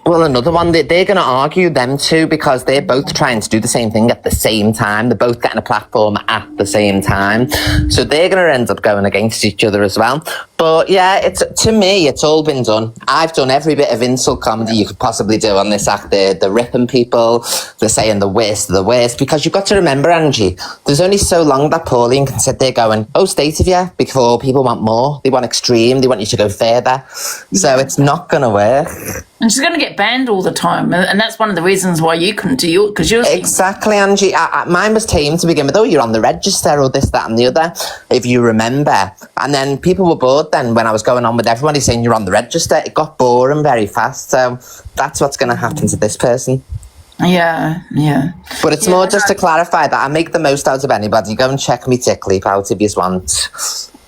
Well, another one, they're going to argue, them two, because they're both trying to do the same thing at the same time. They're both getting a platform at the same time. So they're going to end up going against each other as well. But yeah, to me, it's all been done. I've done every bit of insult comedy you could possibly do on this act. They're ripping people. They're saying the worst of the worst. Because you've got to remember, Angie, there's only so long that Pauline can sit there going, oh, state of you, before people want more. They want extreme. They want you to go further. So it's not going to work. And she's going to get banned all the time. And that's one of the reasons why you couldn't do yours. Because you're... Exactly, Angie. Mine was tame to begin with. Oh, you're on the register or this, that and the other, if you remember. And then people were bored then when I was going on with everybody saying you're on the register. It got boring very fast. So that's what's going to happen to this person. Yeah. But it's more just to clarify that I make the most out of anybody. Go and check me tick leap out if you want.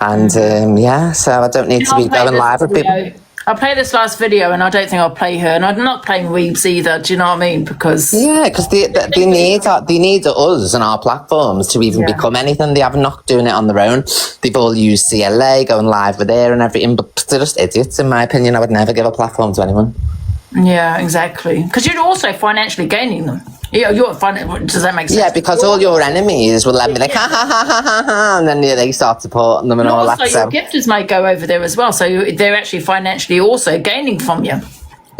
And so I don't need to be going live with people. I'll play this last video, and I don't think I'll play her, and I'm not playing Weebs either. Do you know what I mean? Because they need us and our platforms to even become anything. They have not doing it on their own. They've all used CLA, going live with her and everything, but they're just idiots, in my opinion. I would never give a platform to anyone. Yeah, exactly. Because you're also financially gaining them. Yeah, does that make sense? Yeah, because all your enemies will let me like, ha, ha, ha, ha, ha, ha, and then they start supporting them and all that. Also, your gifters may go over there as well, so they're actually financially also gaining from you.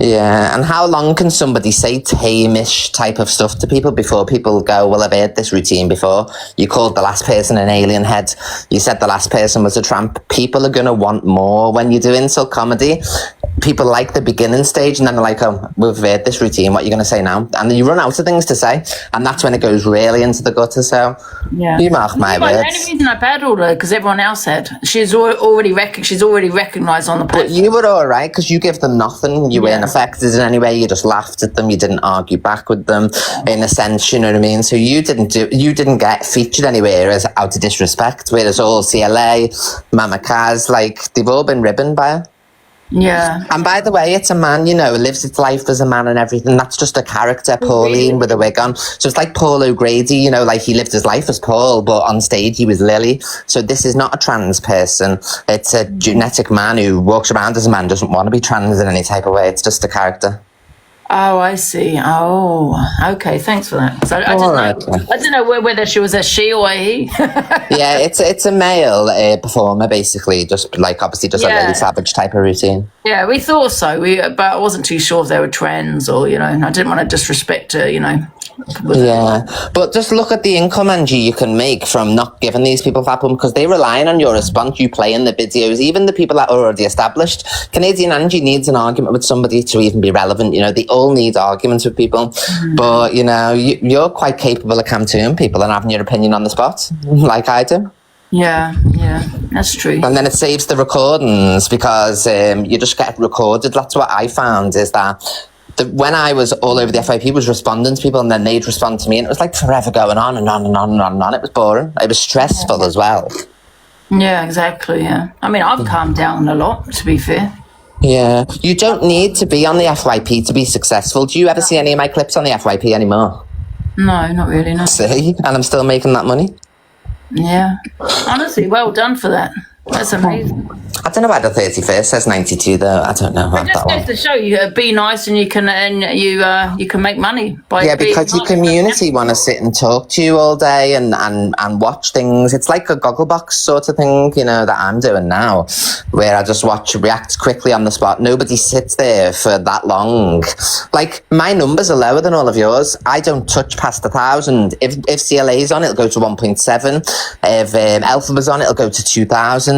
Yeah, and how long can somebody say tame-ish type of stuff to people before people go, well, I've heard this routine before. You called the last person an alien head. You said the last person was a tramp. People are going to want more when you do insult comedy. People like the beginning stage and then they're like, oh, we've heard this routine. What are you going to say now? And then you run out of things to say. And that's when it goes really into the gutter. So you mark my The words. only reason I battled her because everyone else had. She's already recognised on the platform. But you were all right because you give them nothing. You weren't affected in any way. You just laughed at them. You didn't argue back with them in a sense, you know what I mean? So you didn't get featured anywhere as out of disrespect. Whereas all CLA, Mama Kaz, like they've all been ribboned by her. Yeah. And by the way, it's a man, you know, lives its life as a man and everything. That's just a character, Pauline with a wig on. So it's like Paul O'Grady, you know, like he lived his life as Paul, but on stage he was Lily. So this is not a trans person. It's a genetic man who walks around as a man, doesn't want to be trans in any type of way. It's just a character. Oh, I see. Oh, okay. Thanks for that. So I didn't know whether she was a she or a he. Yeah, it's a male performer, basically. Just like obviously just a Lady Savage type of routine. Yeah, we thought so. But I wasn't too sure if they were trans or, you know, I didn't want to disrespect her, you know. Yeah, but just look at the income, Angie, you can make from not giving these people platform because they're relying on your response, you playing the videos, even the people that are already established. Canadian Angie needs an argument with somebody to even be relevant. You know, they all need arguments with people. But, you know, you're quite capable of canteen people and having your opinion on the spot, like I do. Yeah, that's true. And then it saves the recordings because you just get recorded. That's what I found is that when I was all over the FYP was responding to people and then they'd respond to me and it was like forever going on and on and on and on and on. It was boring. It was stressful as well. Yeah, exactly, yeah. I mean, I've calmed down a lot, to be fair. Yeah. You don't need to be on the FYP to be successful. Do you ever see any of my clips on the FYP anymore? No, not really, no. See? And I'm still making that money. Yeah. Honestly, well done for that. That's amazing. I don't know about the 31st. Says 92 though. I don't know about It just that goes one. to show you be nice and you can make money by Yeah, being because your nice. community want to sit and talk to you all day and watch things. It's like a Gogglebox sort of thing, you know, that I'm doing now, where I just react quickly on the spot. Nobody sits there for that long. Like, my numbers are lower than all of yours. I don't touch past 1,000. If CLA's on, it'll go to 1.7. If Alphaba's on, it'll go to 2,000.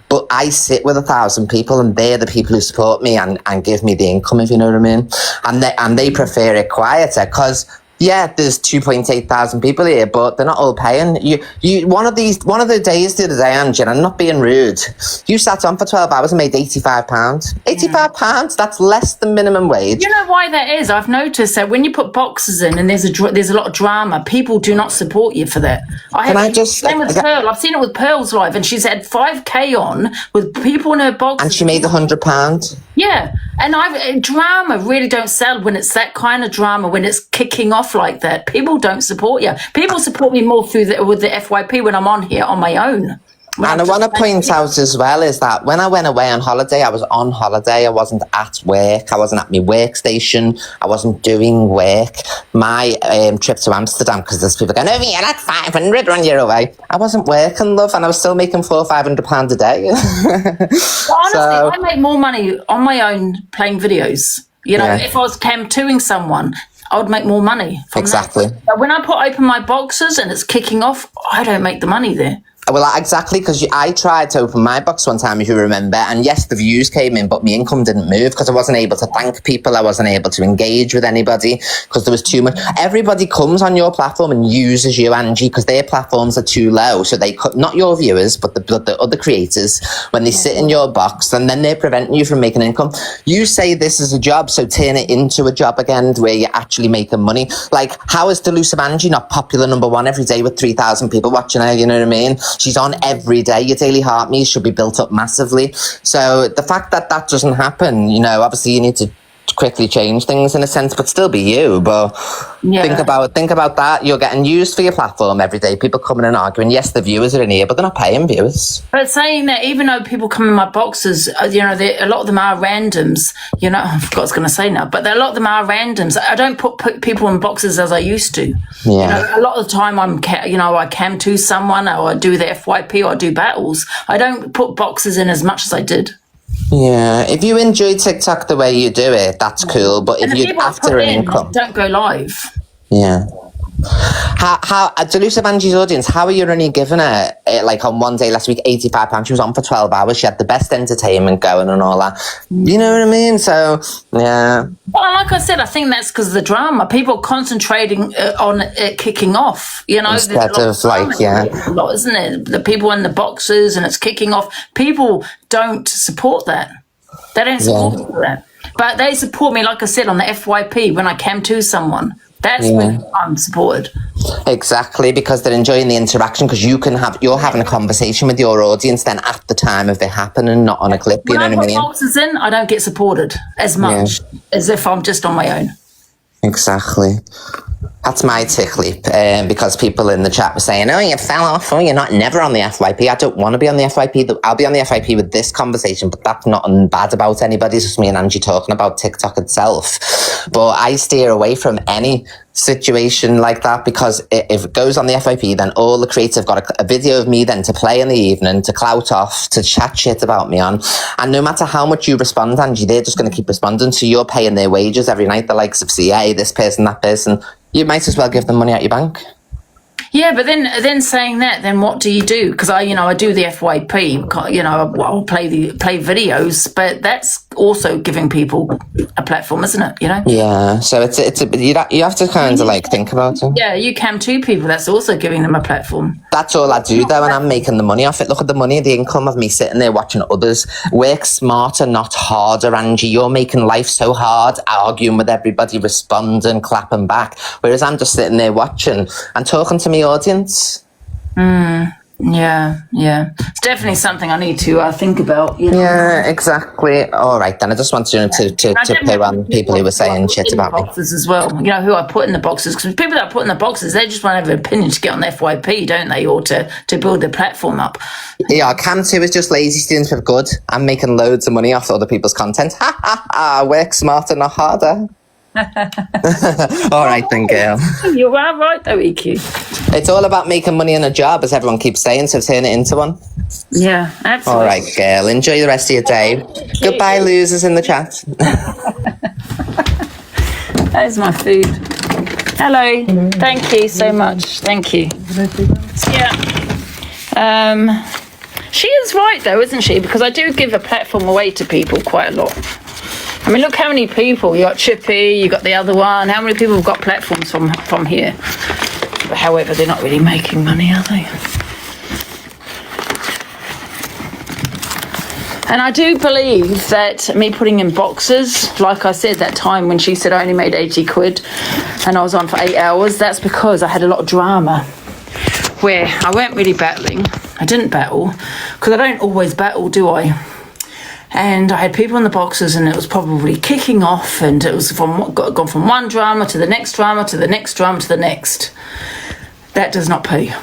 But I sit with 1,000 people and they're the people who support me and give me the income, if you know what I mean. And they prefer it quieter because there's 2.8 thousand people here, but they're not all paying. You one of the days the other day, Angie, and I'm not being rude, you sat on for 12 hours and made £85. £85, that's less than minimum wage. You know why that is? I've noticed that when you put boxes in and there's a lot of drama, people do not support you for that. Same with Pearl. I've seen it with Pearl's live, and she's had 5K on with people in her boxes. And she made £100. Yeah, and drama really don't sell when it's that kind of drama, when it's kicking off like that. People don't support you. People support me more with the FYP when I'm on here on my own. And I want to point out as well is that when I went away on holiday, I was on holiday. I wasn't at work. I wasn't at my workstation. I wasn't doing work. My trip to Amsterdam, because there's people going, oh, you're not 500 when you're away. I wasn't working, love, and I was still making £400-500 a day. But honestly, I make more money on my own playing videos. You know, if I was cam-2ing someone, I would make more money. Exactly. But when I open my boxes and it's kicking off, I don't make the money there. Well, exactly, because I tried to open my box one time, if you remember, and yes, the views came in, but my income didn't move because I wasn't able to thank people. I wasn't able to engage with anybody because there was too much. Everybody comes on your platform and uses you, Angie, because their platforms are too low. So they cut, not your viewers, but the other creators, when they sit in your box, and then they're preventing you from making income. You say this is a job, so turn it into a job again where you're actually making money. Like, how is Delusive Angie not popular #1 every day with 3,000 people watching her, you know what I mean? She's on every day. Your daily heart meter should be built up massively. So the fact that that doesn't happen, you know, obviously you need to quickly change things in a sense, but still be you. But think about that. You're getting used for your platform every day. People coming and arguing. Yes, the viewers are in here, but they're not paying viewers. But saying that, even though people come in my boxes, you know, a lot of them are randoms. You know, I forgot what I was going to say now, but a lot of them are randoms. I don't put people in boxes as I used to. Yeah. You know, a lot of the time I cam to someone, or I do the FYP, or I do battles. I don't put boxes in as much as I did. Yeah, if you enjoy TikTok the way you do it, that's cool. But And if the you're people I after put an in income, don't go live. yeah. How Delusive Angie's audience, how are you only giving her, like on one day last week, £85? She was on for 12 hours. She had the best entertainment going and all that. You know what I mean? So, yeah. Well, like I said, I think that's because of the drama. People concentrating on it kicking off. You know, Instead there's of like, yeah. a lot, isn't it? The people in the boxes and it's kicking off. People don't support that. They don't support that. But they support me, like I said, on the FYP when I came to someone. That's when I'm supported. Exactly, because they're enjoying the interaction, because you're having a conversation with your audience then at the time of it happening, not on a clip, you know what I mean? When I put boxes in, I don't get supported as much as if I'm just on my own. Exactly. That's my tick leap, because people in the chat were saying, oh, you fell off, oh, you're never on the FYP. I don't want to be on the FYP. I'll be on the FYP with this conversation, but that's nothing bad about anybody. It's just me and Angie talking about TikTok itself. But I steer away from any situation like that, because if it goes on the FYP, then all the creators have got a video of me then to play in the evening, to clout off, to chat shit about me on. And no matter how much you respond, Angie, they're just going to keep responding. So you're paying their wages every night, the likes of CA, this person, that person. You might as well give them money out your bank. Yeah, but then saying that, then what do you do? Because I do the FYP. I'll play videos, but that's also giving people a platform, isn't it? You know. Yeah. So you have to kind of like think about it. Yeah, you cam to people. That's also giving them a platform. That's all I do though, and I'm making the money off it. Look at the money, the income of me sitting there watching others work smarter, not harder. Angie, you're making life so hard, arguing with everybody, responding, clapping back, whereas I'm just sitting there watching and talking to me audience. Yeah. It's definitely something I need to think about. You know? Yeah, exactly. All right, then I just want to put on people who were saying shit about me. Boxes as well. You know, who I put in the boxes, because people that I put in the boxes, they just want to have an opinion to get on the FYP, don't they, or to build their platform up. Yeah, Cam 2 is just lazy students with good. I'm making loads of money off other people's content. Ha ha ha! Work smarter, not harder. All right then, girl. You are right though, EQ. It's all about making money in a job, as everyone keeps saying, so turn it into one. Yeah, absolutely. All right, girl. Enjoy the rest of your day. Goodbye, losers in the chat. That is my food. Hello. Thank you so much. Thank you. Yeah. She is right though, isn't she? Because I do give a platform away to people quite a lot. I mean, look how many people. You got Chippy, you got the other one. How many people have got platforms from here? But however, they're not really making money, are they? And I do believe that me putting in boxes, like I said, that time when she said I only made 80 quid and I was on for 8 hours, that's because I had a lot of drama where I weren't really battling. I didn't battle, because I don't always battle, do I? And I had people in the boxes and it was probably kicking off, and it was gone from one drama to the next drama to the next drama to the next. That does not pay.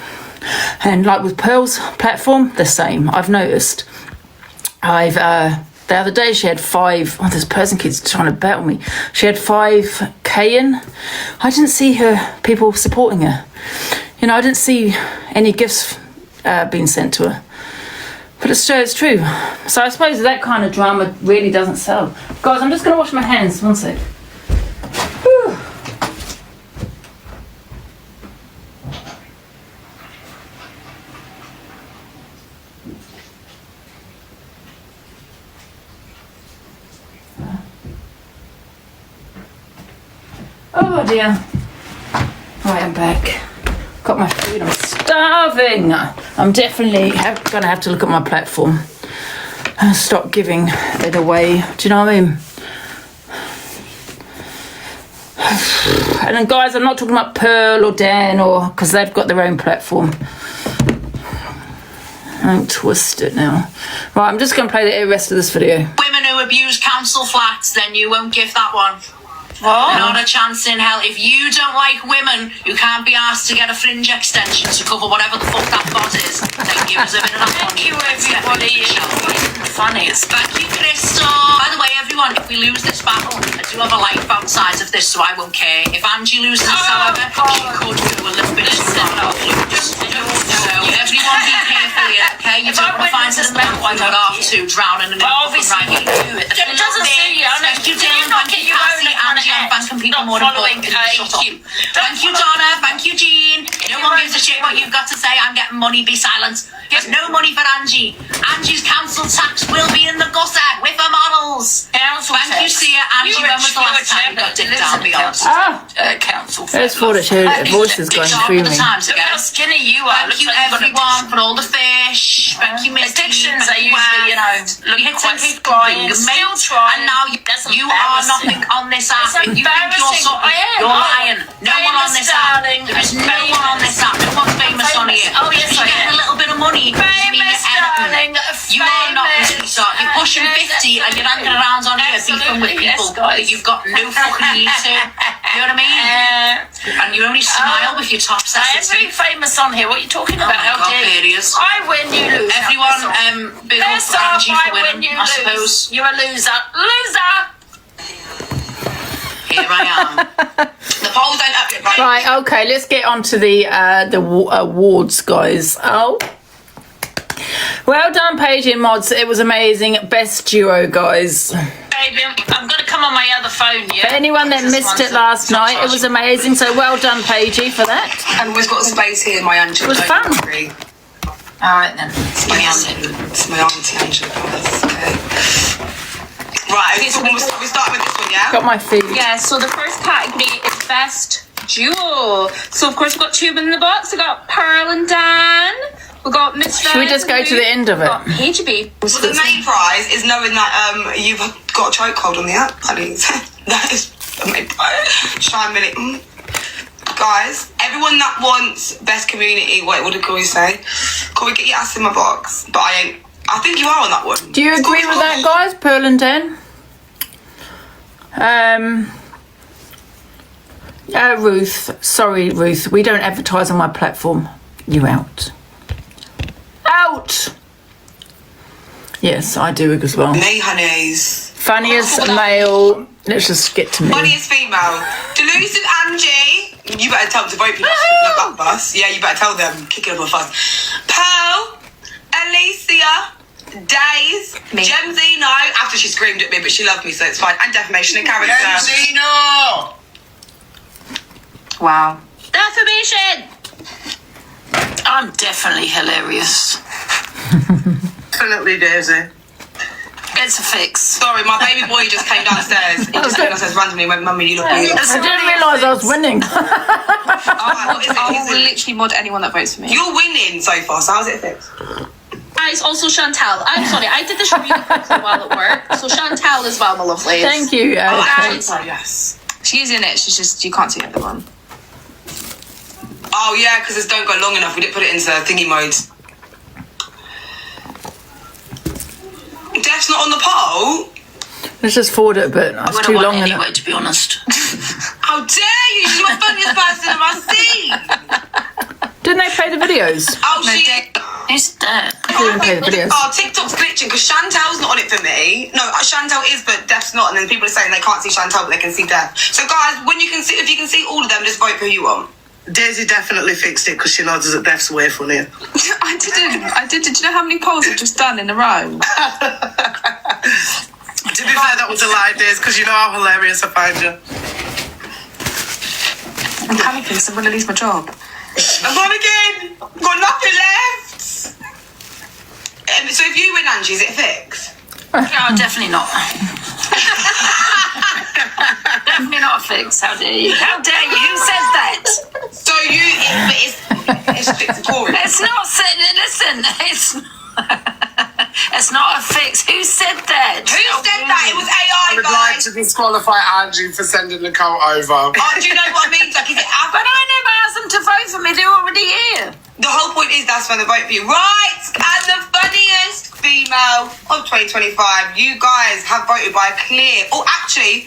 And like with Pearl's platform, the same. I've noticed. The other day she had 5, this person keeps trying to battle me. She had 5k in. I didn't see people supporting her. You know, I didn't see any gifts being sent to her. But it's true. So I suppose that kind of drama really doesn't sell. Guys, I'm just going to wash my hands. One sec. Whew. Oh dear. Right, I'm back. Got my food. I'm starving. I'm definitely going to have to look at my platform and stop giving it away. Do you know what I mean? And then, guys, I'm not talking about Pearl or Dan, because they've got their own platform. Don't twist it now. Right, I'm just going to play the rest of this video. Women who abuse council flats, then you won't give that one. What? Not a chance in hell. If you don't like women who can't be asked to get a fringe extension to cover whatever the fuck that bot is, then give us a bit of that. Thank you, everybody. Funny. Thank you, Crystal. By the way, everyone, if we lose this battle, I do have a life outside of this, so I won't care. If Angie loses, however, she could do a little bit of stuff. So, Everyone be careful here, okay? You don't want to find some men who got off to drowning in a obviously right. it doesn't see you. Thank you, Dylan. Thank you, Cassie, Angie, and thanking people more important. Shut up. Thank you, Donna. Thank you, Jean. No one gives a shit what you've got to say. I'm getting money. Be silent. There's no money for Angie. Angie's council tax will be in the gutter with her models. Thank you, Sia. Angie, when was the last time you got dick down? Be honest. Council. It's for the voices going through me. Look how skinny you are. Thank you, everyone, for all the fish. Thank you, Miss Addictions are usually, look quite trying. Still trying. And now you are nothing on this app. If you think you're something, you're lying. No one on this app. There is no one on this app. No one's famous on here. Oh, yes, you're getting a little bit of money. Famous, darling. You are not Mr. Shark. You're pushing 50 and you're hanging around on here beefing with people that you've got no fucking need to. You know what I mean? And you only smile with your top I am very famous on here. What are you talking about? Oh my God, Various. I win, you lose. Everyone, big up First for off, Angie I for winning, win, you I lose. suppose. You're a loser. Loser! Here I am. The polls ain't up yet, Right, okay, let's get on to the awards, guys. Oh. Well done, Paige and Mods. It was amazing. Best duo, guys. Baby, I'm going to come on my other phone, yeah? For anyone that missed it last night, it was amazing. So well done, Paigey, for that. And we've got a space here, my Angela. It was fun. Alright then. It's my auntie Angela, guys. Okay. Right, okay, so we start with this one, yeah? Got my food. Yeah, so the first category is best duo. So of course we've got two men in the box. We've got Pearl and Dan. We've got Mr. Should we just go to the end of it? HB. Well, the main prize is knowing that you've got a chokehold on the app. I mean, that is the main prize. Shine minute. Guys, everyone that wants best community, what did Corey say? Corey, get your ass in my box. But I think you are on that one. Do you agree with that, guys? Pearl and Dan? Ruth. Sorry, Ruth. We don't advertise on my platform. You out. Out! Yes, I do as well. Me, honeys. Funniest male. Let's just get to me. Funniest female. Delusive Angie. You better tell them to vote people. Kicking up that bus. Yeah, you better tell them. Kicking up a fuss. Pearl. Alicia. Days. Gemzino. After she screamed at me, but she loved me, so it's fine. And defamation and character. Gemzino! Wow. Defamation! I'm definitely hilarious. Definitely, Daisy. It's a fix. Sorry, my baby boy just came downstairs. He just came downstairs randomly and went, Mummy, you look beautiful. I didn't realise I was winning. I will literally mod anyone that votes for me. You're winning so far, so how's it fixed? It's also Chantal. I'm sorry, I did this really quickly while at work. So Chantal as well, my lovely. Thank you. Yes. She's in it, she's just, you can't see everyone. Oh, yeah, because this don't go long enough. We didn't put it into thingy mode. Def's not on the poll? Let's just forward it a bit. It's too long. Anyway, to be honest. How dare you? She's my funniest person I've seen. Didn't they play the videos? Oh, she did. Who's that? I didn't play the videos. Oh, TikTok's glitching because Chantal's not on it for me. No, Chantal is, but Def's not. And then people are saying they can't see Chantal, but they can see Def. So, guys, if you can see all of them, just vote for who you want. Daisy definitely fixed it because she knows that Def's way funnier. I did. Did you know how many polls I've just done in a row? To be fair, that was a lie, Daisy, because you know how hilarious I find you. I'm panicking because I'm going to lose my job. I'm on again. I've got nothing left. So if you win, Angie, is it fixed? No, definitely not. Definitely not a fix. How dare you? How dare you? Who says that? So it's fixed for Corey. It's not said. Listen, it's not a fix. Who said that? Who said that? It was AI, I would guys. like to disqualify Angie for sending the code over. Oh, do you know what I mean? Like, is it But I never asked them to vote for me. They're already here. The whole point is that's when they vote for you. Right, and the funniest female of 2025. You guys have voted by a clear... Oh, actually,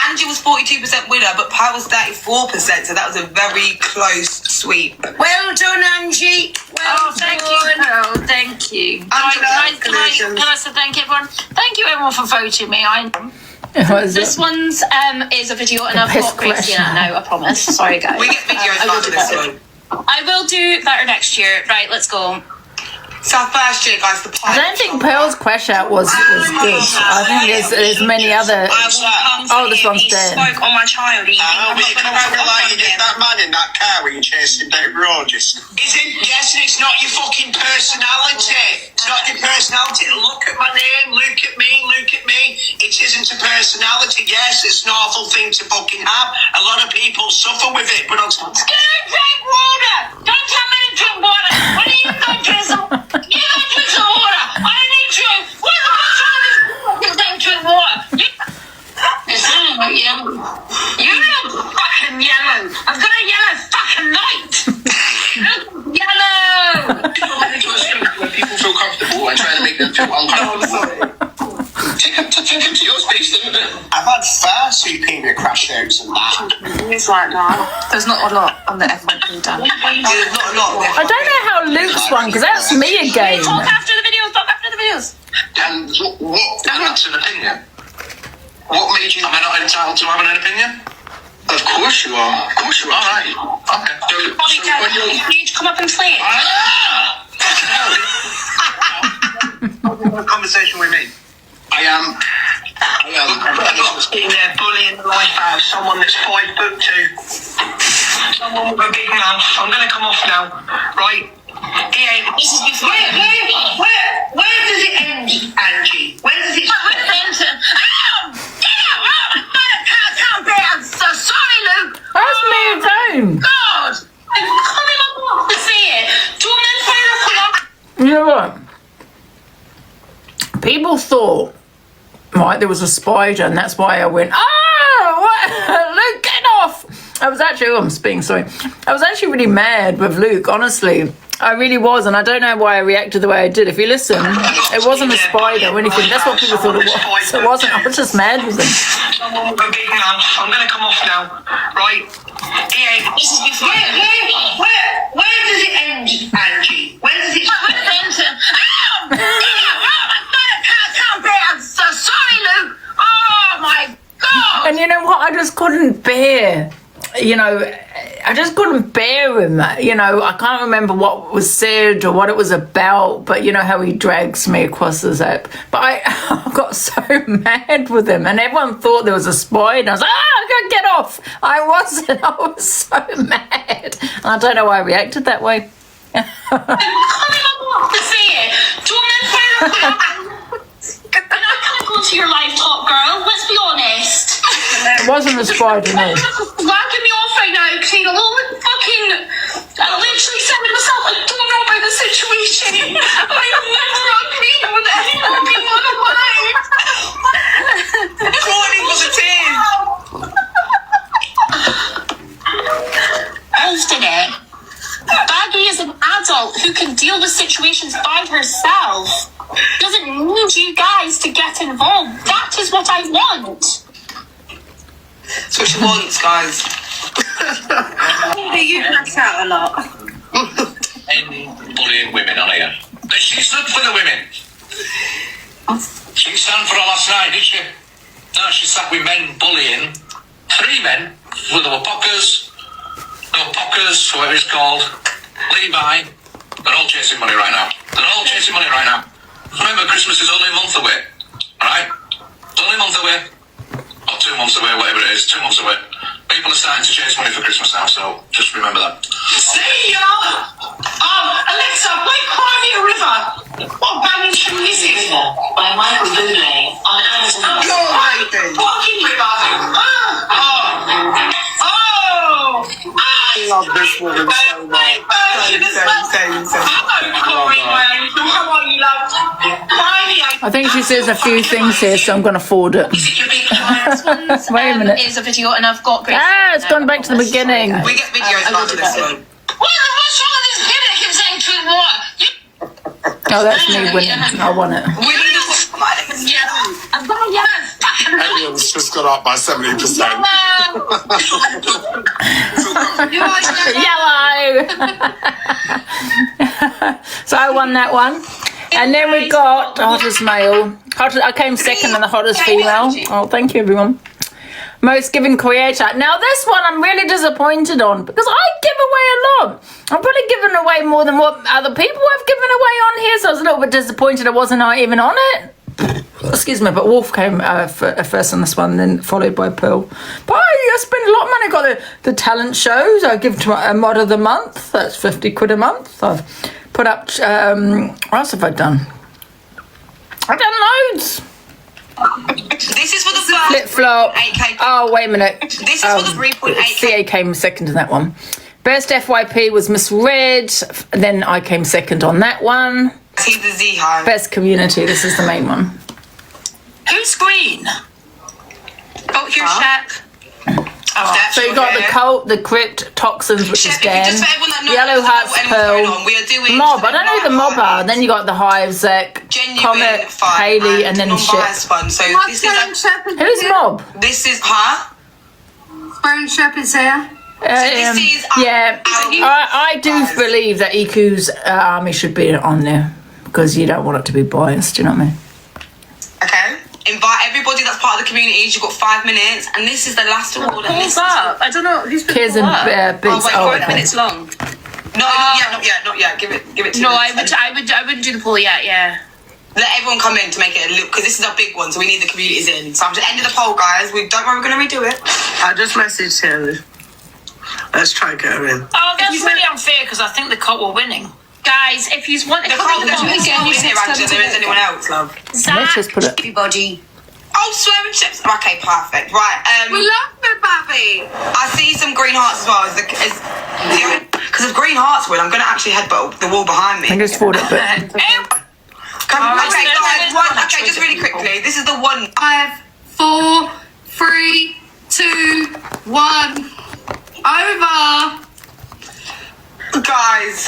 Angie was 42% winner, but Pearl was 34%, so that was a very close sweep. Well done, Angie. Well thank you, Pearl. Thank you. Can I say thank everyone? Thank you, everyone, for voting me. This one's is a video, and I've got Gracie in it now, I promise. Sorry, guys. We get videos after this one. I will do better next year. Right, let's go. South by last year, guys. The I don't think Pearl's crash out was good. I think there's many other. Oh, this one's dead. Spoke on my child. I know, but you can't feel like you get that man in that car when you're chasing down road. Yes, and it's not your fucking personality. It's not your personality. Look at my name. Look at me. Look at me. It isn't a personality. Yes, it's an awful thing to fucking have. A lot of people suffer with it, but I'm scared. Drink water. Don't tell me to drink water. When are you going to drink some? You don't drink some water. I need you. What the hell? You don't drink water. You look fucking yellow. I've got a yellow fucking light. Yellow. When people feel comfortable and trying to make them feel uncomfortable. Take him to your space, isn't it? I've had far superior crash outs than that. It's like that. There's not a lot on the F1 done. There's not a lot. I don't know how Luke's won because that's me again. Talk after the videos. Talk after the videos. And what? And that's an opinion. What made you? Am I not entitled to have an opinion? Of course you are. Of course you are. All right. Okay. So when You need to come up and play it. Conversation with me. I am sitting there bullying the life out of someone that's 5'2". Someone with a big mouth. I'm going to come off now, right? This is before. Where does it end, Angie? Where does it end? I'm so sorry, Luke. That's me again. God. I'm coming up to see it. Do you want me to You know what? People thought, right, there was a spider, and that's why I went, Luke, get off! I was actually, I'm being sorry. I was actually really mad with Luke, honestly. I really was, and I don't know why I reacted the way I did. If you listen, it wasn't a spider or anything. That's what people thought it was. It wasn't. I was just mad with him. Someone with a big mouth. I'm going to come off now, right? This is before. Where does it end, Angie? Where does it end? I'm so sorry, Luke. Oh my God. And you know what? I just couldn't bear, I just couldn't bear him. I can't remember what was said or what it was about, but you know how he drags me across the zap. But I got so mad with him, and everyone thought there was a spider. I was like, I gotta get off. I wasn't. I was so mad. And I don't know why I reacted that way. I'm coming up to see it. Do you want me to I can't go to your live top, girl. Let's be honest. It wasn't a spider, no. Wagging me off right now, Christina. I literally said to myself, I don't know about the situation. I have never agreed with anyone alive. Corny was a team. Posted it. Baggy is an adult who can deal with situations by herself. Doesn't need you guys to get involved. That is what I want. That's what she wants, guys. You pass out a lot. Bullying women on here. But she stood for the women. She didn't stand for her last night, did she? No, she sat with men bullying. 3 men. Well, there were Pockers, whatever it's called. Levi. They're all chasing money right now. Remember, Christmas is only a month away. Alright? It's only a month away. Or 2 months away, whatever it is. 2 months away. People are starting to chase money for Christmas now, so just remember that. See ya! Alexa, play Cry Me a River. What banging tune is it? By Michael Bublé on Amazon. Fucking river. I love this woman so much. I think she says a few things here, so I'm going to forward it. Wait a minute. Is a video, and I've got Grace. It's gone back to the beginning. We get videos after this one. What's wrong with this kid that keeps saying true war? Oh, that's me winning. I won it. I'm gonna yell. Everyone's just got up by 70%. Yellow! So I won that one. And then we got the hottest male. I came second and the hottest female. Oh, thank you, everyone. Most given creator. Now this one I'm really disappointed on because I give away a lot. I'm probably giving away more than what other people have given away on here, so I was a little bit disappointed I wasn't even on it. Excuse me, but Wolf came first on this one, then followed by Pearl. But I spend a lot of money. Got the talent shows. I give to a mod of the month. That's 50 quid a month. I've put up. What else have I done? I've done loads. This is for the first Flip flop. 8K. Oh, wait a minute. This is for the 3.8K. CA came second in that one. Best FYP was Miss Red. Then I came second on that one. See the Z-High. Best community. This is the main one. Who's green? Culture Shack. So you got the cult, the crypt, toxins, which is Dan. Yellow Hearts, Pearl, Mob. I don't know who the Mob are. Then you got the Hive, Zek, Comet, Hayley, and then Ship. Fun. So this is Who's Mob? This is her. Bone Shepherd's here. Yeah, I do believe that EQ's army should be on there because you don't want it to be biased. Do you know what I mean? Okay. Invite everybody that's part of the community. You've got 5 minutes, and this is the last award. And this up. I don't know who's been Kids and Bits. Oh, wait, 4 okay. minutes long. No, not yet. Give it 2 minutes. No, I wouldn't do the poll yet. Yeah. Let everyone come in to make it a look, because this is a big one, so we need the communities in. So I'm just ending the poll, guys. Don't worry, we're going to redo it. I just messaged Taylor. Let's try and get her in. Oh, that's really unfair because I think the cult were winning. Guys, if you want the cult, there's no in here, Angela. There is anyone else, love. Let's just put it. Everybody. Oh, swearing chips. Okay, perfect. Right. We love it, Bobby. I see some green hearts as well. Because if green hearts win, I'm going to actually headbutt the wall behind me. I just thought it, but. Okay, guys. Okay, just really quickly. This is the one. 5, 4, 3, 2, 1. Over. Guys,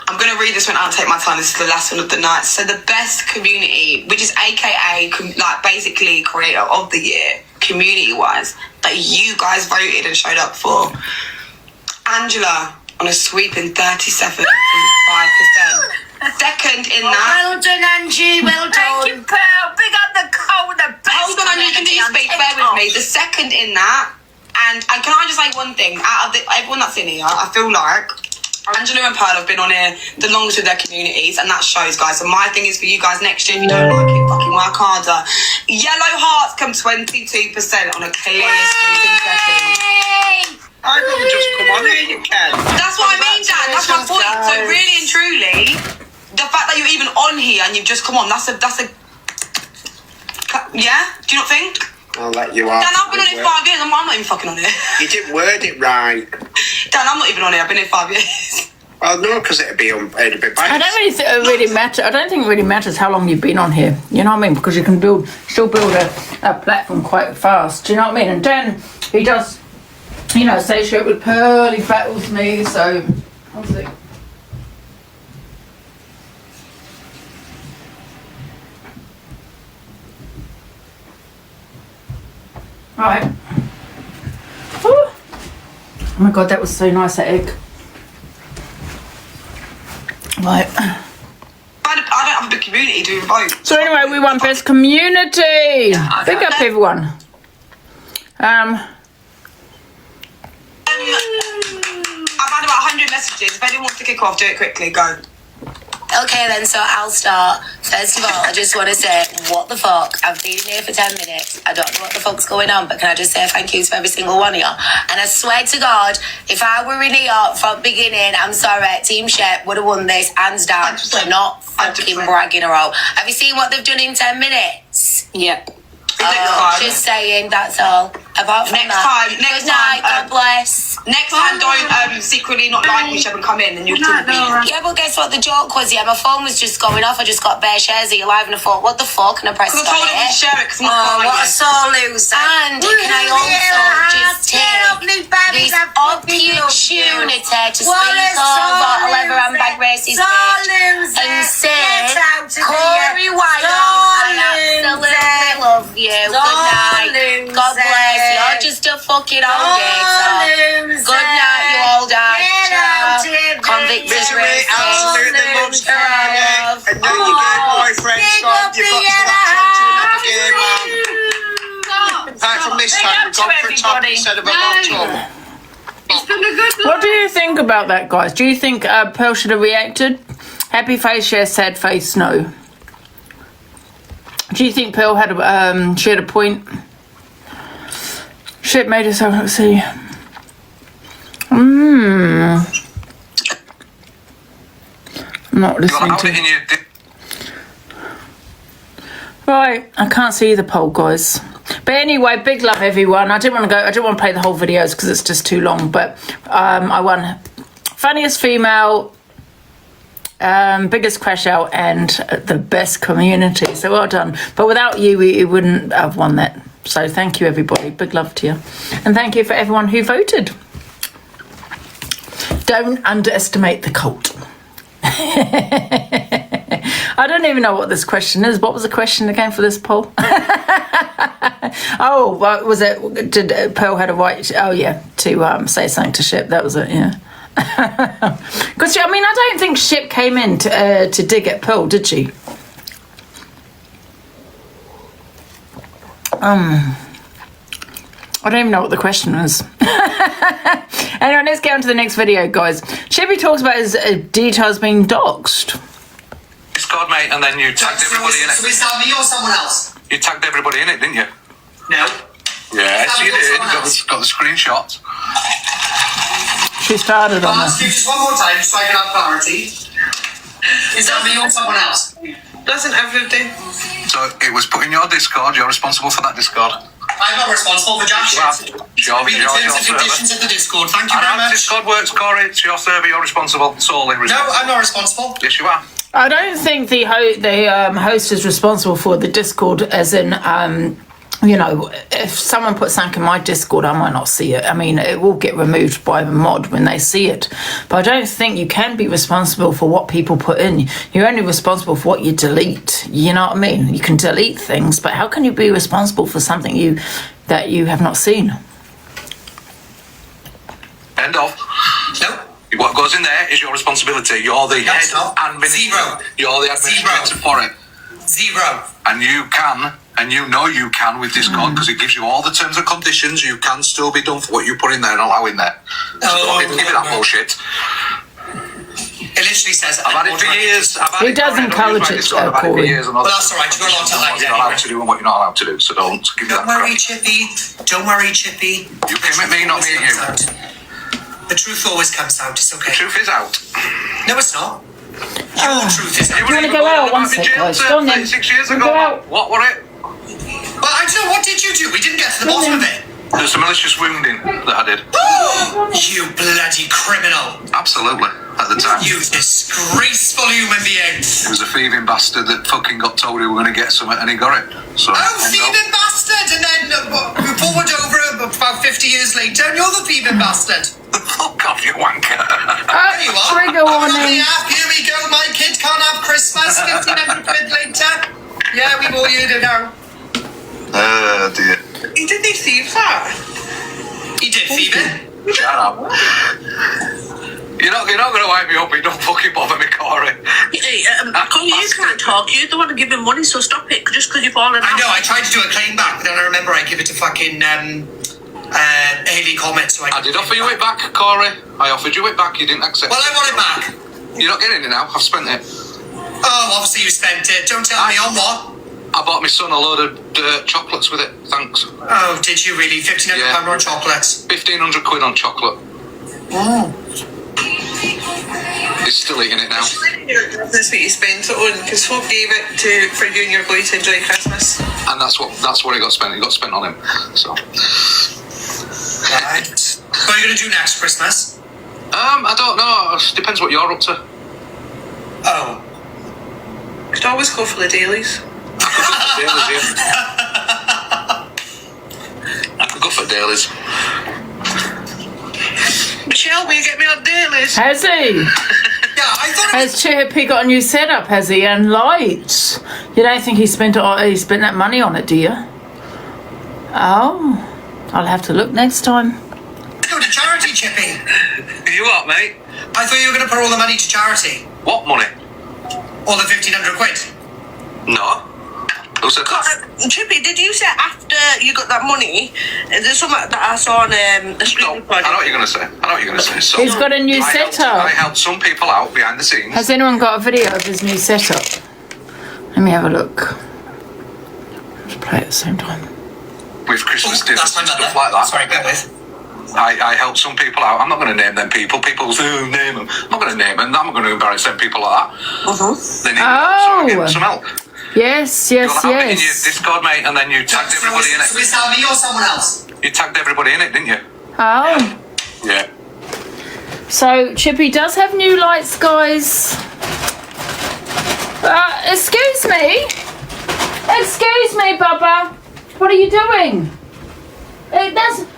I'm going to read this one out and take my time. This is the last one of the night. So the best community, which is AKA, like basically creator of the year, community-wise, that you guys voted and showed up for. Angela on a sweeping 37.5%. Second in that. Well done, Angie. Well done. Thank you, Pearl. Big up the code, the best. Hold on, you can do speak. Bear with me. The second in that. And can I just say one thing? Out of everyone that's in here, I feel like Angela and Pearl have been on here the longest with their communities, and that shows, guys. So my thing is for you guys next year, if you don't like it, fucking work harder. Yellow Hearts come 22% on a clear sweeping second. I don't just come on here, you can. That's what I mean, Dan. That's my point. So really and truly, the fact that you're even on here and you've just come on, that's a yeah? Do you not think? I'll let you out. Dan, I've been on here 5 years. I'm not even fucking on here. You didn't word it right. Dan, I'm not even on here. I've been here 5 years. Well, no, because it'd be biased. I don't really think it really matters. I don't think it really matters how long you've been on here. You know what I mean? Because you can still build a platform quite fast. Do you know what I mean? And Dan, he does, associate with Pearl. He battles me. So, obviously. Right. Ooh. Oh my god, that was so nice, that egg. Right. I don't have a big community to vote. So anyway, we won best community. Big up everyone. I've had about 100 messages. If anyone wants to kick off, do it quickly. Go. Okay then, so I'll start. First of all, I just want to say, what the fuck? I've been here for 10 minutes. I don't know what the fuck's going on, but can I just say thank yous for every single one of you? And I swear to God, if I were in here from the beginning, I'm sorry, Team Shep would have won this, hands down. So not fucking bragging around. Have you seen what they've done in 10 minutes? Yep. Just saying, that's all. Apart from that. Next Good night, time, God bless. Next time, don't secretly not like each other and come in and you'll tell me. Yeah, but guess what? The joke was, my phone was just going off. I just got bare shares of you live and I thought, what the fuck? And I pressed on it. I share it because I'm what a sore loser. And can I also just take this opportunity to speak over Lever and Bag Racist and say, Corey White, I absolutely love you. Good night. God bless. You're just a fucking old dick. Good night, you old ass. Convicted racist. And now your gay boyfriend stopped. You've got to latch on to another gay man. to everybody. It's been a good What night. do you think about that, guys? Do you think Pearl should have reacted? Happy face, yes. Sad face, no. Do you think Pearl had she had a point? Shit made herself. Let's see. I'm not listening to. Right, I can't see the poll, guys. But anyway, big love, everyone. I didn't want to play the whole videos because it's just too long. But I won funniest female, biggest crash out, and the best community. So well done. But without you, we wouldn't have won that. So thank you, everybody. Big love to you, and thank you for everyone who voted. Don't underestimate the cult. I don't even know what this question is. What was the question again for this poll? Oh, what was it? Did Pearl had a right? Oh yeah, to say something to Ship. That was it. Yeah. Because I mean, I don't think Ship came in to dig at Pearl, did she? I don't even know what the question was. Anyway, let's get on to the next video, guys. Chippy talks about his details being doxed. Discord, mate, and then you tagged everybody in it. So is that me or someone else? You tagged everybody in it, didn't you? No. Yes, you did. Got the screenshots. She started on I'll ask you this. just one more time so I can have clarity. Is that me or someone else? Doesn't everything? So it was put in your Discord. You're responsible for that Discord. I'm not responsible for jack shit. Read the terms and conditions of the Discord. Thank you very much. Discord works, Corey. It's your server. You're responsible. Solely responsible. No, I'm not responsible. Yes, you are. I don't think the host is responsible for the Discord, as in, you know, if someone puts something in my Discord, I might not see it. I mean, it will get removed by the mod when they see it. But I don't think you can be responsible for what people put in. You're only responsible for what you delete. You know what I mean? You can delete things, but how can you be responsible for something that you have not seen? End of. No. What goes in there is your responsibility. You're the head administrator. Zero. You're the administrator for it. Zero. And you can, and you know you can with Discord because it gives you all the terms and conditions. You can still be done for what you put in there and allow in there. So don't even give me that bullshit. It literally says I've had it for years. He does encourage it, Corey. Well, that's all right. You've got a lot to hide what you're not allowed to do and what you're not allowed to do. So don't give me that Don't worry, crap. Chippy. Don't worry, Chippy. You came at me, not me at you. The truth always comes out. It's okay. The truth is out. No, it's not. Your truth is out. You want to go out one sec, guys? Go on then. 6 years Go ago. out. What were it? Well, I don't know. What did you do? We didn't get to the bottom of it. There's a malicious wounding that I did. You bloody criminal. Absolutely. At the time. You disgraceful human being. He was a thieving bastard that fucking got told he was going to get something and he got it. So, thieving bastard! And then we forward over about 50 years later and you're the thieving bastard. Fuck off, you wanker. There you are. Trigger warning. Here we go. My kid can't have Christmas. 1,500 quid later. Yeah, we've all heard it now. Oh dear. He didn't thieve that. He did thieve it. Shut up. You're not going to wipe me up. You don't fucking bother me, Corey. Corey, you can't talk. You don't want to give him money, so stop it. Just because you've fallen out. I know. I tried to do a claim back, but then I remember I give it to fucking Haley Comet. So I did offer you it back, Corey. I offered you it back. You didn't accept Well, it. I want it back. You're not getting it now. I've spent it. Oh, obviously you spent it. Don't tell me on what. I bought my son a load of chocolates with it. Thanks. Oh, did you really? £1,500 on chocolates? 1,500 quid on chocolate. Oh. He's still eating it now. That's what you spent it on, because folk gave it for you and your boy to enjoy Christmas. And that's what it got spent. It got spent on him. So. Right. What are you going to do next Christmas? I don't know. It depends what you're up to. Oh. Could always go for the dailies. I could go for dailies. Michelle, will you get me on dailies? Has he? Has Chippy got a new setup, has he? And lights. You don't think he spent that money on it, do you? Oh. I'll have to look next time. Go to charity, Chippy. You what, mate? I thought you were going to put all the money to charity. What money? All the 1,500 quid. No. Who said that? Chippy, did you say after you got that money? There's something that I saw on the screen. I know what you're going to say. So, He's got a new setup. I helped some people out behind the scenes. Has anyone got a video of his new setup? Let me have a look. Let's play at the same time. With Christmas dinners and stuff like that. Sorry, go with. I helped some people out. I'm not going to name them people. People say, oh, name them. I'm not going to name them. I'm not going to embarrass them people like that. They need help, so I give them some help. Yes. You have it in your Discord, mate, and then you tagged everybody in it. So is that me or someone else? You tagged everybody in it, didn't you? Oh. Yeah. So Chippy does have new lights, guys. Excuse me. Excuse me, Bubba. What are you doing?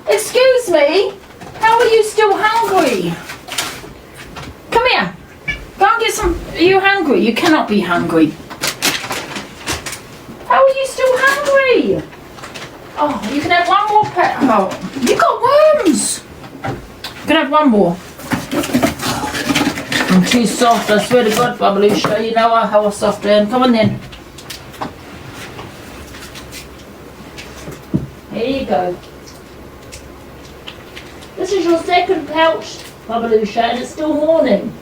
Excuse me. How are you still hungry? Come here. Go and get some. Are you hungry? You cannot be hungry. How are you still hungry? Oh, you can have one more pet. Oh, you got worms. You can have one more. I'm too soft, I swear to God, Babalusha. You know how soft I am. Come on then. Here you go. This is your second pouch, Babalusha, and it's still morning.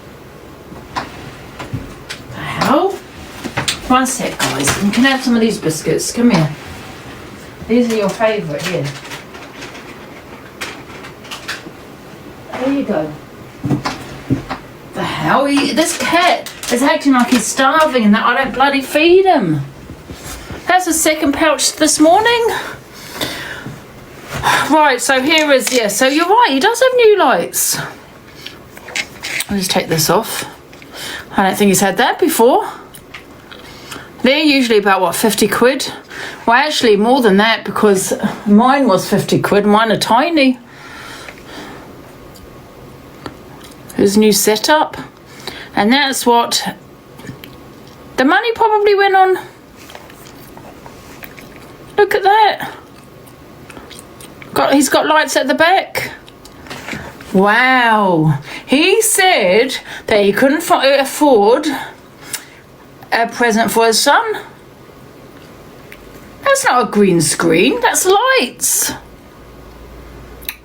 The hell? One sec, guys. You can have some of these biscuits. Come here. These are your favourite here. There you go. The hell? This cat is acting like he's starving and that I don't bloody feed him. That's the second pouch this morning. Right, so here is, yeah, so you're right, he does have new lights. I'll just take this off. I don't think he's had that before. They're usually about, what, 50 quid? Well, actually, more than that, because mine was 50 quid. Mine are tiny. His new setup. And that's what the money probably went on. Look at that. He's got lights at the back. Wow. He said that he couldn't afford a present for his son. That's not a green screen, that's lights.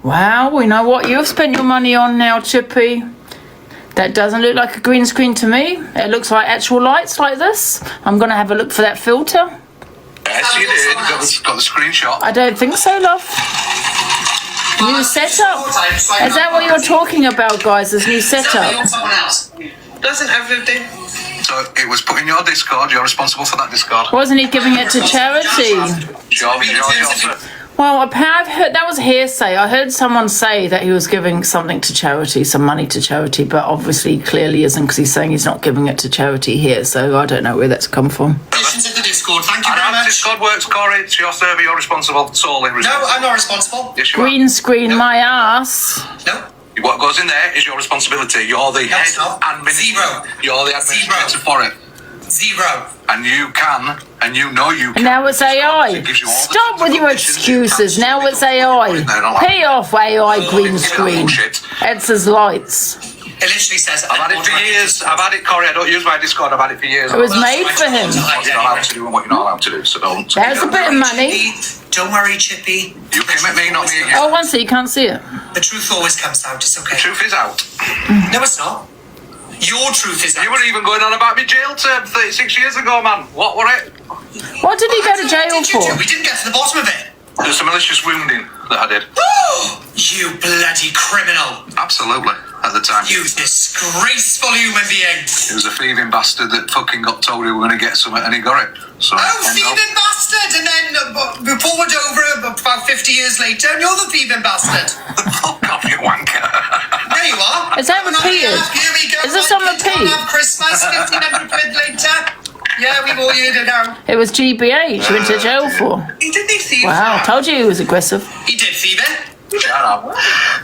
Wow, we know what you've spent your money on now, Chippy. That doesn't look like a green screen to me. It looks like actual lights like this. I'm going to have a look for that filter. Yes, you did. Got the screenshot. I don't think so, love. New setup? Is that what you're talking about, guys? This new setup? Doesn't everything? So it was put in your Discord. You're responsible for that Discord. Wasn't he giving it to charity? Well, I've heard that was hearsay. I heard someone say that he was giving something to charity, some money to charity, but obviously clearly isn't because he's saying he's not giving it to charity here. So I don't know where that's come from. Addition to the Discord. Thank you very much. Discord works, Corey. It's your server. You're responsible. Solely responsible. No, I'm not responsible. Yes, you Green screen my ass. No. What goes in there is your responsibility. You're the head administrator. Zero. You're the administrator for it. Zero. And you can, and you know you can. And now it's AI. Stop with your excuses. Now it's AI. Pay off AI green screen. It's his lights. It literally says, I've had it for years. I've had it, Corey. I don't use my Discord. I've had it for years. It was made for him. What you're not allowed to do and what you're not allowed to do. So don't. There's a bit of money. Don't worry, Chippy. You came at me, not me again. Oh, one sec, you can't see it. The truth always comes out. It's okay. The truth is out. No, it's not. Your truth is out. You were even going on about me jail term 36 years ago, man. What were it? What did he go to jail for? We didn't get to the bottom of it. There's some malicious wounding that I did. You bloody criminal. Absolutely. At the time. You disgraceful human being. He was a thieving bastard that fucking got told he was going to get something and he got it. So, thieving bastard! And then we forward over about 50 years later and you're the thieving bastard. Fuck off, you wanker. There you are. Is that repeated? Here we go. Is this on repeat? Christmas, 1,500 quid later. Yeah, we've all heard it now. It was GBH. He went to jail for. He didn't thieve. Wow, told you he was aggressive. He did thieve it. Shut up.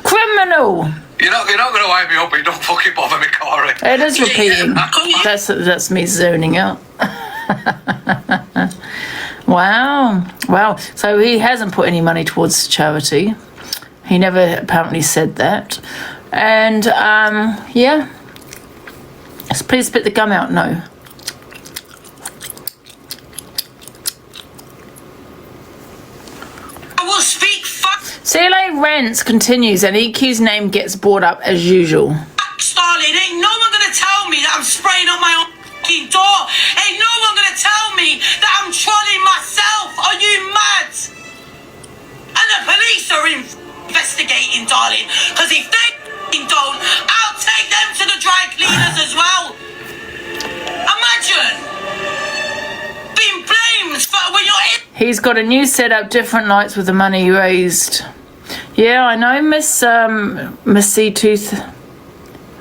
Criminal. You're not going to wind me up, but you don't fucking bother me, Corey. It is repeating. That's me zoning out. Wow. So he hasn't put any money towards charity. He never apparently said that. And, yeah. Please spit the gum out. No. CLA rants continues and EQ's name gets brought up as usual. Darling, ain't no one gonna tell me that I'm spraying up my own fucking door. Ain't no one gonna tell me that I'm trolling myself. Are you mad? And the police are investigating, darling. Because if they don't, I'll take them to the dry cleaners as well. Imagine being blamed for when you're in. He's got a new setup, different nights with the money he raised. Yeah, I know, Miss C-Tooth.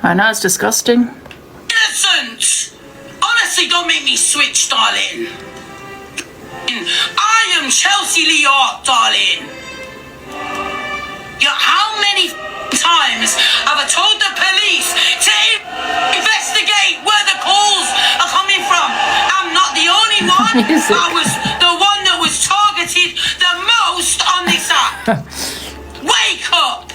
I know, it's disgusting. Innocent! Honestly, don't make me switch, darling. I am Chelsea Lee Hart, darling. How many times have I told the police to investigate where the calls are coming from? I'm not the only one. I was the one that was targeted the most on this app. Wake up!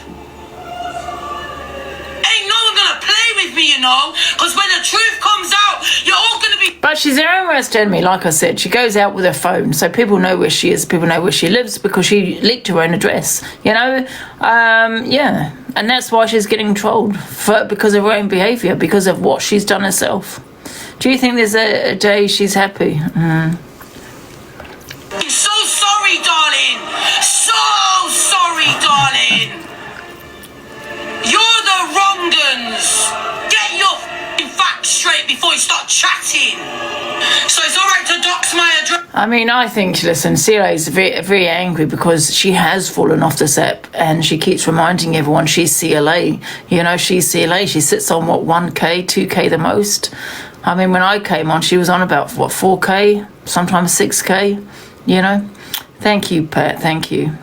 Ain't no one gonna play with me, you know, because when the truth comes out, you're all gonna be. But she's her own worst enemy, like I said. She goes out with her phone, so people know where she is, people know where she lives, because she leaked her own address, you know? Yeah. And that's why she's getting trolled, because of her own behaviour, because of what she's done herself. Do you think there's a day she's happy? I'm so sorry, darling. So sorry, darling. You're the wrong uns. Get your facts straight before you start chatting. So it's all right to dox my address. I mean, I think, listen, Sarah is very, very angry because she has fallen off this app and she keeps reminding everyone she's CLA. You know, she's CLA. She sits on, what, 1K, 2K the most? I mean, when I came on, she was on about, what, 4K? Sometimes 6K, you know? Thank you, Pat, thank you.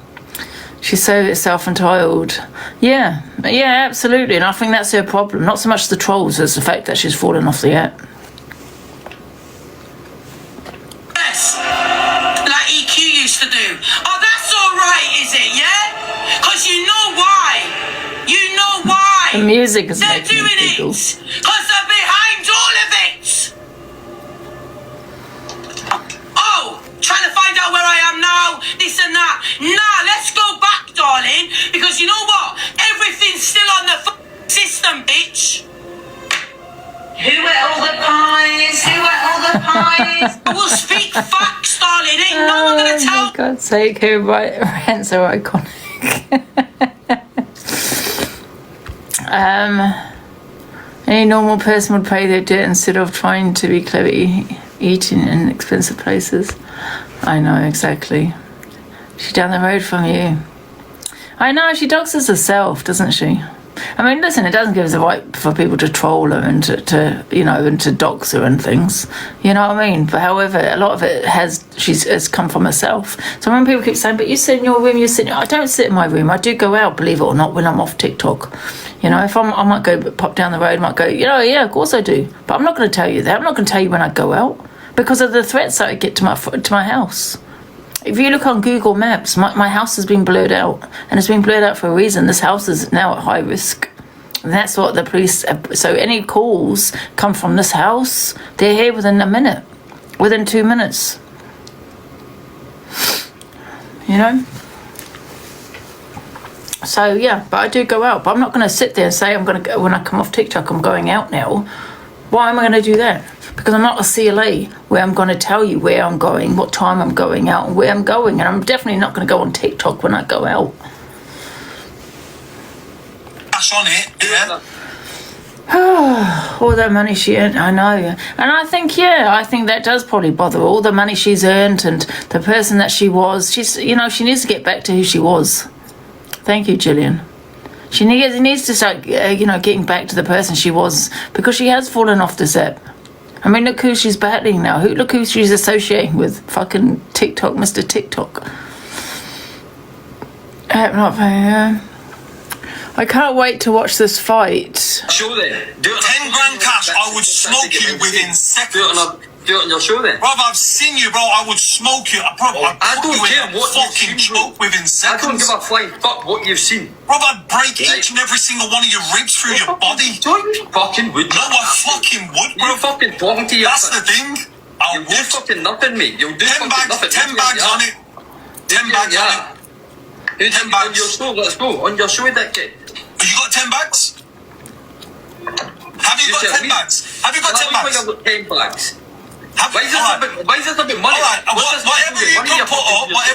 She's so self-entitled. Yeah, absolutely. And I think that's her problem. Not so much the trolls as the fact that she's fallen off the app. Yes, like EQ used to do. Oh, that's all right, is it, yeah? Because you know why. You know why. The music is They're making me doing giggle. it because they're behind all of it. Oh, trying to find out where I am now, this and that. Nah, let's go back, darling, because you know what? Everything's still on the system, bitch. Who ate all the pies? Who ate all the pies? I will speak facts, darling. Ain't no one gonna tell. For God's sake, her rants are iconic. Any normal person would pay their debt instead of trying to be clever eating in expensive places. I know, exactly. She's down the road from you. I know, she doxes herself, doesn't she? I mean, listen, it doesn't give us the right for people to troll her and to you know, and to dox her and things. You know what I mean? But however, a lot of it has come from herself. So when people keep saying, but you sit in your room, I don't sit in my room. I do go out, believe it or not, when I'm off TikTok. You know, if I might go pop down the road, I might go, you know, yeah, of course I do. But I'm not going to tell you that. I'm not going to tell you when I go out because of the threats that I get to my house. If you look on Google Maps, my house has been blurred out, and it's been blurred out for a reason. This house is now at high risk. And that's what the police... So any calls come from this house, they're here within a minute, within 2 minutes. You know? So, yeah, but I do go out. But I'm not going to sit there and say I'm going to go, when I come off TikTok, I'm going out now. Why am I going to do that? Because I'm not a CLA where I'm going to tell you where I'm going, what time I'm going out, and where I'm going. And I'm definitely not going to go on TikTok when I go out. That's on it, yeah. All that money she earned, I know. And I think that does probably bother her. All the money she's earned and the person that she was. She needs to get back to who she was. Thank you, Gillian. She needs to start, getting back to the person she was, because she has fallen off this app. I mean, look who she's battling now. Look who she's associating with. Fucking TikTok, Mr. TikTok. I can't wait to watch this fight. Show then. Do it 10 grand cash, I would smoke you within seconds. Do it on your show then. Bro, I've seen you, bro. I would smoke you. Bro, I don't care what fucking you've seen, bro. within seconds. I don't give a flying fuck what you've seen. Bro, I'd break each and every single one of your ribs through your body. Don't you fucking would. No, I fucking would, bro. You fucking talking to your... That's the thing. You'll do fucking nothing, mate. You'll do 10 fucking bags, nothing. 10 bags on it. 10 bags on it. 10 bags. On your show, let's go. On your show, dickhead. You got 10 bags? Have you got 10 bags? Have you got 10 bags? I've got 10 bags. Why is this a bit money? Alright, whatever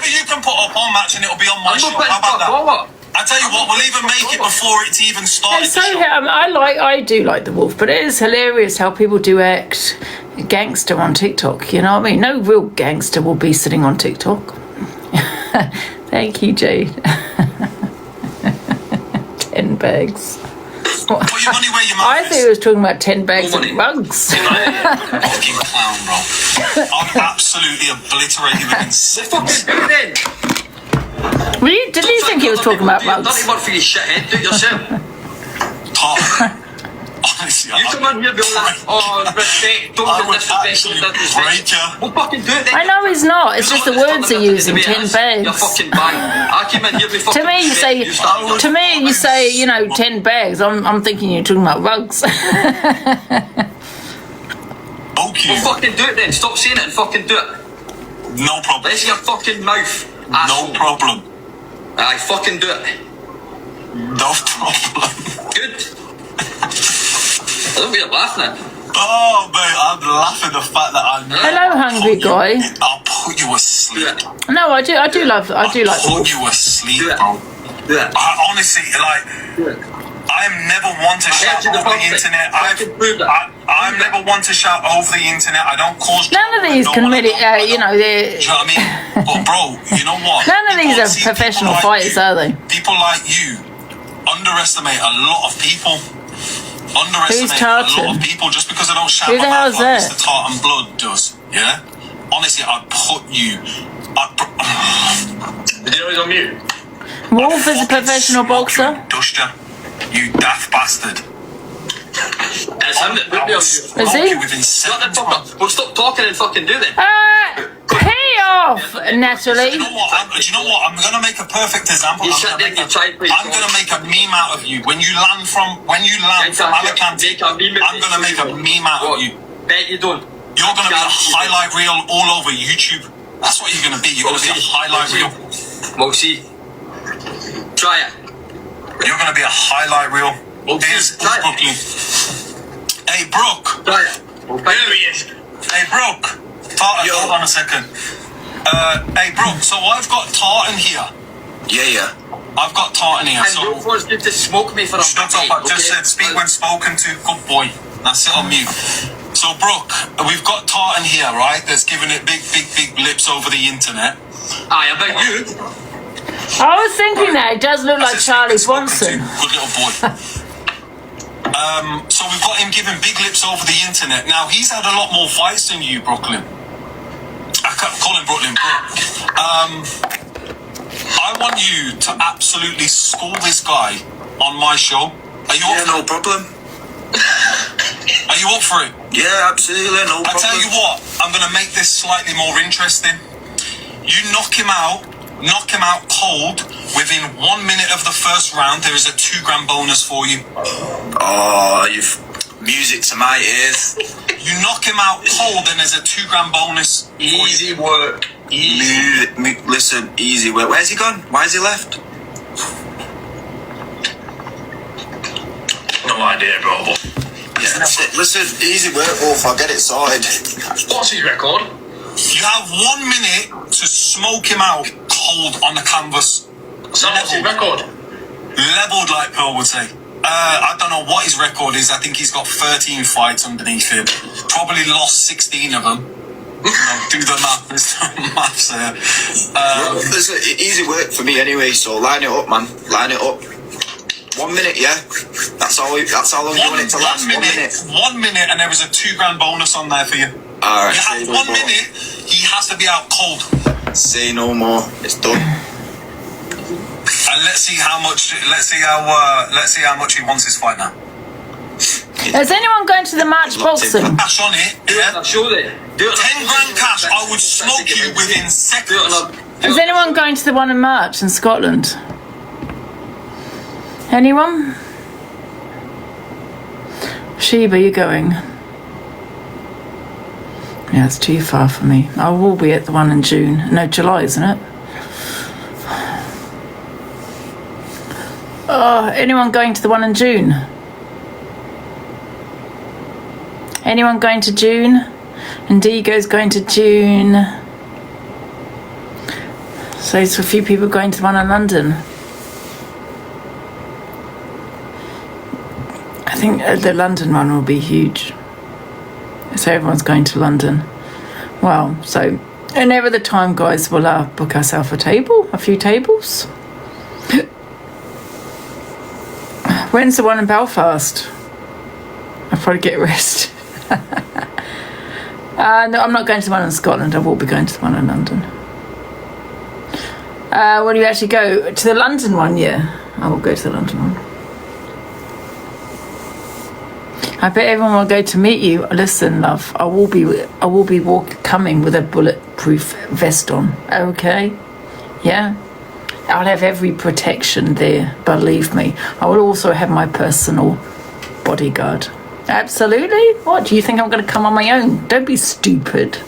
you can put up on Match and it'll be on my show. How about that? I tell you what, we'll even make it before it's even started. It's so I do like the Wolf, but it is hilarious how people do act gangster on TikTok. You know what I mean? No real gangster will be sitting on TikTok. Thank you, Jade. 10 bags. Put your money where your mouth I thought he was talking about 10 bags of rugs. Fucking clown, bro. I'll absolutely obliterate you within seconds. Did you think he was talking about rugs? Not work for your shithead, do it yourself. Honestly, you come on here and be like, oh, respect, don't disrespect. We'll fucking do it then. I know he's not. It's just the words are using 10 bags. You're fucking bang. I came in here with fucking To me, you say, you know, 10 bags. I'm thinking you're talking about rugs. Okay. Well, fucking do it then. Stop saying it and fucking do it. No problem. Let's see your fucking mouth. Asshole. No problem. Aye, fucking do it. No problem. Good. I don't you're laughing at. Oh, mate, I'm laughing the fact that I know. Hello, hungry guy. I'll put you asleep. No, I do like I'll put you asleep, bro. I honestly, I'm never one to shout over the internet. I'm never one to shout over the internet. I don't cause none of these can really, you know, they're... Do you know what I mean? But bro, you know what? None of these are professional fighters, are they? People like you underestimate a lot of people. Who's A tartan? lot of people just because I don't shout Who the my hell mouth is like that? Mr. Tartan Blood does. Yeah? Honestly, I'd put you... Did you know he's on mute? Wolf is a professional boxer. Duster, you daft bastard. It's him that put me on mute. Is he? We'll stop talking and fucking do that. Pay off, Natalie. Do you know what? I'm going to make a perfect example. I'm going to make a meme out of you. When you land from Alicante, I'm going to make a meme out of you. Bet you don't. You're going to be a highlight reel all over YouTube. That's what you're going to be. You're going to be a highlight reel. We'll see. Try it. You're going to be a highlight reel. Here's Brooklyn. Hey, Brooke. Try it. There he is. Hey, Brooke. Tartan, hold on a second. Hey, Brooke, so I've got Tartan here. Yeah. I've got Tartan here. And don't force you to smoke me for a shut up, I just said speak when spoken to, good boy. Now sit on mute. So, Brooke, we've got Tartan here, right? That's giving it big lips over the internet. Aye, about you. I was thinking that it does look like Charlie Bronson. Good little boy. So we've got him giving big lips over the internet. Now, he's had a lot more fights than you, Brooklyn. I can't call him Brooklyn, I want you to absolutely school this guy on my show. Are you up for no problem. Are you up for it? Yeah, absolutely, no problem. I tell you what, I'm going to make this slightly more interesting. You knock him out cold within 1 minute of the first round. There is a 2 grand bonus for you. Oh, you've music to my ears. You knock him out cold and there's a 2 grand bonus. Easy work. Listen, easy work. Where's he gone? Why has he left? No idea, bro. Yeah, listen, easy work, Wolf. I'll get it sorted. What's his record? You have 1 minute to smoke him out cold on the canvas. So what's his record? Leveled, like Pearl would say. I don't know what his record is. I think he's got 13 fights underneath him. Probably lost 16 of them. Do the maths there. Listen, easy work for me anyway, so line it up, man. Line it up. 1 minute, yeah? That's all you want it to last. 1 minute. 1 minute, and there is a 2 grand bonus on there for you. Alright. You have 1 minute, he has to be out cold. Say no more. It's done. And let's see how much he wants this fight now. Is anyone going to the match boxing? Cash on it, yeah? Sure they. 10 grand cash, I would smoke you within seconds. Is anyone going to the one in March in Scotland? Anyone? Sheba, you going? Yeah, it's too far for me. I will be at the one in June. No, July, isn't it? Anyone going to the one in June? Anyone going to June? Indigo's going to June. So it's a few people going to the one in London. I think the London one will be huge. So everyone's going to London. Well, so whenever the time, guys, we'll book ourselves a few tables. When's the one in Belfast? I'll probably get rest. No, I'm not going to the one in Scotland. I will be going to the one in London. When do you actually go to the London one? Yeah, I will go to the London one. I bet everyone will go to meet you. Listen, love, I will be coming with a bulletproof vest on. Okay, yeah. I'll have every protection there. Believe me. I will also have my personal bodyguard. Absolutely. What, do you think I'm going to come on my own? Don't be stupid.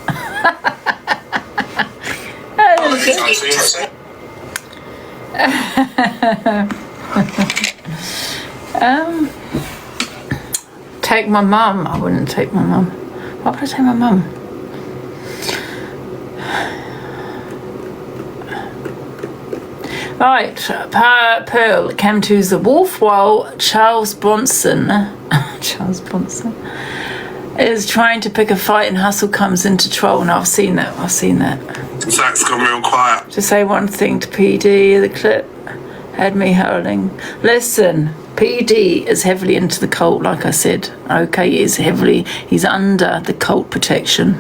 Take my mum. I wouldn't take my mum. Why would I take my mum? Right, Pearl came to the wolf while Charles Bronson is trying to pick a fight and Hustle comes into troll. And I've seen that. Zach's gone real quiet. To say one thing to PD, the clip had me howling. Listen, PD is heavily into the cult, like I said. Okay, he's under the cult protection.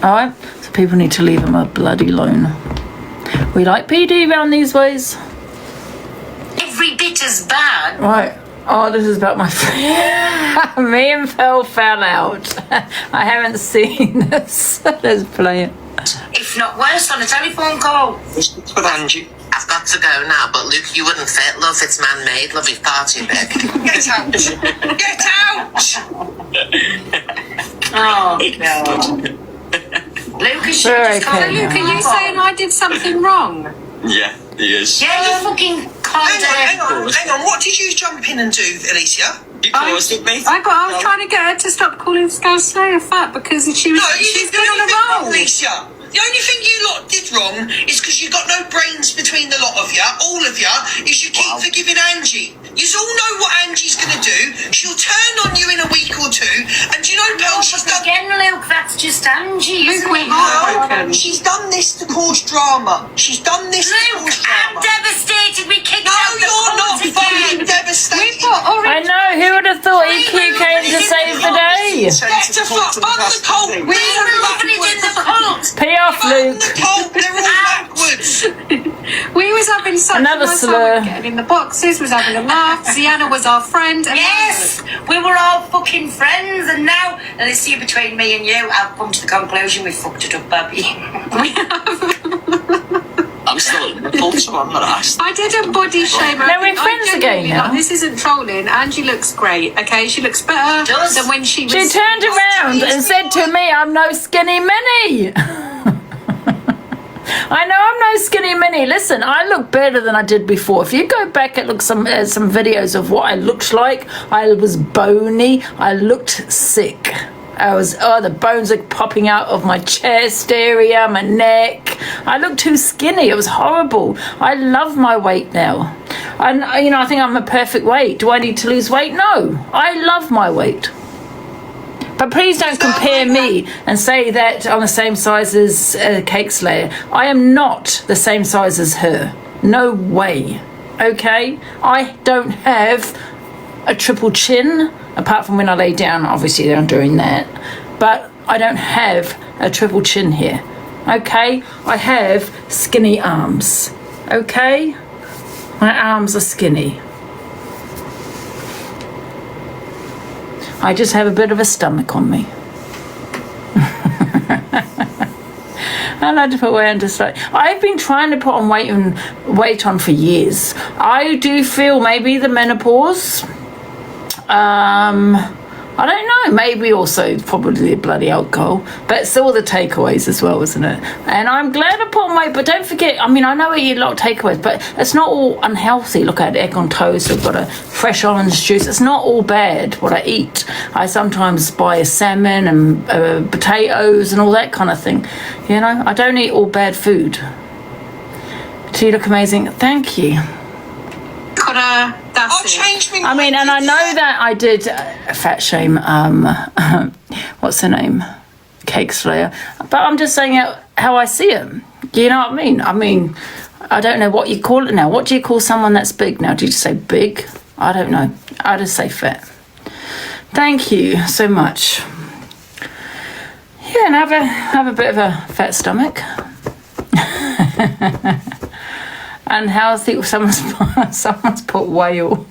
Alright? So people need to leave him a bloody alone. We like PD around these ways. Every bit as bad. Right. Oh, this is about my friend. Me and Phil fell out. I haven't seen this. Let's play it. If not worse, on a telephone call. With Angie. I've got to go now, but Luke, you wouldn't fit, love. It's man-made, love. You've partied big. Get out! Get out! Oh, God. Lucas, you Very just can't. okay, Luke, are you saying I did something wrong? Yeah, he is. Yeah, you fucking Hang on. What did you jump in and do, Alicia? You caused it, mate. I was trying to get her to stop calling Skull Slayer fat because she's been on a roll. Alicia. The only thing you lot did wrong is because you got no brains between the lot of you, all of you, is you keep forgiving Angie. You all know what Angie's going to do. She'll turn on you in a week or two, and do you know, Pearl, she's done... Again, Luke, that's just Angie, isn't it? No, she's done this to cause drama. She's done this to cause drama. I'm devastated. We kicked No, out the you're not cult fucking again. devastated. I know, who would have thought EQ came to save the day? Get to fuck, bun the cult. We were loving it in the cult. Pay off, Luke. The cult, they're all backwards. We was having such Another a nice slur. time getting in the boxes, was having a laugh. Ziana was our friend. And Yes, we were all fucking friends, and now, this year between me and you, I've come to the conclusion we fucked it up, Bobby. I'm still in the cult, so I'm not asked. I didn't body shame her. No, we're friends again now. This isn't trolling. Angie looks great, okay? She looks better than when she was... She turned around and said to me, I'm no skinny mini. I know I'm no skinny mini. Listen, I look better than I did before. If you go back and look some videos of what I looked like, I was bony. I looked sick. The bones are popping out of my chest area, my neck. I looked too skinny. It was horrible. I love my weight now. And, I think I'm a perfect weight. Do I need to lose weight? No. I love my weight. But please don't compare me and say that I'm the same size as Cake Slayer. I am not the same size as her. No way. Okay? I don't have a triple chin, apart from when I lay down. Obviously, I'm doing that. But I don't have a triple chin here. Okay? I have skinny arms. Okay? My arms are skinny. I just have a bit of a stomach on me. I like to put weight on just like I've been trying to put on weight on for years. I do feel maybe the menopause. I don't know, maybe also probably the bloody alcohol, but it's all the takeaways as well, isn't it? And I'm glad I put on weight, but don't forget, I mean, I know I eat a lot of takeaways, but it's not all unhealthy. Look, I had egg on toast, I've got a fresh orange juice. It's not all bad what I eat. I sometimes buy a salmon and potatoes and all that kind of thing. You know, I don't eat all bad food. So you look amazing. Thank you. I mean, and I know that I did fat shame, what's her name? Cake Slayer. But I'm just saying how I see it. You know what I mean? I mean, I don't know what you call it now. What do you call someone that's big now? Do you just say big? I don't know. I just say fat. Thank you so much. Yeah, and have a bit of a fat stomach. And healthy. Someone's put whale.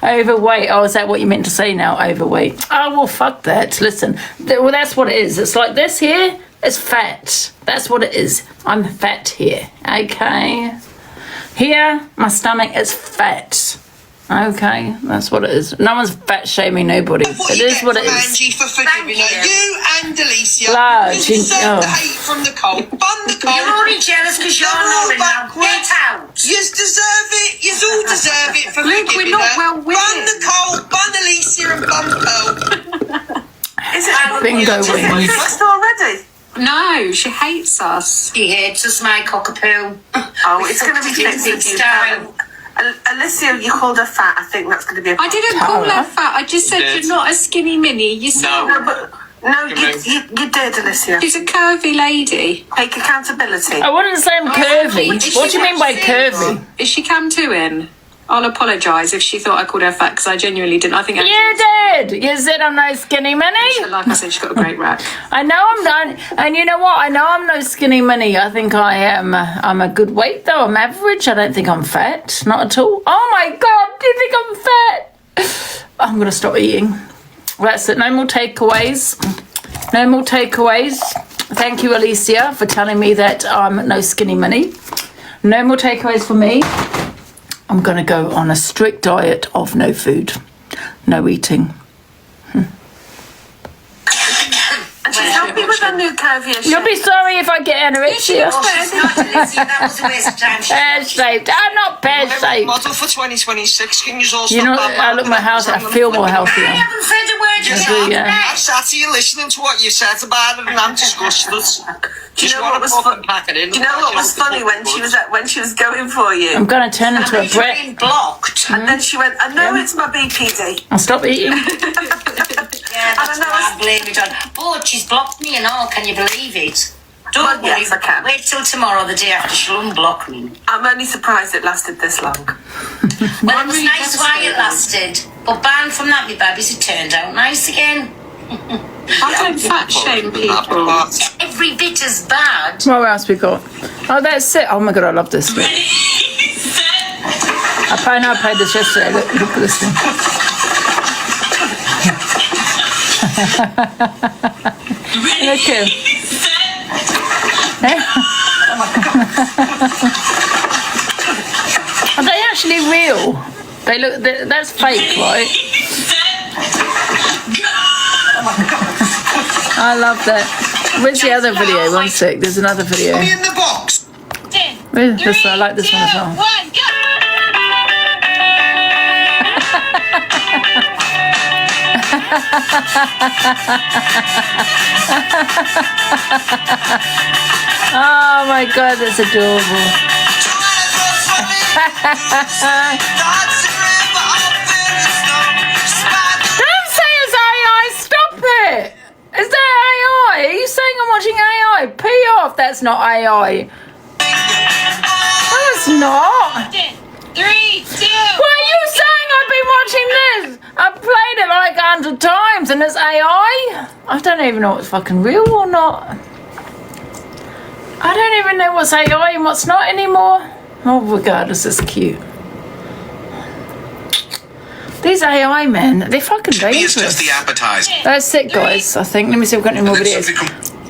Overweight. Oh, is that what you meant to say now? Overweight. Oh, well, fuck that. Listen. Well, that's what it is. It's like this here is fat. That's what it is. I'm fat here. Okay. Here, my stomach is fat. Okay, that's what it is. No one's fat shaming nobody. It is what it is. Angie for forgiving her. You and Alicia. Large. You deserve the hate from the coal. Bun the coal. You're only jealous because you're not now. Get out. You deserve it. You all deserve it for forgiving her. Bun the coal, bun Alicia and bun Pearl. Is it bingo wings? Just already? No, she hates us. She hates us, my cockapoo. Oh, it's going to be fixed style. Alicia, you called her fat. I think that's going to be a I didn't call her fat. I just said you're not a skinny mini. You said No, you did, Alicia. She's a curvy lady. Take accountability. I wouldn't say I'm curvy. What do you mean by curvy? Is she cam too in? I'll apologise if she thought I called her fat because I genuinely didn't. I think you did. You said I'm no skinny mini. Like I said, she's got a great rap. I know I'm not, and you know what? I know I'm no skinny mini. I think I am. I'm a good weight though. I'm average. I don't think I'm fat. Not at all. Oh my God! Do you think I'm fat? I'm gonna stop eating. That's it. No more takeaways. No more takeaways. Thank you, Alicia, for telling me that I'm no skinny mini. No more takeaways for me. I'm going to go on a strict diet of no food, no eating. And she's happy with her new caviar. You'll be sorry if I get anorexia. That was a waste of time. Pear-shaped. I'm not pear-shaped. Model for 2026. Can you all You know, I look at my house, I feel more healthier. I haven't said a word I do, yeah. I sat here listening to what you said about it, and I'm disgusted. Do you know what was funny when she was going for you? I'm going to turn into a Brit. Blocked. And then she went, I know it's my BPD. I'll stop eating. Yeah, that's what I blame it on. But she's blocked me and all, can you believe it? Don't worry, yes, I can. Wait till tomorrow, the day after, she'll unblock me. I'm only surprised it lasted this long. Well, it was nice while it lasted, but banned from that, me babies, it turned out nice again. I don't fat shame people. Every bit as bad. What else we got? Oh, that's it. Oh my God, I love this bit. I played this yesterday. Look at this thing. Look at Are they actually real? They look. That's fake, right? I love that. Where's the other video? One sec. There's another video. Put me in the box. This one. I like this one as well. Oh my God, that's adorable. Don't say it's AI, stop it! Is that AI? Are you saying I'm watching AI? Pee off, that's not AI. No, it's not. 3, 2. Why are you saying I've been watching this? I've played it like 100 times and it's AI? I don't even know what's fucking real or not. I don't even know what's AI and what's not anymore. Oh, regardless, it's cute. These AI men, they're fucking dangerous. It's just the appetizer. That's it, guys, I think. Let me see if we've got any more videos.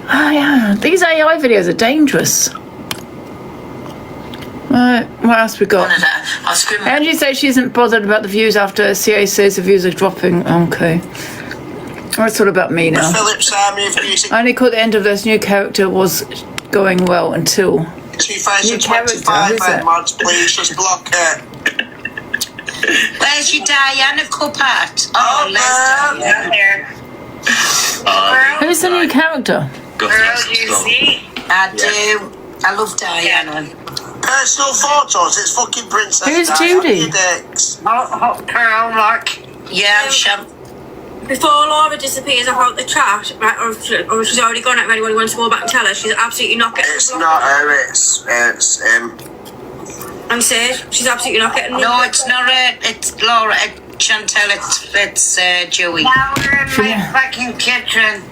Oh, yeah. These AI videos are dangerous. Right, what else we got? I'll scream. Angie says she isn't bothered about the views after CA says the views are dropping. Okay. Well, it's all about me now. Phillips Army of Music. I only caught the end of this new character was going well until... 2025, mods, please just block it. Where's your Diana cup at? Oh, there's Diana. Who's the new character? Girl, you see? I do. I love Diana. Personal photos, it's fucking Princess Who's Diana. Judy? Hot girl, like. Yeah, Before Laura disappears off out the chat, right, or she's already gone out, anyone wants to go back and tell her, she's absolutely not getting It's not her, it's him. I'm saying, she's absolutely not getting No, it's not her, it's Laura, Chantel, it's Joey. Now we're in my fucking kitchen.